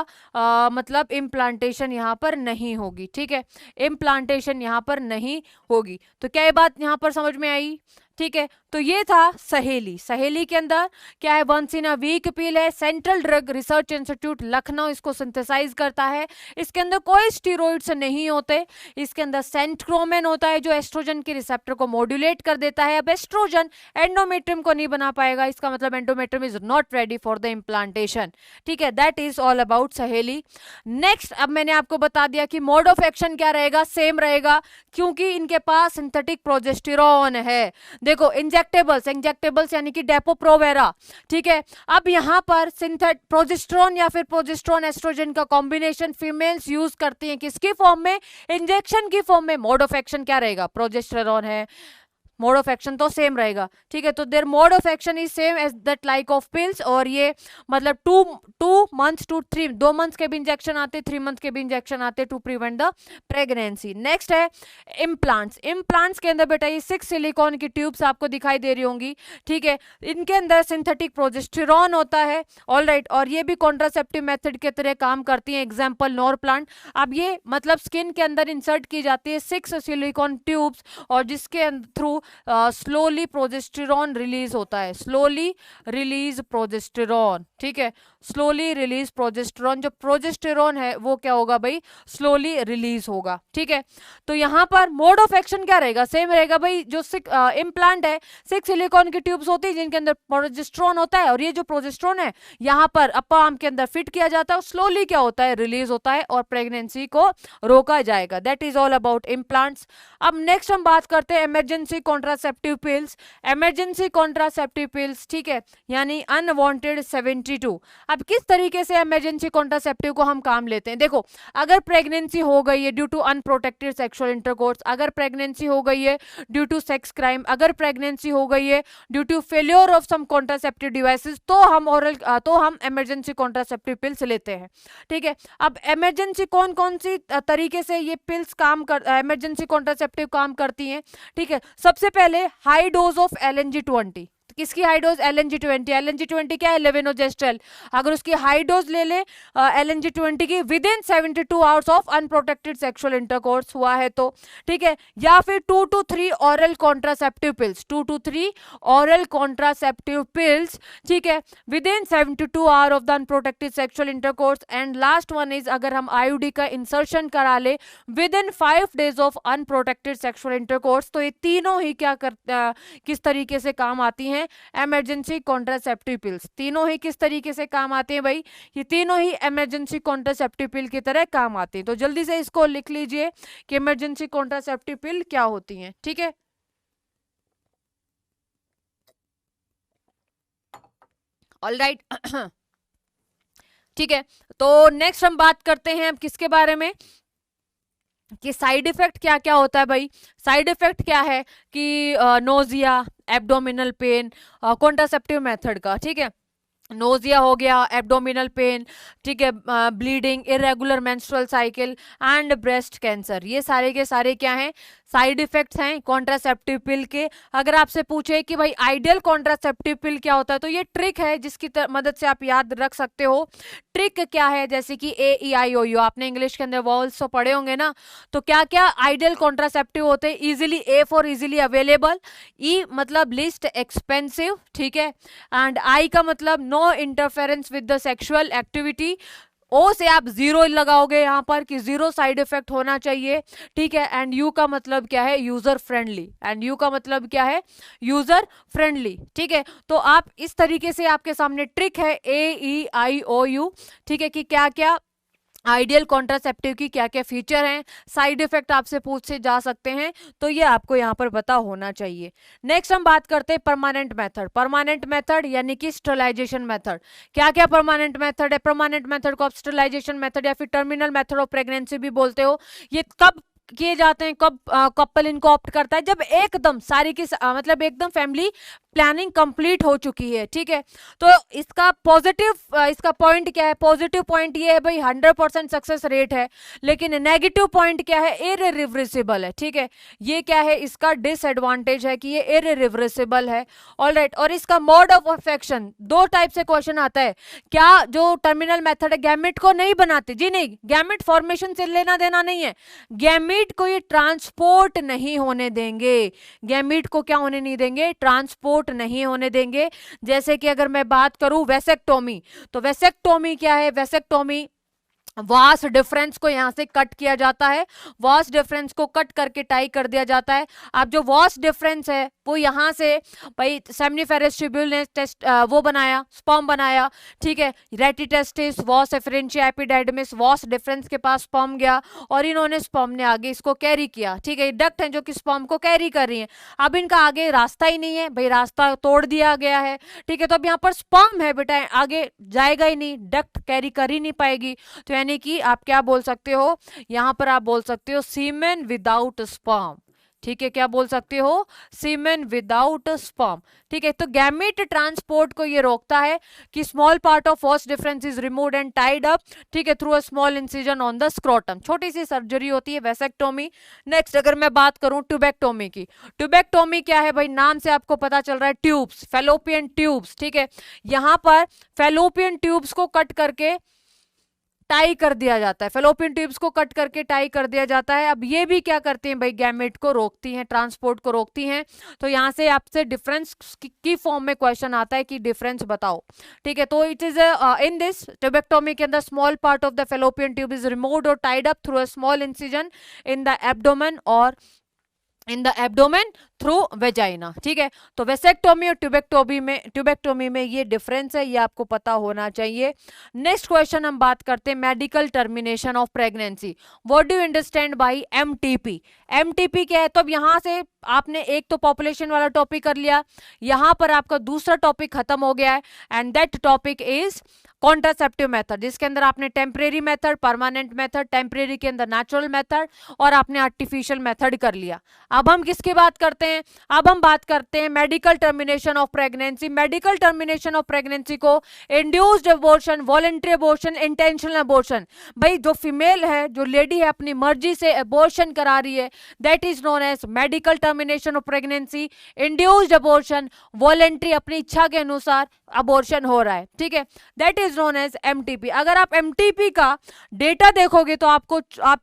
मतलब इम्प्लांटेशन यहाँ पर नहीं होगी। ठीक है, इम्प्लांटेशन यहाँ पर नहीं होगी। तो क्या ये बात यहाँ पर समझ में आई? ठीक है, तो ये था सहेली। सहेली के अंदर क्या है, वंस इन अ वीक पिल है, central drug research institute Lucknow इसको सिंथेसाइज करता है। इसके अंदर कोई स्टीरॉइड्स नहीं होते, इसके अंदर सेंट क्रोमेन होता है जो एस्ट्रोजन के रिसेप्टर को मॉड्यूलेट कर देता है। अब एस्ट्रोजन एंडोमेट्रियम को नहीं बना पाएगा, इसका मतलब endometrium is not ready for the implantation. ठीक है, दैट इज ऑल अबाउट सहेली। नेक्स्ट, अब मैंने आपको बता दिया कि मोड ऑफ एक्शन क्या रहेगा, सेम रहेगा, क्योंकि इनके पास सिंथेटिक प्रोजेस्टेरोन है। देखो इंजेक्टेबल्स यानी कि डेपो-प्रोवेरा। ठीक है, अब यहां पर सिंथेटिक प्रोजेस्टेरोन या फिर प्रोजेस्टेरोन एस्ट्रोजन का कॉम्बिनेशन फीमेल्स यूज करती हैं किसकी फॉर्म में, इंजेक्शन की फॉर्म में। मोड ऑफ एक्शन क्या रहेगा, प्रोजेस्टेरोन है, मोड ऑफ एक्शन तो सेम रहेगा। ठीक है, तो their mode of action is same as that like of pills. और ये मतलब 2 months to 3 2 months के भी इंजेक्शन आते, 3 months के भी इंजेक्शन आते to prevent the pregnancy. Next है इम्प्लांट्स। इम्प्लांट्स के अंदर बेटा ये 6 सिलिकॉन की ट्यूब्स आपको दिखाई दे रही होंगी। ठीक है, इनके अंदर सिंथेटिक प्रोजेस्टेरोन होता है। ऑलराइट, और ये भी कॉन्ट्रासेप्टिव मेथड के तरह काम करती है, एग्जाम्पल नॉर प्लांट। अब ये मतलब स्किन के अंदर इंसर्ट की जाती है 6 सिलिकॉन ट्यूब्स, और जिसके थ्रू स्लोली प्रोजेस्टेरोन रिलीज होता है, स्लोली रिलीज प्रोजेस्टेरोन। ठीक है, स्लोली रिलीज प्रोजेस्टेरोन, जो प्रोजेस्टेरोन है वो क्या होगा भाई, स्लोली रिलीज होगा। ठीक है, तो यहां पर मोड ऑफ एक्शन क्या रहेगा, सेम रहेगा भाई। जो इम्प्लांट है 6 सिलिकॉन की ट्यूब्स होती है जिनके अंदर प्रोजेस्टेरोन होता है, और ये जो प्रोजेस्टेरोन है यहाँ पर अपर आर्म के अंदर फिट किया जाता है, स्लोली क्या होता है, रिलीज होता है और प्रेगनेंसी को रोका जाएगा। That is all about implants. अब नेक्स्ट हम बात करते हैं emergency contraceptive pills. Emergency contraceptive pills, ठीक है, यानी अनवांटेड 72। अब किस तरीके से इमरजेंसी कॉन्ट्रासेप्टिव को हम काम लेते हैं, देखो अगर प्रेगनेंसी हो गई है due to unprotected sexual intercourse, अगर प्रेगनेंसी हो गई है ड्यू टू सेक्स क्राइम, अगर प्रेगनेंसी हो गई है due to failure of some contraceptive devices, तो हम इमरजेंसी कॉन्ट्रासेप्टिव पिल्स लेते हैं। ठीक है, अब इमरजेंसी कौन कौन सी तरीके से ये पिल्स इमरजेंसी कॉन्ट्रासेप्टिव काम करती हैं। ठीक है, सबसे पहले हाई डोज ऑफ LNG-20, किसकी हाई डोज, LNG-20। LNG-20 क्या है, लेवेनोजेस्ट्रेल। अगर उसकी हाई डोज ले ले LNG-20 की with in 72 hours of unprotected sexual intercourse हुआ है तो, ठीक है, या फिर 2 to 3 oral contraceptive pills, 2 to 3 oral contraceptive pills, ठीक है, within 72 hour of the unprotected sexual intercourse. And last one is अगर हम IUD का इंसर्शन करा ले within 5 days of unprotected sexual intercourse, तो ये तीनों ही किस तरीके से काम आती हैं, इमरजेंसी कॉन्ट्रासेप्टिव पिल्स। तीनों ही किस तरीके से काम आते हैं भाई, ये तीनों ही इमरजेंसी कॉन्ट्रासेप्टिव पिल की तरह काम आते हैं। तो जल्दी से इसको लिख लीजिए कि इमरजेंसी कॉन्ट्रासेप्टिव पिल क्या होती हैं। ठीक है, ऑल राइट। ठीक है, तो नेक्स्ट हम बात करते हैं अब किसके बारे में, कि साइड इफेक्ट क्या क्या होता है भाई। साइड इफेक्ट क्या है कि nausea, abdominal pain, contraceptive method का, ठीक है, नोजिया हो गया, एब्डोमिनल पेन, ठीक है, bleeding, irregular menstrual cycle and breast cancer, ये सारे के सारे क्या हैं, साइड इफेक्ट्स हैं कॉन्ट्रासेप्टिव पिल के। अगर आपसे पूछे कि भाई आइडियल कॉन्ट्रासेप्टिव पिल क्या होता है, तो ये ट्रिक है जिसकी मदद से आप याद रख सकते हो। ट्रिक क्या है, जैसे कि AEIOU, आपने इंग्लिश के अंदर वॉवल्स तो पढ़े होंगे ना, तो क्या क्या आइडियल कॉन्ट्रासेप्टिव होते हैं, easily, A for easily available, E मतलब लिस्ट एक्सपेंसिव, ठीक है, एंड I का मतलब no interference with the sexual activity, O से आप 0 लगाओगे यहाँ पर कि 0 साइड इफेक्ट होना चाहिए, ठीक है, एंड U का मतलब क्या है, यूजर फ्रेंडली, एंड U का मतलब क्या है, यूजर फ्रेंडली। ठीक है, तो आप इस तरीके से आपके सामने ट्रिक है AEIOU, ठीक है, कि क्या क्या आइडियल कॉन्ट्रासेप्टिव की क्या क्या फीचर हैं, साइड इफेक्ट आपसे पूछे जा सकते हैं, तो ये आपको यहाँ पर पता होना चाहिए। नेक्स्ट हम बात करते हैं परमानेंट मेथड। परमानेंट मेथड यानी कि स्टरलाइजेशन मेथड। क्या क्या परमानेंट मेथड है, परमानेंट मेथड को आप स्टरलाइजेशन मेथड या फिर टर्मिनल मेथड ऑफ प्रेगनेंसी भी बोलते हो। ये कब किए जाते हैं, कब कपल इनको ऑप्ट करता है, जब एकदम सारी की मतलब एकदम फैमिली प्लानिंग कंप्लीट हो चुकी है। ठीक है, तो इसका पॉजिटिव इसका पॉइंट क्या है, पॉजिटिव पॉइंट ये है भाई 100% सक्सेस रेट है, लेकिन नेगेटिव पॉइंट क्या है, इररिवर्सिबल है। ठीक है, ये क्या है, इसका डिसएडवांटेज है कि ये इररिवर्सिबल है। ऑलराइट, और इसका मोड ऑफ अफेक्शन, 2 टाइप से क्वेश्चन आता है, क्या जो टर्मिनल मेथड है गैमेट को नहीं बनाते, जी नहीं, गैमेट फॉर्मेशन से लेना देना नहीं है, गैमेट को ये ट्रांसपोर्ट नहीं होने देंगे, गैमेट को क्या होने नहीं देंगे, ट्रांसपोर्ट नहीं होने देंगे। जैसे कि अगर मैं बात करूं वेसेक्टोमी, तो वेसेक्टोमी क्या है, वेसेक्टोमी वास डिफरेंस को यहां से कट किया जाता है, वास डिफरेंस को कट करके टाई कर दिया जाता है। अब जो वास डिफरेंस है वो यहां से भाई सेमनीफेरस ट्यूब्यूल ने टेस्ट वो बनाया, स्पर्म बनाया, ठीक है, रेटिटेस्टिस, वास एफरेंशिया एपिडाइडमिस, वास डिफरेंस के पास स्पर्म गया और इन्होंने स्पर्म ने आगे इसको कैरी किया। ठीक है, डक्ट है जो कि स्पर्म को कैरी कर रही है, अब इनका आगे रास्ता ही नहीं है भाई, रास्ता तोड़ दिया गया है। ठीक है, तो अब यहाँ पर स्पर्म है बेटा, आगे जाएगा ही नहीं, डक्ट कैरी कर ही नहीं पाएगी, तो यानी कि आप क्या बोल सकते हो, यहां पर आप बोल सकते हो सीमेन विदाउट स्पर्म। ठीक है, क्या बोल सकते हो, सीमेन विदाउट स्पर्म। ठीक है, तो गैमेट ट्रांसपोर्ट को ये रोकता है कि small part of vas deferens is removed and tied up, ठीक है, through a small incision on the scrotum. छोटी सी सर्जरी होती है वेसेक्टोमी। नेक्स्ट अगर मैं बात करूं ट्यूबेक्टोमी की, ट्यूबेक्टोमी क्या है भाई, नाम से आपको पता चल रहा है, ट्यूब्स, फेलोपियन ट्यूब्स। ठीक है, यहां पर फेलोपियन ट्यूब्स को कट करके टाई कर दिया जाता है, फेलोपियन ट्यूब्स को कट करके टाई कर दिया जाता है। अब ये भी क्या करती हैं भाई, गैमेट को रोकती हैं, ट्रांसपोर्ट को रोकती हैं। तो यहाँ से आपसे डिफरेंस की फॉर्म में क्वेश्चन आता है कि डिफरेंस बताओ। ठीक है, तो it is in this tubectomy के अंदर small part of the fallopian tube is removed और tied up through a small incision in the abdomen और in the abdomen through vagina, ठीक है। तो वेसेक्टोमी और ट्यूबेक्टोमी में ये डिफरेंस है, ये आपको पता होना चाहिए। नेक्स्ट क्वेश्चन हम बात करते हैं medical termination of pregnancy. What do you understand by MTP? MTP क्या है? तो अब यहां से आपने एक तो पॉपुलेशन वाला टॉपिक कर लिया, यहां पर आपका दूसरा टॉपिक खत्म हो गया है, and that topic is contraceptive method, जिसके अंदर आपने temporary method, permanent method, temporary के अंदर नेचुरल मेथड और आपने आर्टिफिशियल मेथड कर लिया। अब हम किसकी बात करते हैं? अब हम बात करते हैं medical termination of pregnancy. Medical termination of pregnancy को induced abortion, voluntary abortion, intentional abortion, भाई जो फीमेल है, जो लेडी है, अपनी मर्जी से अबॉर्शन करा रही है, that is known as medical termination of pregnancy. Induced abortion, voluntary, अपनी इच्छा के अनुसार अबॉर्शन हो रहा है, ठीक है, that is known as MTP. अगर आप एमटीपी का डेटा देखोगे तो आप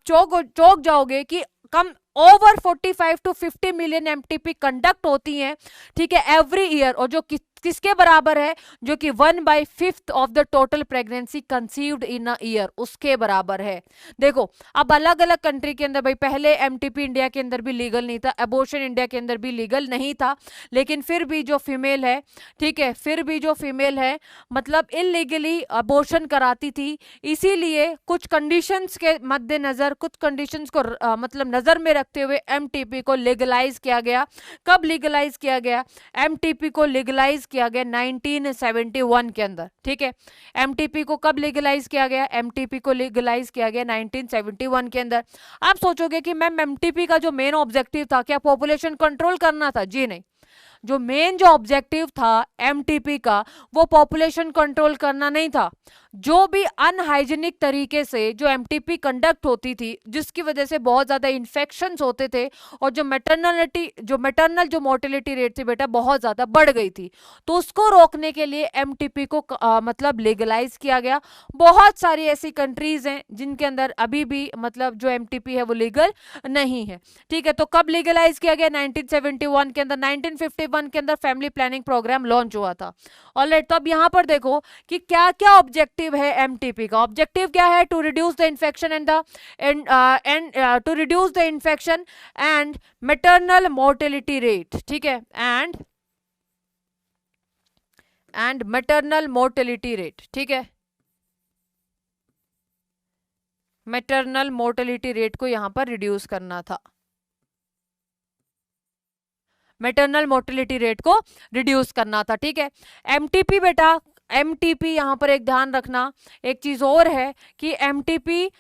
चौंक जाओगे कि come over 45 to 50 million MTP conduct होती हैं, ठीक है, एवरी ईयर, और जो किसके बराबर है? जो कि 1/5 of the total pregnancy conceived in a year, उसके बराबर है। देखो अब अलग अलग कंट्री के अंदर, भाई पहले एमटीपी इंडिया के अंदर भी लीगल नहीं था, अबॉर्शन इंडिया के अंदर भी लीगल नहीं था, लेकिन फिर भी जो फीमेल है, ठीक है, फिर भी जो फीमेल है मतलब इलीगली अबॉर्शन कराती थी, इसीलिए कुछ कंडीशंस के मद्देनजर, कुछ कंडीशंस को मतलब नजर में रखते हुए एमटीपी को लीगलाइज किया गया। कब लीगलाइज किया गया? एमटीपी को लीगलाइज किया गया 1971 के अंदर, ठीक है। एमटीपी को कब लीगलाइज किया गया? एमटीपी को लीगलाइज किया गया 1971 के अंदर। आप सोचोगे कि मैम एमटीपी का जो मेन ऑब्जेक्टिव था क्या पॉपुलेशन कंट्रोल करना था? जी नहीं, जो मेन जो ऑब्जेक्टिव था एमटीपी का वो पॉपुलेशन कंट्रोल करना नहीं था। जो भी अनहाइजीनिक तरीके से जो एमटीपी कंडक्ट होती थी, जिसकी वजह से बहुत ज़्यादा इन्फेक्शंस होते थे और जो मैटरनल जो मोर्टेलिटी रेट थी बेटा बहुत ज़्यादा बढ़ गई थी, तो उसको रोकने के लिए एमटीपी को मतलब लीगलाइज किया गया। बहुत सारी ऐसी कंट्रीज हैं जिनके अंदर अभी भी मतलब जो एमटीपी है वो लीगल नहीं है, ठीक है। तो कब लीगलाइज किया गया? 1971 के अंदर। 1951 के अंदर फैमिली प्लानिंग प्रोग्राम लॉन्च हुआ था। ऑलराइट, तो अब यहाँ पर देखो कि क्या क्या ऑब्जेक्टिव है एमटीपी का। ऑब्जेक्टिव क्या है? To reduce the infection to reduce the infection and maternal mortality rate, ठीक है, एंड मैटरनल मोर्टेलिटी रेट, ठीक है, मैटरनल मोर्टेलिटी रेट को यहां पर रिड्यूस करना था, मैटरनल मोर्टेलिटी रेट को रिड्यूस करना था, ठीक है। एमटीपी बेटा, एमटीपी यहां पर एक ध्यान रखना, एक चीज और है कि एमटीपी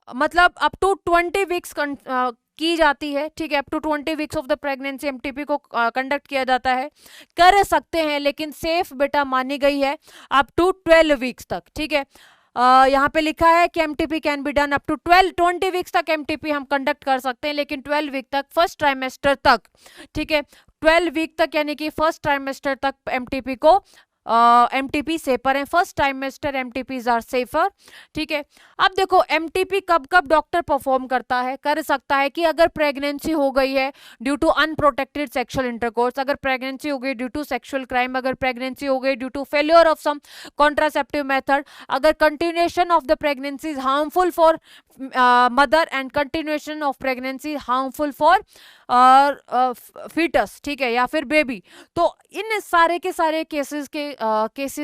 मतलब अप टू 20 वीक्स की जाती है, ठीक है, up to 20 weeks of the pregnancy MTP को कंडक्ट किया जाता है, कर सकते हैं, लेकिन सेफ बेटा मानी गई है अप टू 12 वीक्स तक, ठीक है। यहाँ पे लिखा है कि MTP can be done up to 20 weeks तक एमटीपी हम कंडक्ट कर सकते हैं, लेकिन 12 वीक तक, फर्स्ट ट्राइमेस्टर तक, ठीक है, 12 वीक तक यानी कि फर्स्ट ट्राइमेस्टर तक एमटीपी को एमटीपी सेफर है। फर्स्ट ट्राइमेस्टर एमटीपीज आर सेफर, ठीक है। अब देखो एमटीपी कब कब डॉक्टर परफॉर्म करता है, कर सकता है कि अगर प्रेगनेंसी हो गई है due to unprotected sexual intercourse, अगर प्रेगनेंसी हो गई ड्यू टू सेक्सुअल क्राइम, अगर प्रेगनेंसी हो गई due to failure of some contraceptive method, अगर continuation of the pregnancy is harmful for mother and continuation of pregnancy harmful for foetus, ठीक है, या फिर बेबी। तो इन सारे के सारे केसेस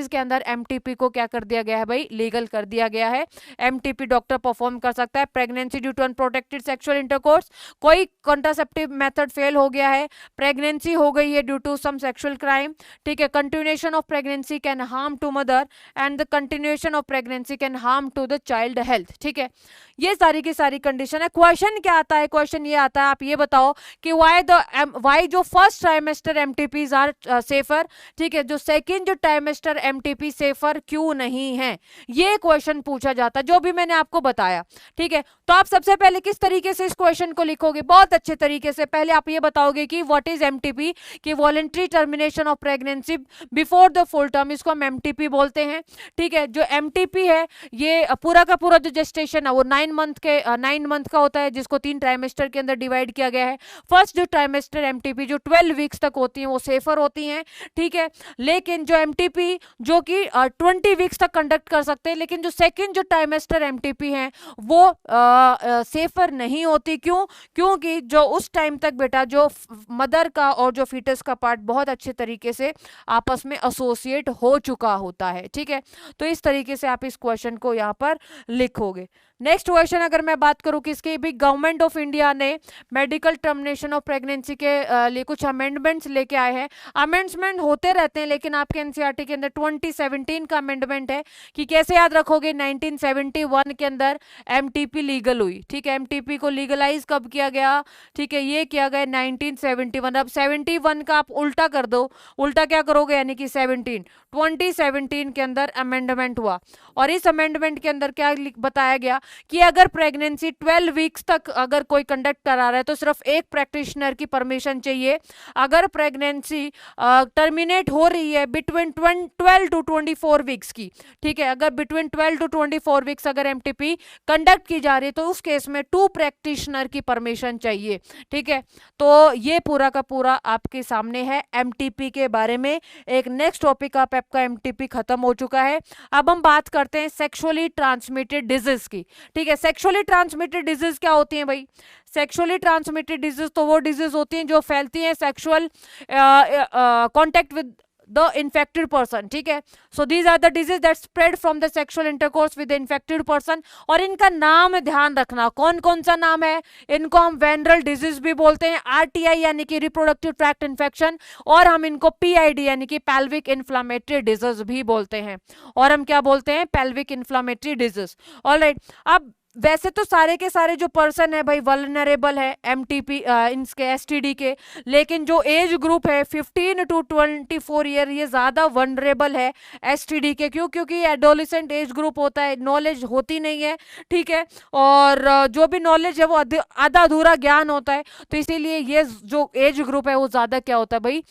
के अंदर एमटीपी को क्या कर दिया गया है भाई? लीगल कर दिया गया है। एमटीपी डॉक्टर परफॉर्म कर सकता है। Pregnancy due to unprotected sexual intercourse, कोई कॉन्ट्रासेप्टिव मेथड फेल हो गया है, प्रेगनेंसी हो गई है due to some sexual crime, ठीक है, continuation of pregnancy can harm to mother and the continuation of pregnancy can harm to the child health, ठीक है। ये सारी की सारी कंडीशन है। क्वेश्चन क्या आता है? क्वेश्चन ये आता है, आप ये बताओ कि वाई जो फर्स्ट ट्राइमेस्टर एमटीपीज आर सेफर, ठीक है, जो सेकंड जो ट्राइमेस्टर एमटीपी सेफर क्यों नहीं है, ये क्वेश्चन पूछा जाता है, जो भी मैंने आपको बताया, ठीक है। तो आप सबसे पहले किस तरीके से इस क्वेश्चन को लिखोगे? बहुत अच्छे तरीके से। पहले आप ये बताओगे कि व्हाट इज एमटीपी, कि voluntary termination of pregnancy before the full term, इसको हम एमटीपी बोलते हैं, ठीक है। जो एमटीपी है ये पूरा का पूरा जो जेस्टेशन है वो 9 मंथ का होता है, जिसको 3 ट्राइमेस्टर के अंदर डिवाइड किया गया है। फर्स्ट जो ट्राइमेस्टर एमटीपी जो 12 वीक्स तक होती हैं वो सेफर होती हैं, ठीक है। लेकिन जो एमटीपी जो कि 20 वीक्स तक कंडक्ट कर सकते हैं, लेकिन जो सेकेंड जो ट्राइमेस्टर एमटीपी हैं वो सेफर नहीं होती। क्यों? क्योंकि जो उस टाइम तक बेटा जो मदर का और जो फीटस का पार्ट बहुत अच्छे तरीके से आपस में एसोसिएट हो चुका होता है, ठीक है। तो इस तरीके से आप इस क्वेश्चन को यहाँ पर लिखोगे। नेक्स्ट क्वेश्चन अगर मैं बात करूं किसके भी, गवर्नमेंट ऑफ इंडिया ने मेडिकल टर्मिनेशन ऑफ प्रेगनेंसी के लिए कुछ अमेंडमेंट्स लेके आए हैं। अमेंडमेंट होते रहते हैं, लेकिन आपके एनसीईआरटी के अंदर 2017 का अमेंडमेंट है कि कैसे याद रखोगे, 1971 के अंदर एमटीपी लीगल हुई, ठीक है। एमटीपी को लीगलाइज कब किया गया, ठीक है, ये किया गया 1971। अब 71 का आप उल्टा कर दो, उल्टा क्या करोगे यानी कि 2017 के अंदर अमेंडमेंट हुआ। और इस अमेंडमेंट के अंदर क्या बताया गया कि अगर प्रेगनेंसी 12 वीक्स तक अगर कोई कंडक्ट करा रहा है तो सिर्फ एक प्रैक्टिशनर की परमिशन चाहिए। अगर प्रेगनेंसी टर्मिनेट हो रही है बिटवीन 12 टू 24 वीक्स की, ठीक है, अगर बिटवीन 12 टू 24 वीक्स अगर एमटीपी कंडक्ट की जा रही है तो उस केस में 2 प्रैक्टिशनर की परमिशन चाहिए, ठीक है। तो ये पूरा का पूरा आपके सामने है एमटीपी के बारे में। एक नेक्स्ट टॉपिक आपका एमटीपी खत्म हो चुका है। अब हम बात करते हैं सेक्सुअली ट्रांसमिटेड डिजीज की, ठीक है। सेक्सुअली ट्रांसमिटेड डिजीज क्या होती हैं भाई? सेक्सुअली ट्रांसमिटेड डिजीज तो वो डिजीज होती हैं जो फैलती हैं sexual contact with the infected person, ठीक है। So these are the disease that spread from the sexual intercourse with the infected person. और इनका नाम ध्यान रखना, कौन कौन सा नाम है? इनको हम वेनरल डिजीज भी बोलते हैं, आरटीआई यानी कि रिप्रोडक्टिव ट्रैक्ट इन्फेक्शन, और हम इनको पीआईडी यानी कि पेल्विक इन्फ्लामेटरी डिजीज भी बोलते हैं। और हम क्या बोलते हैं? Pelvic inflammatory disease. ऑलराइट, अब वैसे तो सारे के सारे जो पर्सन है भाई वल्नरेबल है एमटीपी इनके एसटीडी के, लेकिन जो एज ग्रुप है 15 टू 24 ईयर ये ज़्यादा वनरेबल है एसटीडी के। क्यों? क्योंकि एडोलिसेंट एज ग्रुप होता है, नॉलेज होती नहीं है, ठीक है, और जो भी नॉलेज है वो आधा अधूरा ज्ञान होता है। तो इसीलिए ये जो एज ग्रुप है वो ज़्यादा क्या होता है भाई,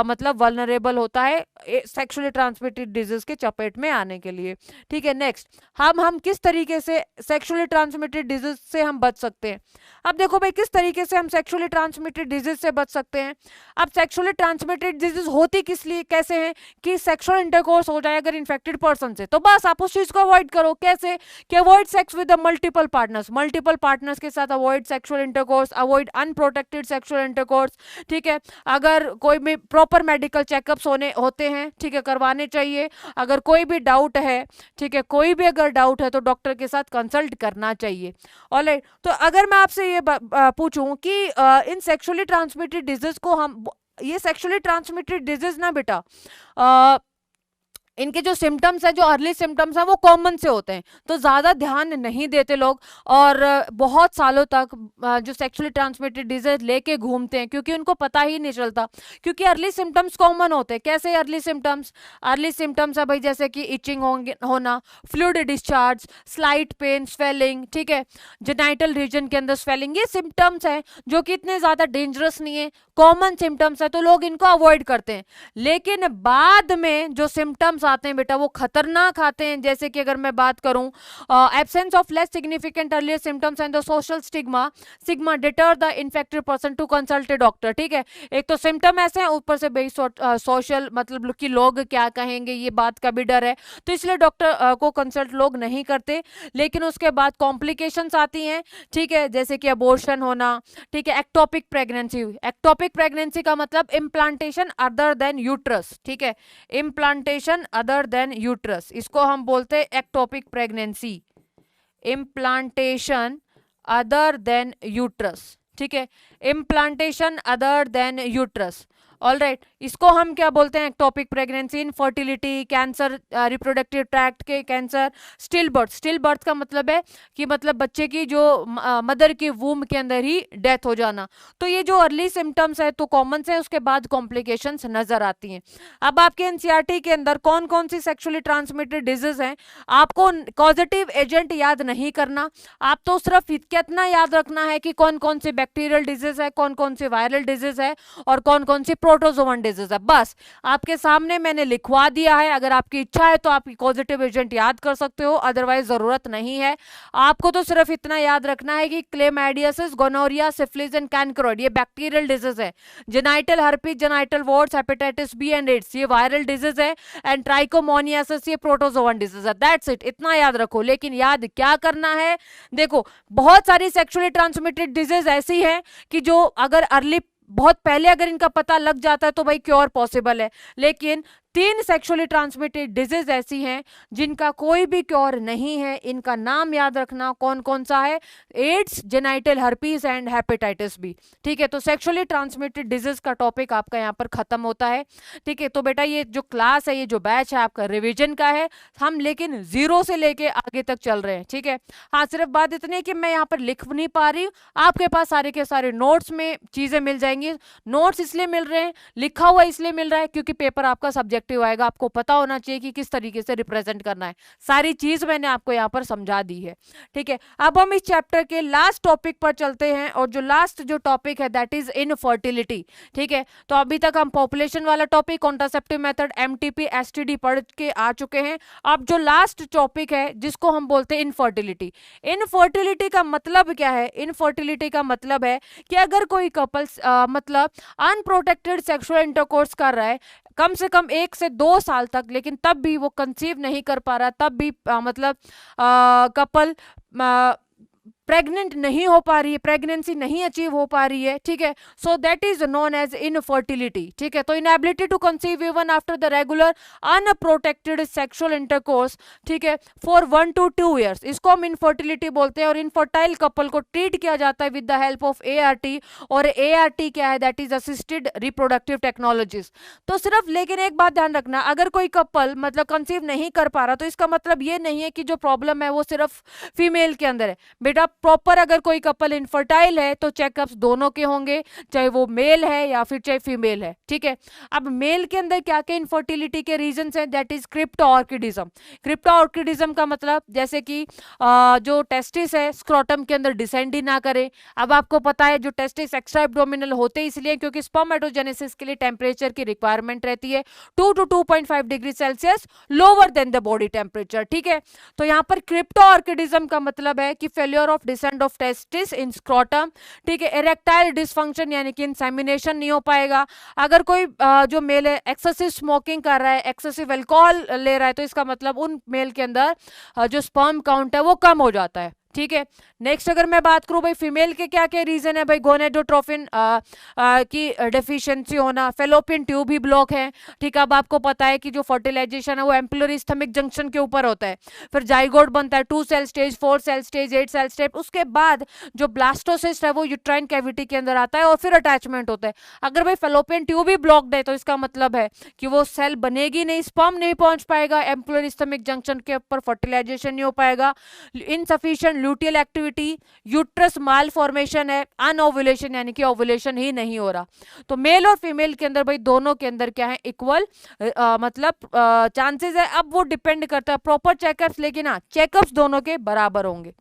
मतलब वल्नरेबल होता है सेक्सुअली ट्रांसमिटेड डिजीज के चपेट में आने के लिए, ठीक है। नेक्स्ट, हम किस तरीके से सेक्सुअली ट्रांसमिटेड डिजीज से हम बच सकते हैं? अब देखो भाई किस तरीके से हम सेक्सुअली ट्रांसमिटेड डिजीज से बच सकते हैं। अब सेक्सुअली ट्रांसमिटेड डिजीज होती किस लिए कैसे हैं कि सेक्सुअल इंटरकोर्स हो जाए अगर इन्फेक्टेड पर्सन से, तो बस आप उस चीज को अवॉइड करो। कैसे? कि avoid sex with multiple partners के साथ avoid sexual intercourse, avoid unprotected sexual intercourse, ठीक है। अगर कोई भी प्रॉपर मेडिकल चेकअप्स होते हैं, ठीक है, करवाने चाहिए। अगर कोई भी डाउट है, ठीक है, कोई भी अगर डाउट है तो डॉक्टर के साथ कंसल्ट करना चाहिए। ऑलराइट, तो अगर मैं आपसे ये पूछूं कि इन सेक्सुअली ट्रांसमिटेड डिजीज को हम, ये सेक्सुअली ट्रांसमिटेड डिजीज ना बेटा इनके जो सिम्टम्स है, जो अर्ली सिम्टम्स हैं वो कॉमन से होते हैं, तो ज़्यादा ध्यान नहीं देते लोग, और बहुत सालों तक जो सेक्सुअली ट्रांसमिटेड डिजीज लेके घूमते हैं क्योंकि उनको पता ही नहीं चलता, क्योंकि अर्ली सिम्टम्स कॉमन होते हैं। कैसे अर्ली सिम्टम्स है भाई, जैसे कि इचिंग होना, fluid discharge, slight pain, swelling, ठीक है, जेनाइटल रीजन के अंदर स्वेलिंग, ये सिम्टम्स हैं जो कि इतने ज़्यादा डेंजरस नहीं है, कॉमन सिम्टम्स है, तो लोग इनको अवॉइड करते हैं। लेकिन बाद में जो सिम्टम्स आते हैं बेटा वो खतरनाक आते हैं। जैसे कि अगर मैं बात करूं, absence of less significant earlier symptoms and the social stigma deter the infected person to consult a doctor, ठीक है। एक तो सिम्टम ऐसे हैं, ऊपर से भाई सोशल मतलब कि लोग क्या कहेंगे ये बात का भी डर है, तो इसलिए डॉक्टर को कंसल्ट लोग नहीं करते। लेकिन उसके बाद कॉम्प्लिकेशंस आती हैं, ठीक है, जैसे कि अबॉर्शन होना, ठीक है, एक्टोपिक प्रेगनेंसी का मतलब इम्प्लांटेशन अदर देन यूट्रस, ठीक है, इम्प्लांटेशन अदर देन यूट्रस, इसको हम बोलते हैं ectopic pregnancy, implantation other than uterus, ठीक है, implantation other than uterus. Alright, इसको हम क्या बोलते हैं? Ectopic pregnancy, infertility, cancer, reproductive tract के कैंसर, स्टिल बर्थ का मतलब है कि मतलब बच्चे की जो मदर की वूम के अंदर ही डेथ हो जाना। तो ये जो अर्ली सिम्टम्स है तो कॉमन से, उसके बाद कॉम्प्लिकेशंस नजर आती हैं। अब आपके एनसीईआरटी के अंदर कौन कौन सी सेक्सुअली ट्रांसमिटेड डिजीज हैं, आपको कॉजेटिव एजेंट याद नहीं करना, आप तो सिर्फ कितना याद रखना है कि कौन कौन सी बैक्टीरियल डिजीज है, कौन कौन सी वायरल डिजीज है और कौन कौन सी प्रोटोजोवन डिजीज है। बस आपके सामने मैंने लिखवा दिया है, अगर आपकी इच्छा है तो आप कॉजेटिव एजेंट याद कर सकते हो, अदरवाइज जरूरत नहीं है। आपको तो सिर्फ इतना याद रखना है कि chlamydiasis, gonorrhoea, syphilis and chancroid ये बैक्टीरियल डिजीज है। Genital herpes, genital warts, hepatitis B and AIDS ये वायरल डिजीज है। एंड ट्राइकोमोनियासिस ये प्रोटोजोवन डिजीज है। दैट्स इट, इतना याद रखो। लेकिन याद क्या करना है, देखो बहुत सारी सेक्सुअली ट्रांसमिटेड डिजीज ऐसी है कि जो अगर अर्ली बहुत पहले अगर इनका पता लग जाता है तो भाई क्योर पॉसिबल है। लेकिन 3 सेक्सुअली ट्रांसमिटेड डिजीज ऐसी हैं जिनका कोई भी क्योर नहीं है। इनका नाम याद रखना, कौन कौन सा है, AIDS, genital herpes and hepatitis B. ठीक है, तो सेक्सुअली ट्रांसमिटेड डिजीज का टॉपिक आपका यहाँ पर खत्म होता है। ठीक है, तो बेटा ये जो क्लास है, ये जो बैच है आपका रिवीजन का है, हम लेकिन 0 से लेके आगे तक चल रहे हैं। ठीक है, हाँ सिर्फ बात इतनी है कि मैं यहाँ पर लिख नहीं पा रही हूँ, आपके पास सारे के सारे नोट्स में चीजें मिल जाएंगी। नोट्स इसलिए मिल रहे हैं, लिखा हुआ इसलिए मिल रहा है क्योंकि पेपर आपका सब्जेक्ट आएगा, आपको पता होना चाहिए कि किस तरीके से रिप्रेजेंट करना है। सारी चीज मैंने आपको यहाँ पर समझा दी है। ठीक है, अब हम इस चैप्टर के लास्ट टॉपिक पर चलते हैं, और जो लास्ट जो टॉपिक है दैट इज इनफर्टिलिटी। ठीक है, तो अभी तक हम पॉपुलेशन वाला topic, contraceptive method, MTP, STD पढ़ के आ चुके हैं। अब जो लास्ट टॉपिक है जिसको हम बोलते हैं इनफर्टिलिटी। इनफर्टिलिटी का मतलब क्या है? इनफर्टिलिटी का मतलब है कि अगर कोई कपल्स मतलब अनप्रोटेक्टेड सेक्सुअल इंटरकोर्स कर रहा है कम से कम 1 से 2 साल तक, लेकिन तब भी वो कंसीव नहीं कर पा रहा, तब भी मतलब कपल प्रेग्नेंट नहीं हो पा रही है, प्रेगनेंसी नहीं अचीव हो पा रही है। ठीक है, so that is known as infertility. ठीक है, तो inability to conceive even after the regular unprotected sexual intercourse, ठीक है, फॉर 1 to 2 years, इसको हम इनफर्टिलिटी बोलते हैं। और इनफर्टाइल कपल को ट्रीट किया जाता है with the help of ART। और ART क्या है? That is assisted reproductive technologies. तो सिर्फ, लेकिन एक बात ध्यान रखना, अगर कोई कपल मतलब कंसीव नहीं कर पा रहा तो इसका मतलब ये नहीं है कि जो प्रॉब्लम है वो सिर्फ फीमेल के अंदर है। बेटा प्रॉपर अगर कोई कपल इनफर्टाइल है तो चेकअप्स दोनों के होंगे, चाहे वो मेल है या फिर चाहे फीमेल है। ठीक है, अब मेल के अंदर क्या क्या इनफर्टिलिटी के रीजंस हैं? That is क्रिप्टोऑर्किडिज्म। क्रिप्टोऑर्किडिज्म का मतलब जैसे कि जो टेस्टिस है स्क्रोटम के अंदर डिसेंड ही ना करे। अब आपको पता है जो टेस्टिस एक्स्ट्रा एब्डोमिनल होते इसलिए क्योंकि स्पर्मेटोजेनेसिस के लिए टेम्परेचर की रिक्वायरमेंट रहती है 2 to 2.5 degree Celsius lower than the body temperature. ठीक है, तो यहाँ पर क्रिप्टोऑर्किडिज्म का मतलब है कि failure of descend of testis in scrotum. ठीक है, इरेक्टाइल डिसफंक्शन यानी कि इंसेमिनेशन नहीं हो पाएगा। अगर कोई जो मेल है एक्सेसिव स्मोकिंग कर रहा है, एक्सेसिव अल्कोहल ले रहा है, तो इसका मतलब उन मेल के अंदर जो स्पर्म काउंट है वो कम हो जाता है। ठीक है, नेक्स्ट अगर मैं बात करूं भाई फीमेल के क्या क्या रीजन है, भाई गोनेडोट्रोफिन की डेफिशिएंसी होना, फेलोपियन ट्यूब भी ब्लॉक है। ठीक है, अब आपको पता है कि जो फर्टिलाइजेशन है वो एम्पुलरी स्थमिक जंक्शन के ऊपर होता है, फिर जाइगोट बनता है 2 cell stage, 4 cell stage, 8 cell stage, उसके बाद जो ब्लास्टोसिस्ट है वो यूट्राइन कैविटी के अंदर आता है और फिर अटैचमेंट होता है। अगर भाई फेलोपियन ट्यूब भी ब्लॉक्ड है तो इसका मतलब है कि वो सेल बनेगी नहीं, स्पर्म नहीं पहुंच पाएगा एम्पुलरी स्थमिक जंक्शन के ऊपर, फर्टिलाइजेशन नहीं हो पाएगा। इनसफिशिएंट ल्यूटियल एक्टिविटी, यूट्रस माल फॉर्मेशन है, अनओव्यूलेशन यानी कि ओव्यूलेशन ही नहीं हो रहा। तो मेल और फीमेल के अंदर भाई दोनों के अंदर क्या है? इक्वल मतलब चांसेस है। अब वो डिपेंड करता है प्रॉपर चेकअप्स, लेकिन हाँ चेकअप्स दोनों के बराबर होंगे।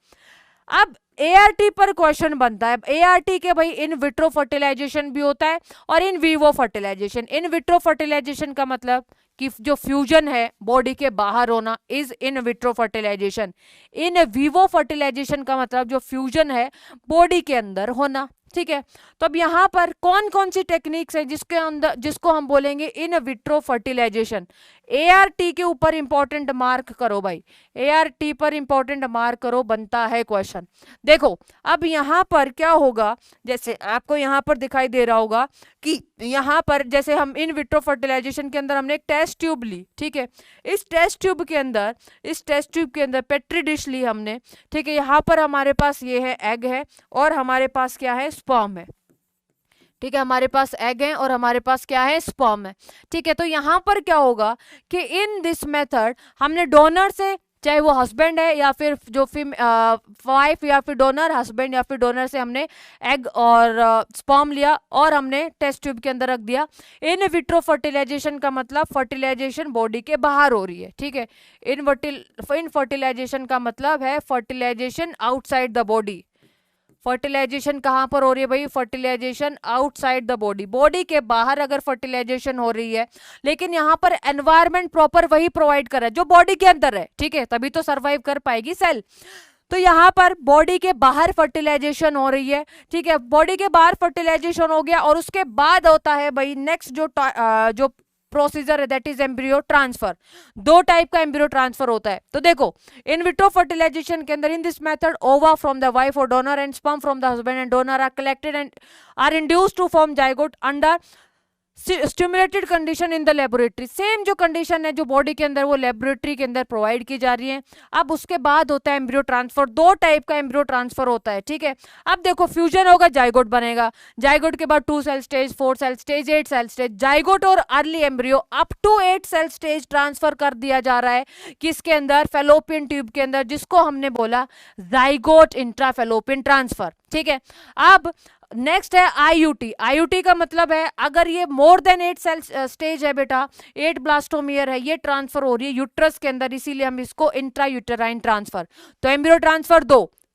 अब ART पर क्वेश्चन बनता है। ART के भाई इन विट्रो फर्टिलाइजेशन भी होता है और in vivo fertilization. In vitro fertilization का मतलब कि जो फ्यूजन है बॉडी के बाहर होना is in vitro fertilization. In vivo fertilization का मतलब जो फ्यूजन है बॉडी के अंदर होना। ठीक है, तो अब यहाँ पर कौन कौन सी टेक्निक्स है जिसके अंदर जिसको हम बोलेंगे इन विट्रो फर्टिलाइजेशन। ART के ऊपर इंपॉर्टेंट मार्क करो भाई, ART पर इंपॉर्टेंट मार्क करो, बनता है क्वेश्चन। देखो अब यहाँ पर क्या होगा, जैसे आपको यहाँ पर दिखाई दे रहा होगा कि यहाँ पर जैसे हम इन विट्रो फर्टिलाइजेशन के अंदर हमने एक टेस्ट ट्यूब ली। ठीक है, इस टेस्ट ट्यूब के अंदर पेट्री डिश ली हमने। ठीक है, यहाँ पर हमारे पास ये है एग है और हमारे पास क्या है? स्पर्म है। ठीक है, हमारे पास एग है और हमारे पास क्या है? स्पर्म है। ठीक है, तो यहाँ पर क्या होगा कि इन दिस मेथड हमने डोनर से, चाहे वो हस्बैंड है या फिर जो वाइफ या फिर डोनर, हस्बैंड या फिर डोनर से हमने एग और स्पर्म लिया और हमने टेस्ट ट्यूब के अंदर रख दिया। इन विट्रो फर्टिलाइजेशन का मतलब फर्टिलाइजेशन बॉडी के बाहर हो रही है। ठीक है, इन फर्टिलाइजेशन का मतलब है fertilization outside the body. Fertilization कहाँ पर हो रही है भाई? Fertilization outside the body, body के बाहर अगर फर्टिलाइजेशन हो रही है, लेकिन यहाँ पर एनवायरमेंट प्रॉपर वही प्रोवाइड कर रहा है जो बॉडी के अंदर है, ठीक है, तभी तो सरवाइव कर पाएगी सेल। तो यहाँ पर बॉडी के बाहर फर्टिलाइजेशन हो रही है, ठीक है, बॉडी के बाहर फर्टिलाइजेशन हो गया और उसके बाद होता है भाई नेक्स्ट जो प्रोसीजर है दैट इज एम्ब्रियो ट्रांसफर। दो टाइप का एम्ब्रियो ट्रांसफर होता है। तो देखो इन विट्रो फर्टिलाइजेशन के अंदर in this method ova from the wife और donor and sperm from the husband and donor are collected and are induced to form zygote under stimulated condition in the laboratory. Same जो condition है जो body के अंदर वो laboratory के अंदर provide की जा रही है। अब उसके बाद होता है एम्ब्रियो ट्रांसफर। दो टाइप का एम्ब्रियो ट्रांसफर होता है, ठीक है। अब देखो फ्यूजन होगा, जाइगोट बनेगा, जाइगोट के बाद 2 cell stage, 4 cell stage, 8 cell stage, zygote और early embryo up to 8 cell stage transfer कर दिया जा रहा है किसके अंदर? फेलोपियन ट्यूब के अंदर, जिसको हमने बोला जाइगोट इंट्राफेलोपियन ट्रांसफर, ठीक है। अब नेक्स्ट है आईयूटी। आईयूटी का मतलब है अगर ये मोर देन 8 सेल स्टेज है बेटा, 8 ब्लास्टोमियर है, ये ट्रांसफर हो रही है यूट्रस के अंदर, इसीलिए हम इसको इंट्रायूटेराइन ट्रांसफर। तो एम्ब्रियो ट्रांसफर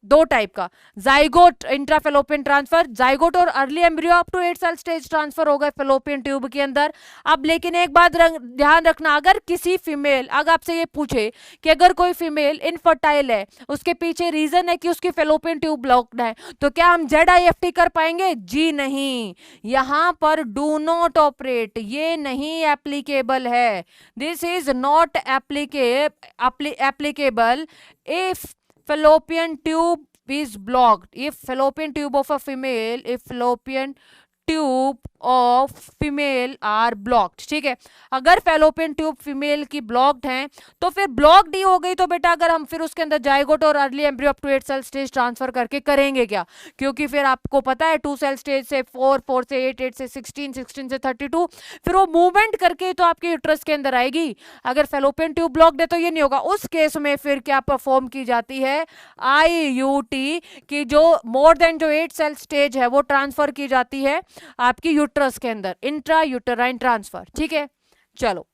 दो टाइप का, जाइगोट इंट्राफेलोपियन ट्रांसफर, जाइगोट और early embryo up to 8 cell stage transfer होगा फेलोपियन ट्यूब के अंदर। अब लेकिन एक बात ध्यान रखना, अगर किसी फीमेल, अगर आपसे ये पूछे कि अगर कोई फीमेल इनफर्टाइल है, उसके पीछे रीजन है कि उसकी फेलोपियन ट्यूब ब्लॉक्ड है, तो क्या हम ZIFT कर पाएंगे? जी नहीं, यहां पर डू नॉट ऑपरेट, ये नहीं एप्लीकेबल है। This is not applicable if fallopian tube is blocked, if fallopian tube of a female, if fallopian tube of female are blocked, ठीक है। अगर फेलोपियन ट्यूब फीमेल की ब्लॉक्ड हैं तो फिर ब्लॉक्ड ही हो गई, तो बेटा अगर हम फिर उसके अंदर जाइगोट और early embryo up to 8 cell stage transfer करके करेंगे क्या? क्योंकि फिर आपको पता है 2 सेल स्टेज से 4, 4 से 8, 8 से 16, 16 से 32, फिर वो मूवमेंट करके तो आपके यूट्रस के अंदर आएगी। अगर फेलोपियन ट्यूब ब्लॉक्ड है तो ये नहीं होगा। उस केस में फिर क्या परफॉर्म की जाती है? IUT की जो मोर देन जो 8 सेल स्टेज है वो ट्रांसफर की जाती है आपकी यूट्रस के अंदर, इंट्रा यूटेराइन ट्रांसफर, ठीक है। चलो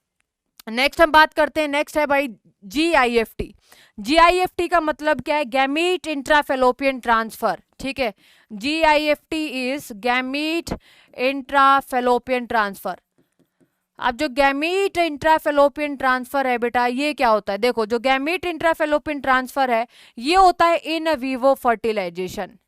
नेक्स्ट हम बात करते हैं, नेक्स्ट है भाई GIFT। GIFT का मतलब क्या है? गैमीट इंट्राफेलोपियन ट्रांसफर, ठीक है। GIFT is gamete intrafallopian transfer. अब जो गैमीट इंट्राफेलोपियन ट्रांसफर है बेटा, ये क्या होता है? देखो जो गैमीट इंट्राफेलोपियन ट्रांसफर है ये होता है इन विवो फर्टिलाइजेशन।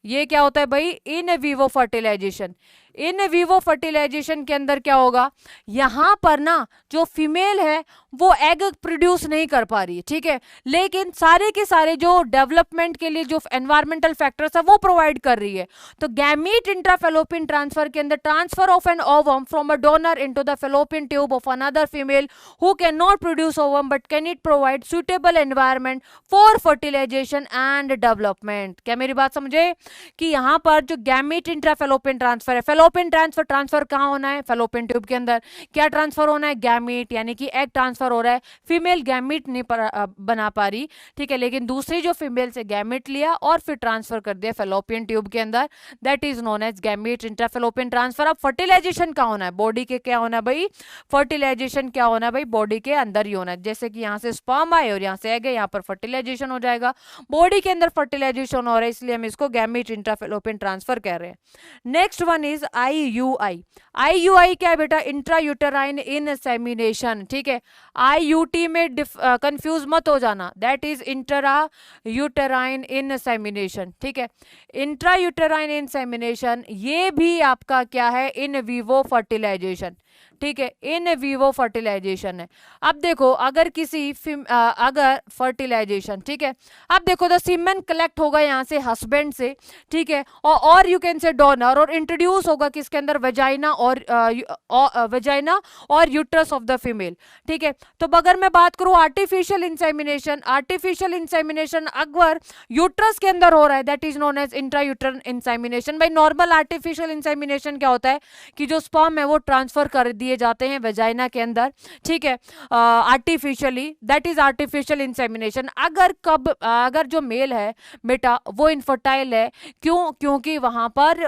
ये क्या होता है भाई? In vivo fertilisation. In vivo fertilisation के अंदर क्या होगा? यहां पर ना जो फीमेल है वो एग प्रोड्यूस नहीं कर पा रही है, ठीक है, लेकिन सारे के सारे जो डेवलपमेंट के लिए जो एनवायरमेंटल फैक्टर्स है वो प्रोवाइड कर रही है। तो गैमीट इंट्राफेलोपियन ट्रांसफर के अंदर transfer of an ovum from a donor into the fallopian tube of another female who can not produce ovum but can it provide suitable environment for fertilisation and development. क्या मेरी बात समझे? कि यहां पर जो गैमीट इंट्राफेलोपियन ट्रांसफर है, fallopian transfer कहां होना है? फेलोपियन ट्यूब के अंदर। क्या ट्रांसफर होना है? गैमीट, यानी कि एग ट्रांसफर हो रहा है। फीमेल गैमीट नहीं बना पा रही, ठीक है, लेकिन दूसरी जो फीमेल से गैमीट लिया और फिर ट्रांसफर कर दिया फेलोपियन ट्यूब के अंदर, that is known as gamete intrafallopian transfer. अब फर्टिलाइजेशन क्या होना है? बॉडी के क्या होना है भाई? फर्टिलाइजेशन क्या होना है भाई? बॉडी के अंदर ही होना है। जैसे कि यहाँ से स्पर्म आए और यहाँ से एग है, यहाँ पर फर्टिलाइजेशन हो जाएगा। बॉडी के अंदर फर्टिलाइजेशन हो रहा है, इसलिए हम इसको गैमीट इंट्राफेलोपियन ट्रांसफर कह रहे हैं। Next one is IUI। IUI क्या है बेटा? इंट्रा यूटेराइन इनसेमिनेशन, ठीक है। IUT में कंफ्यूज मत हो जाना, that is intra uterine insemination, ठीक है। इंट्रा यूटेराइन इनसेमिनेशन ये भी आपका क्या है? इन विवो फर्टिलाइजेशन, ठीक है, इन विवो फर्टिलाइजेशन है। अब देखो अगर किसी अगर फर्टिलाइजेशन, ठीक है, अब देखो द सीमेन कलेक्ट होगा यहाँ से हस्बैंड से, ठीक है, और यू कैन से डोनर, और इंट्रोड्यूस होगा किसके अंदर? वेजाइना और यूट्रस ऑफ द फीमेल, ठीक है। तो अगर मैं बात करूं आर्टिफिशियल इंसेमिनेशन, आर्टिफिशियल इंसेमिनेशन अगर यूट्रस के अंदर हो रहा है that is known as intra uterine insemination. भाई नॉर्मल आर्टिफिशियल इंसेमिनेशन क्या होता है कि जो स्पर्म है वो ट्रांसफर कर कर दिए जाते हैं वेजाइना के अंदर, ठीक है, artificially, that is artificial insemination. अगर जो मेल है बेटा वो इनफर्टाइल है, क्यों? क्योंकि वहां पर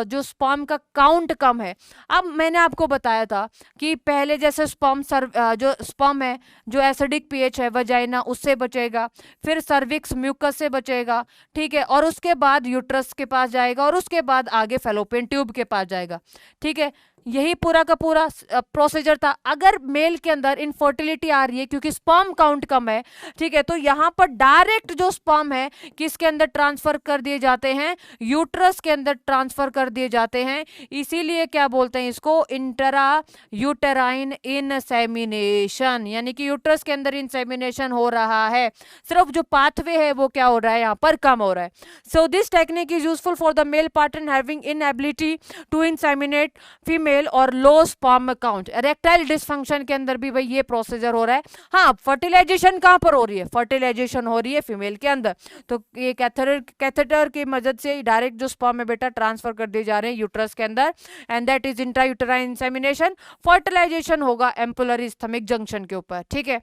जो स्पर्म का काउंट कम है। अब मैंने आपको बताया था कि पहले जैसे जो स्पर्म है, जो एसिडिक पीएच है वजाइना उससे बचेगा, फिर सर्विक्स म्यूकस से बचेगा, ठीक है, और उसके बाद यूट्रस के पास जाएगा, और उसके बाद आगे फेलोपियन ट्यूब के पास जाएगा, ठीक है। यही पूरा का पूरा प्रोसीजर था। अगर मेल के अंदर इनफर्टिलिटी आ रही है क्योंकि स्पर्म काउंट कम है, ठीक है, तो यहां पर डायरेक्ट जो स्पर्म है किसके अंदर ट्रांसफर कर दिए जाते हैं? यूट्रस के अंदर ट्रांसफर कर दिए जाते हैं। इसीलिए क्या बोलते हैं इसको? इंट्रा यूटेराइन इंसेमिनेशन, यानी कि यूट्रस के अंदर इंसेमिनेशन हो रहा है, सिर्फ जो पाथवे है वो क्या हो रहा है यहाँ पर? कम हो रहा है। So this technique is useful for the male partner having inability to inseminate female और low sperm count. Erectile dysfunction के अंदर भी भाई ये प्रोसीजर हो रहा है। हाँ, फर्टिलाइजेशन कहां पर हो रही है? फर्टिलाइजेशन हो रही है फीमेल के अंदर, तो ये कैथेटर की मदद से डायरेक्ट जो स्पर्म है बेटा ट्रांसफर कर दिए जा रहे हैं यूट्रस के अंदर, and that is intrauterine insemination. Fertilisation होगा एम्पुलरी स्थमिक जंक्शन के ऊपर, ठीक है।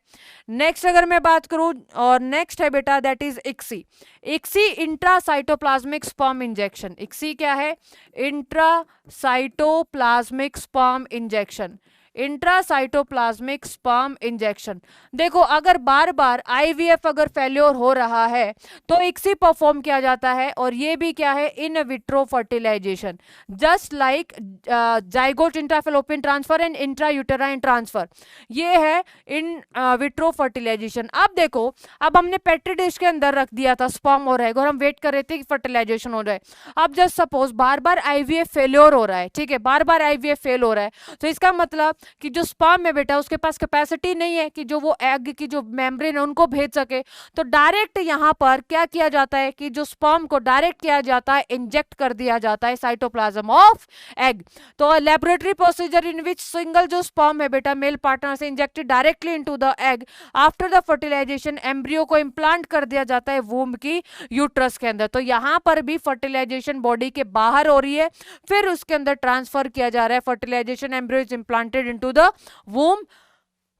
नेक्स्ट अगर मैं बात करूं, और नेक्स्ट है बेटा that is ICSI. ICSI intracytoplasmic sperm injection. ICSI क्या है? Intracytoplasmic sperm injection. Intracytoplasmic sperm injection. देखो, अगर बार बार आईवीएफ अगर फेल्योर हो रहा है तो इक्सी परफॉर्म किया जाता है, और ये भी क्या है? In vitro fertilisation, just like zygote intrafallopian transfer and intrauterine transfer, ये है इन विट्रो फर्टिलाइजेशन। अब देखो, अब हमने पेट्री डिश के अंदर रख दिया था स्पर्म और एग, और हम वेट कर रहे थे कि फर्टिलाइजेशन हो जाए। अब जस्ट सपोज बार बार आईवीएफ फेल्योर हो रहा है, ठीक है, बार बार आईवीएफ फेल हो रहा है, तो इसका मतलब कि जो स्पर्म है बेटा उसके पास कैपेसिटी नहीं है कि जो वो एग की जो मेम्ब्रेन है उनको भेज सके, तो डायरेक्ट यहाँ पर क्या किया जाता है कि जो स्पर्म को डायरेक्ट किया जाता है, इंजेक्ट कर दिया जाता है साइटोप्लाज्म ऑफ एग। तो laboratory procedure in which single जो स्पर्म है बेटा मेल पार्टनर से injected directly into the egg after the fertilisation, embryo को इम्प्लांट कर दिया जाता है वूम्ब की यूट्रस के अंदर। तो यहाँ पर भी फर्टिलाइजेशन बॉडी के बाहर हो रही है, फिर उसके अंदर ट्रांसफर किया जा रहा है। Fertilisation embryo is implanted into the womb,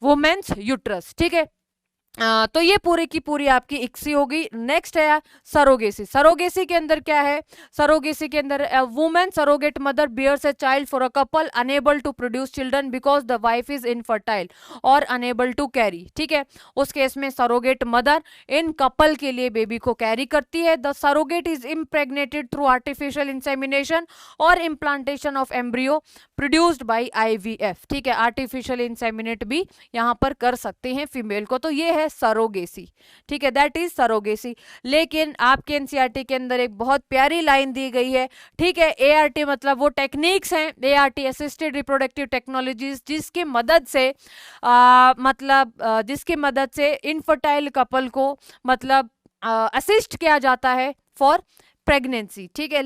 women's uterus, ठीक है। तो ये पूरी की पूरी आपकी इक्सी होगी। नेक्स्ट है सरोगेसी। सरोगेसी के अंदर क्या है? सरोगेसी के अंदर women surrogate mother bears a child for a couple unable to produce children because the wife is infertile और अनेबल टू कैरी, ठीक है। उस केस में सरोगेट मदर इन कपल के लिए बेबी को कैरी करती है। The surrogate is impregnated through artificial insemination और implantation of embryo produced by IVF, ठीक है। आर्टिफिशियल इंसेमिनेट भी यहाँ पर कर सकते हैं फीमेल को, तो ये है सरोगेसी, ठीक है, दैट इज सरोगेसी। लेकिन आपके एनसीईआरटी के अंदर एक बहुत प्यारी लाइन दी गई है, ठीक है। एआरटी मतलब वो टेक्निक्स हैं, एआरटी असिस्टेड रिप्रोडक्टिव टेक्नोलॉजीज, जिसकी मदद से इनफर्टाइल कपल को मतलब असिस्ट किया जाता है फॉर प्रेगनेंसी, ठीक है।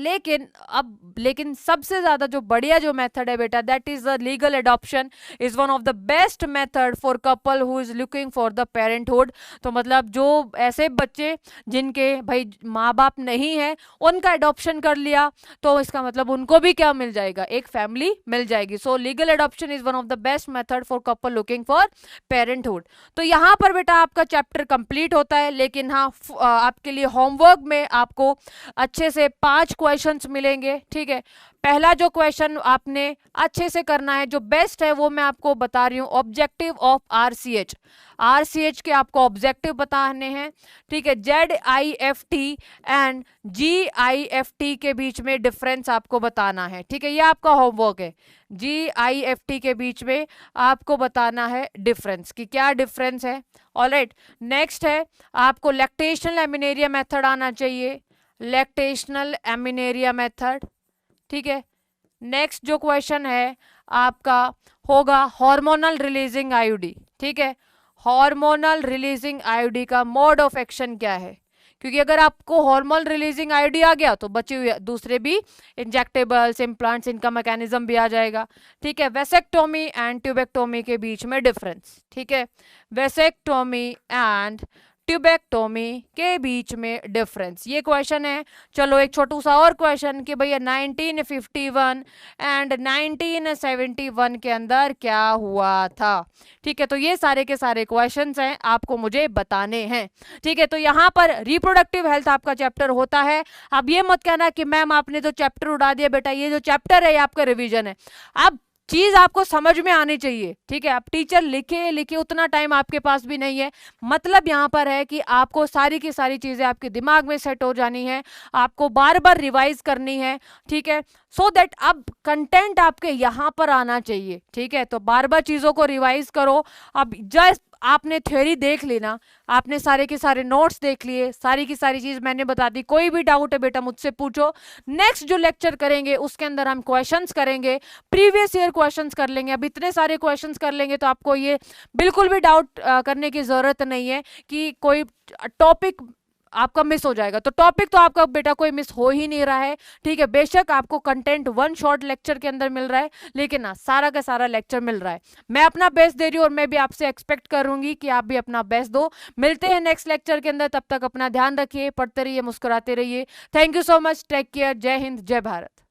लेकिन सबसे ज्यादा जो बढ़िया जो मेथड है बेटा that is the legal adoption is one of the best method for couple who is looking for the parenthood. तो मतलब जो ऐसे बच्चे जिनके भाई माँ बाप नहीं है उनका एडॉप्शन कर लिया, तो इसका मतलब उनको भी क्या मिल जाएगा? एक फैमिली मिल जाएगी। सो legal adoption is one of the best method for couple looking for parenthood. तो यहाँ पर बेटा आपका चैप्टर कंप्लीट होता है, लेकिन हाँ आपके लिए होमवर्क में आपको अच्छे से 5 क्वेश्चंस मिलेंगे, ठीक है। पहला जो क्वेश्चन आपने अच्छे से करना है, जो बेस्ट है वो मैं आपको बता रही हूँ, ऑब्जेक्टिव ऑफ आरसीएच। आरसीएच के आपको ऑब्जेक्टिव बताने हैं, ठीक है। ZIFT एंड GIFT के बीच में डिफरेंस आपको बताना है, ठीक है। ये आपका होमवर्क है। GIFT के बीच में आपको बताना है डिफरेंस कि क्या डिफरेंस है। ऑलराइट, नेक्स्ट है आपको लैक्टेशनल एमिनेरिया मेथड आना चाहिए, लैक्टेशनल एमिनेरिया मेथड, ठीक है। नेक्स्ट जो क्वेश्चन है आपका होगा हार्मोनल रिलीजिंग आईयूडी, ठीक है। हार्मोनल रिलीजिंग आईयूडी का मोड ऑफ एक्शन क्या है? क्योंकि अगर आपको हार्मोनल रिलीजिंग आईयूडी आ गया तो बचे हुए दूसरे भी इंजेक्टेबल्स, इम्प्लांट्स, इनका मैकेनिज्म भी आ जाएगा, ठीक है। वेसेक्टोमी एंड ट्यूबेक्टोमी के बीच में डिफरेंस, ठीक है। वेसेक्टोमी एंड ट्यूबेक्टोमी के बीच में डिफरेंस, ये क्वेश्चन है। चलो एक छोटू सा और क्वेश्चन कि भैया 1951 एंड 1971 के अंदर क्या हुआ था। ठीक है, तो ये सारे के सारे क्वेश्चंस हैं, आपको मुझे बताने हैं। ठीक है, तो यहाँ पर रिप्रोडक्टिव हेल्थ आपका चैप्टर होता है। अब ये मत कहना कि मैम आपने तो चैप्टर उड़ा दिया। बेटा ये जो चैप्टर है ये आपका रिवीजन है। अब चीज आपको समझ में आनी चाहिए। ठीक है, आप टीचर लिखे लिखे उतना टाइम आपके पास भी नहीं है। मतलब यहाँ पर है कि आपको सारी की सारी चीजें आपके दिमाग में सेट हो जानी है, आपको बार बार रिवाइज करनी है। ठीक है, सो दैट अब कंटेंट आपके यहाँ पर आना चाहिए। ठीक है, तो बार बार चीजों को रिवाइज करो। अब जस्ट आपने थ्योरी देख ली ना, आपने सारे के सारे नोट्स देख लिए, सारी की सारी चीज मैंने बता दी। कोई भी डाउट है बेटा मुझसे पूछो। नेक्स्ट जो लेक्चर करेंगे उसके अंदर हम क्वेश्चंस करेंगे, प्रीवियस ईयर क्वेश्चंस कर लेंगे। अब इतने सारे क्वेश्चंस कर लेंगे तो आपको ये बिल्कुल भी डाउट करने की जरूरत नहीं है कि कोई टॉपिक आपका मिस हो जाएगा। तो टॉपिक तो आपका बेटा कोई मिस हो ही नहीं रहा है। ठीक है, बेशक आपको कंटेंट वन शॉर्ट लेक्चर के अंदर मिल रहा है, लेकिन ना सारा का सारा लेक्चर मिल रहा है। मैं अपना बेस्ट दे रही हूँ और मैं भी आपसे एक्सपेक्ट करूंगी कि आप भी अपना बेस्ट दो। मिलते हैं नेक्स्ट लेक्चर के अंदर, तब तक अपना ध्यान रखिए, पढ़ते रहिए, मुस्कुराते रहिए। Thank you so much, take care, Jai Hind, जय भारत।